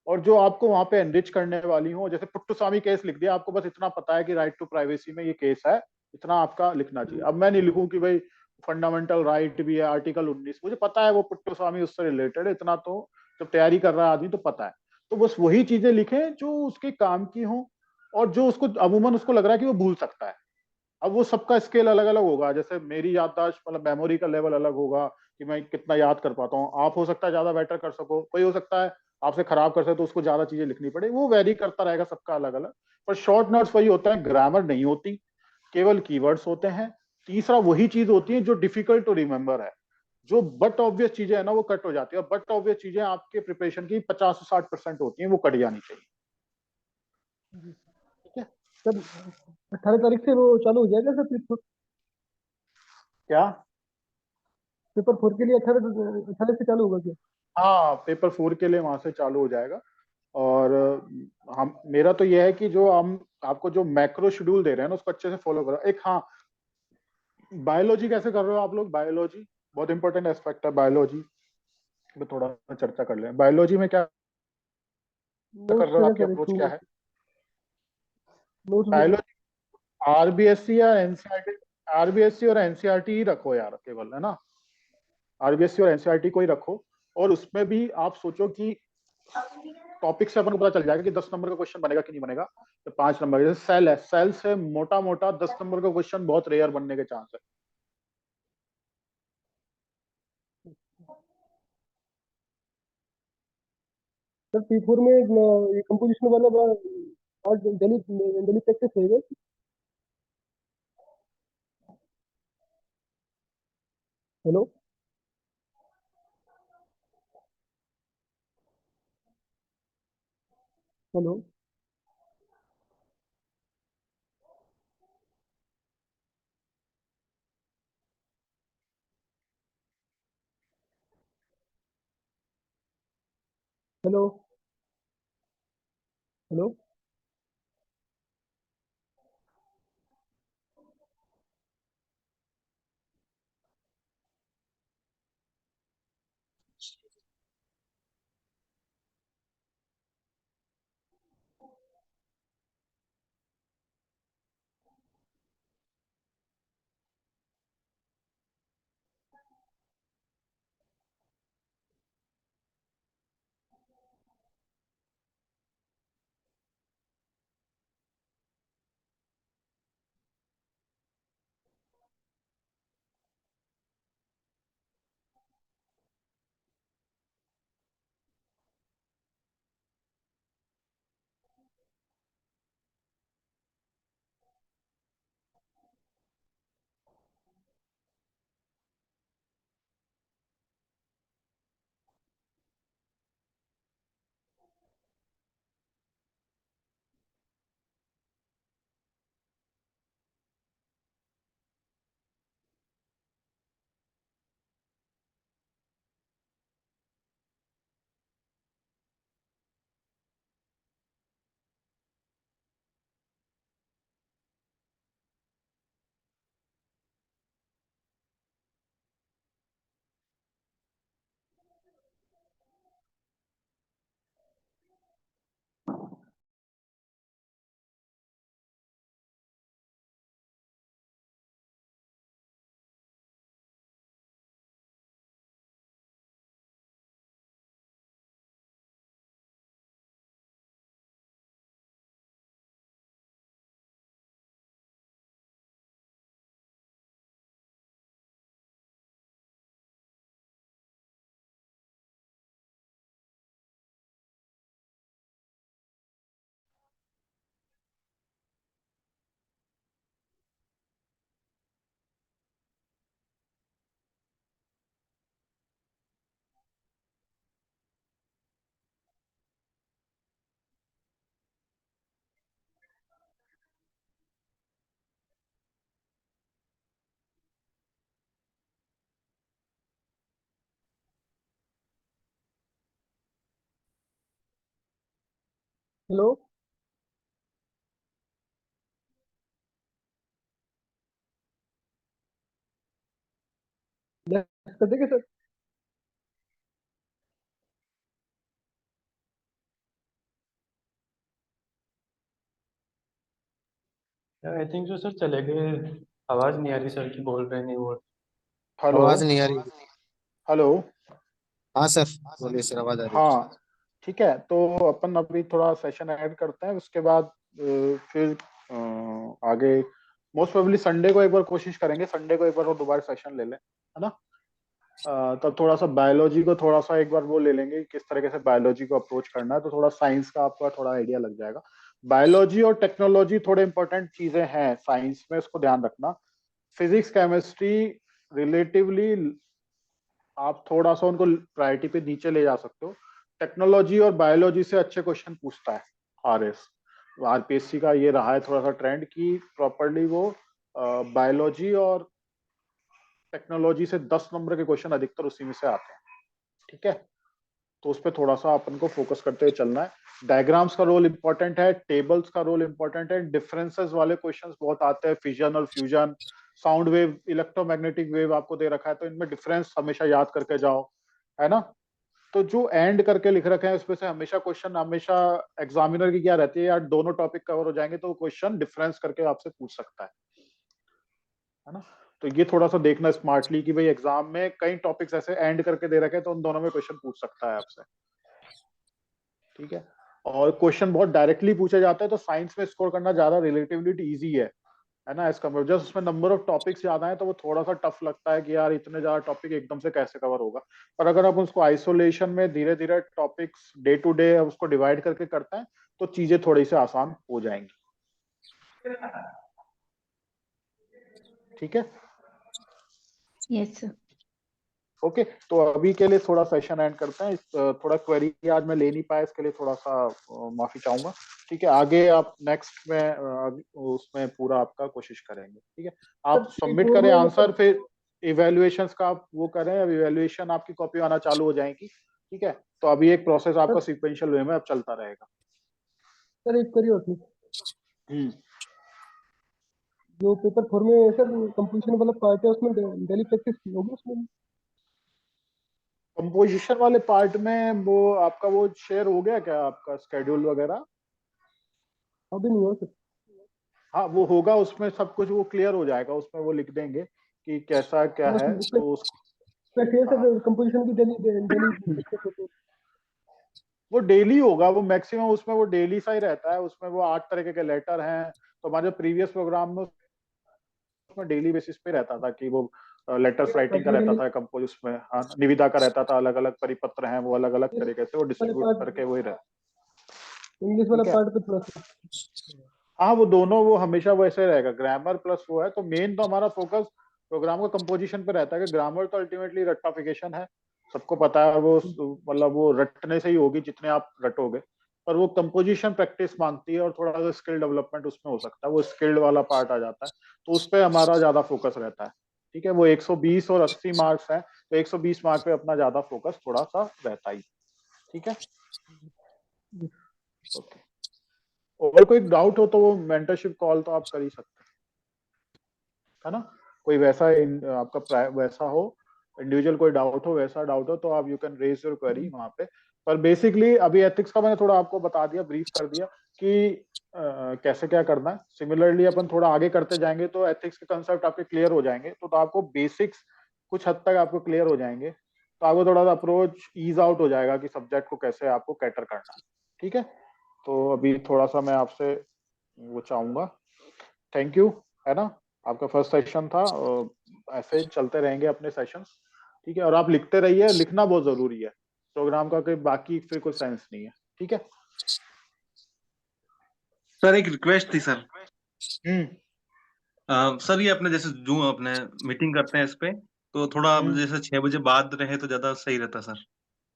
[SPEAKER 1] और जो आपको वहां पे एनरिच करने वाली हो। जैसे पुट्टुस्वामी केस लिख दिया, आपको बस इतना पता है कि राइट टू प्राइवेसी में ये केस है, इतना आपका लिखना चाहिए। अब मैं नहीं लिखूं कि भाई फंडामेंटल राइट भी है, आर्टिकल 19, मुझे पता है वो पुट्टुस्वामी उससे रिलेटेड है, इतना तो जब तैयारी कर रहा है आदमी तो पता है। तो बस वही चीजें लिखें जो उसके काम की हो और जो उसको अमूमन उसको लग रहा है कि वो भूल सकता है। अब वो सबका स्केल अलग अलग होगा, जैसे मेरी याददाश्त मतलब मेमोरी का लेवल अलग होगा कि मैं कितना याद कर पाता हूँ। आप हो सकता है ज्यादा बेटर कर सको, कोई हो सकता है आपसे खराब कर सके तो उसको ज्यादा चीजें लिखनी पड़े, वो वेरी करता रहेगा, सबका अलग अलग। पर शॉर्ट नोट्स वही होता है, ग्रामर नहीं होती, केवल कीवर्ड्स होते हैं। तीसरा वही चीज होती है जो डिफिकल्ट टू रिमेम्बर है, जो बट ऑब्वियस चीजें है ना वो कट हो जाती है, और बट ऑब्वियस चीजें आपके प्रिपरेशन की 50 से 60% होती हैं, वो कट जानी चाहिए, ठीक है?
[SPEAKER 6] सर 18 तारीख से वो चालू हो जाएगा सर पेपर?
[SPEAKER 1] क्या?
[SPEAKER 6] पेपर 4 के लिए 18 से चालू होगा क्या?
[SPEAKER 1] हाँ, पेपर 4 के लिए वहां से चालू हो जाएगा। और हम, मेरा तो यह है कि जो हम आपको जो मैक्रो शेड्यूल दे रहे हैं ना उसको अच्छे से फॉलो करो। एक, हाँ, बायोलॉजी कैसे कर रहे हो आप लोग? बायोलॉजी बहुत इंपॉर्टेंट एस्पेक्ट है, बायोलॉजी में थोड़ा सा चर्चा कर लें। बायोलॉजी में क्या कर
[SPEAKER 6] नोट्स
[SPEAKER 1] रहे हो,
[SPEAKER 6] है
[SPEAKER 1] आपकी
[SPEAKER 6] सर एक
[SPEAKER 1] अप्रोच
[SPEAKER 6] टू
[SPEAKER 1] क्या है?
[SPEAKER 6] नोट्स।
[SPEAKER 1] बायोलॉजी आरबीएससी या एनसीईआरटी, आरबीएससी और एनसीईआरटी ही रखो यार केवल, है ना? आरबीएससी और एनसीईआरटी को ही रखो। और उसमें भी आप सोचो कि टॉपिक से अपन को पता चल जाएगा कि 10 नंबर का क्वेश्चन बनेगा कि नहीं बनेगा। तो 5 नंबर, जैसे सेल है, सेल से मोटा मोटा 10 नंबर का क्वेश्चन बहुत रेयर बनने के चांस है।
[SPEAKER 6] सर P4 में ये कंपोजिशन वाला आज डेली डेली प्रैक्टिस रहेगा? Hello. Hello. Hello hello hello next कर देंगे sir.
[SPEAKER 5] I think so sir चले गए। आवाज नहीं आ रही सर की बोल रहे नहीं वो।
[SPEAKER 1] हेलो
[SPEAKER 2] आवाज नहीं आ रही।
[SPEAKER 1] हेलो।
[SPEAKER 2] हाँ सर, बोलिए सर, आवाज आ रही है।
[SPEAKER 1] हाँ ठीक है, तो अपन अभी थोड़ा सेशन ऐड करते हैं, उसके बाद फिर आगे मोस्ट प्रोबेबली संडे को एक बार कोशिश करेंगे, संडे को एक बार वो दोबारा सेशन ले लें, है ना। तब थोड़ा सा बायोलॉजी को थोड़ा सा एक बार वो ले लेंगे, किस तरीके से बायोलॉजी को अप्रोच करना है, तो थोड़ा साइंस का आपका थोड़ा आइडिया लग जाएगा। बायोलॉजी और टेक्नोलॉजी थोड़े इंपॉर्टेंट चीजें हैं साइंस में, इसको ध्यान रखना। फिजिक्स केमिस्ट्री रिलेटिवली आप थोड़ा सा उनको प्रायोरिटी पे नीचे ले जा सकते हो। टेक्नोलॉजी और बायोलॉजी से अच्छे क्वेश्चन पूछता है आरएस। आरपीएससी का ये रहा है थोड़ा सा ट्रेंड कि प्रॉपरली वो बायोलॉजी और टेक्नोलॉजी से 10 नंबर के क्वेश्चन अधिकतर उसी में से आते हैं, ठीक है। तो उस पर थोड़ा सा अपन को फोकस करते हुए चलना है। डायग्राम्स का रोल इंपॉर्टेंट है, टेबल्स का रोल इंपॉर्टेंट है, डिफरेंसेस वाले क्वेश्चंस बहुत आते हैं, फिजन और fusion, sound wave, electromagnetic wave आपको दे रखा है, तो इनमें डिफरेंस हमेशा याद करके जाओ, है ना। तो जो एंड करके लिख रखे हैं उसमें से हमेशा क्वेश्चन, हमेशा एग्जामिनर की क्या रहती है यार, दोनों टॉपिक कवर हो जाएंगे तो क्वेश्चन डिफरेंस करके आपसे पूछ सकता है ना। तो ये थोड़ा सा देखना स्मार्टली कि भाई एग्जाम में कई टॉपिक्स ऐसे एंड करके दे रखे हैं तो उन दोनों में क्वेश्चन पूछ सकता है आपसे, ठीक है। और क्वेश्चन बहुत डायरेक्टली पूछे जाते हैं तो साइंस में स्कोर करना ज्यादा रिलेटिवली इजी है ना, एज कम्पेयर, जस्ट उसमें नंबर ऑफ टॉपिक्स ज्यादा है तो वो थोड़ा सा टफ लगता है कि यार इतने ज्यादा टॉपिक एकदम से कैसे कवर होगा। पर अगर आप उसको आइसोलेशन में धीरे धीरे टॉपिक्स डे टू डे उसको डिवाइड करके करते हैं तो चीजें थोड़ी सी आसान हो जाएंगी, ठीक है।
[SPEAKER 7] Yes sir.
[SPEAKER 1] ओके तो अभी के लिए थोड़ा सेशन एंड करते हैं। थोड़ा क्वेरी आज मैं ले नहीं पाया, इसके लिए थोड़ा सा माफी चाहूंगा, ठीक है। आगे आप नेक्स्ट में उसमें पूरा आपका कोशिश करेंगे, ठीक है। आप
[SPEAKER 6] सर एक
[SPEAKER 1] सबमिट
[SPEAKER 6] और
[SPEAKER 1] करें
[SPEAKER 6] मैं
[SPEAKER 1] आंसर,
[SPEAKER 6] मतलब
[SPEAKER 1] फिर इवेल्युएशंस का आप वो करें, अब इवेल्युएशन आपकी कॉपी आना चालू हो जाएगी, ठीक है, तो अभी एक प्रोसेस आपका सीक्वेंशियल वे में अब चलता रहेगा।
[SPEAKER 6] सर एक करिए और
[SPEAKER 1] हम्म
[SPEAKER 6] जो पेपर 4 में सर कंपोजिशन वाला पार्ट है उसमें डेली प्रैक्टिस होगी उसमें?
[SPEAKER 1] कंपोजिशन वाले पार्ट में वो आपका वो शेयर हो गया क्या, आपका स्केड्यूल वगैरह?
[SPEAKER 6] अभी नहीं हो सर।
[SPEAKER 1] हाँ वो होगा, उसमें सब कुछ वो क्लियर हो जाएगा, उसमें वो लिख देंगे कि कैसा क्या है, तो उसको
[SPEAKER 6] सर कंपोजिशन की डेली डेली प्रैक्टिस होती है।
[SPEAKER 1] वो डेली होगा, वो मैक्सिमम उसमें वो डेली सा ही रहता है, उसमें वो 8 तरह के लेटर हैं। तो हमारे प्रीवियस प्रोग्राम में उसमें डेली बेसिस पे रहता था कि वो लेटर्स राइटिंग का रहता था कंपोज, उसमें हाँ निविदा का रहता था, अलग अलग परिपत्र हैं वो अलग अलग तरीके से वो डिस्ट्रीब्यूट करके वही रहता।
[SPEAKER 6] इंग्लिश वाला
[SPEAKER 1] ठीक है,
[SPEAKER 6] पार्ट पे थोड़ा सा
[SPEAKER 1] हाँ वो दोनों वो हमेशा वैसे रहेगा, ग्रामर प्लस वो है। तो मेन तो हमारा फोकस प्रोग्राम का कंपोजिशन पे रहता है कि ग्रामर तो अल्टीमेटली रट्टाफिकेशन है, सबको पता है वो, मतलब वो रटने से ही होगी जितने आप रटोगे, पर वो कंपोजिशन प्रैक्टिस मांगती है और थोड़ा सा स्किल डेवलपमेंट उसमें हो सकता है, वो स्किल्ड वाला पार्ट आ जाता है, तो उस पर हमारा ज्यादा फोकस रहता है। ठीक है, वो 120 और 80 मार्क्स है, तो 120 मार्क पे अपना ज्यादा फोकस थोड़ा सा रहता ही। ठीक है, ओके। और कोई डाउट हो तो वो मेंटरशिप कॉल तो आप कर ही सकते हैं, है ना? कोई वैसा आपका वैसा हो, इंडिविजुअल कोई डाउट हो, वैसा डाउट हो, तो आप you can raise your query वहां पे। पर बेसिकली अभी एथिक्स का मैंने थोड़ा आपको बता दिया, ब्रीफ कर दिया कि कैसे क्या करना है। सिमिलरली अपन थोड़ा आगे करते जाएंगे तो एथिक्स के कंसेप्ट आपके क्लियर हो जाएंगे, तो आपको बेसिक्स कुछ हद तक आपको क्लियर हो जाएंगे, तो आपको थोड़ा सा अप्रोच ईज आउट हो जाएगा कि सब्जेक्ट को कैसे आपको कैटर करना है। ठीक है, तो अभी थोड़ा सा मैं आपसे वो चाहूंगा। थैंक यू, है ना? आपका फर्स्ट सेशन था, ऐसे ही चलते रहेंगे अपने सेशंस। ठीक है, और आप लिखते रहिए, लिखना बहुत जरूरी है प्रोग्राम का, कोई बाकी फिर कोई सेंस नहीं है। ठीक है
[SPEAKER 10] सर एक रिक्वेस्ट थी सर।
[SPEAKER 1] हम्म
[SPEAKER 10] सर ये अपने जैसे जो अपने मीटिंग करते हैं इस पे, तो थोड़ा
[SPEAKER 1] हम्म
[SPEAKER 10] जैसे 6 बजे बाद रहे तो ज्यादा सही रहता सर।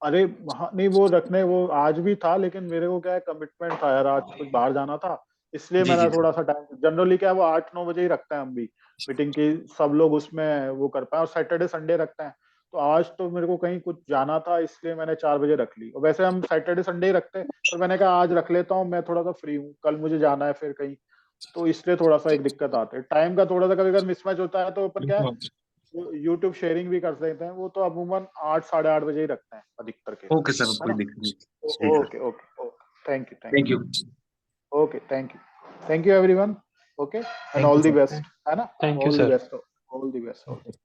[SPEAKER 1] अरे हाँ, नहीं वो रखने, वो आज भी था लेकिन मेरे को क्या है कमिटमेंट था यार, आज कुछ बाहर जाना था, इसलिए
[SPEAKER 10] जी जी
[SPEAKER 1] मैंने
[SPEAKER 10] जी।
[SPEAKER 1] थोड़ा सा टाइम, जनरली क्या है वो 8-9 बजे ही रखते हैं हम भी मीटिंग की, सब लोग उसमें वो कर पाए, और सैटरडे संडे रखते हैं। तो आज तो मेरे को कहीं कुछ जाना था, इसलिए मैंने 4 बजे रख ली, और वैसे हम सैटरडे संडे ही रखते हैं, पर मैंने कहा आज रख लेता हूँ, मैं थोड़ा सा फ्री हूँ, कल मुझे जाना है फिर कहीं, तो इसलिए थोड़ा सा एक दिक्कत आती है, टाइम का थोड़ा सा कभी अगर मिसमैच होता है तो अपन क्या है यूट्यूब शेयरिंग भी कर सकते हैं, वो तो अमूमन 8-8:30 बजे ही रखते हैं अधिकतर केस,
[SPEAKER 10] ओके सर,
[SPEAKER 1] है
[SPEAKER 10] कोई
[SPEAKER 1] ना?
[SPEAKER 10] दिक्कत नहीं। ठीक sir.
[SPEAKER 1] Okay okay okay, thank you
[SPEAKER 10] thank you.
[SPEAKER 1] Okay, thank you everyone, okay, and
[SPEAKER 5] thank
[SPEAKER 1] all
[SPEAKER 5] you
[SPEAKER 1] the
[SPEAKER 5] sir.
[SPEAKER 1] Best, है ना?
[SPEAKER 5] Thank you
[SPEAKER 1] all the
[SPEAKER 5] sir.
[SPEAKER 1] Best, all the best.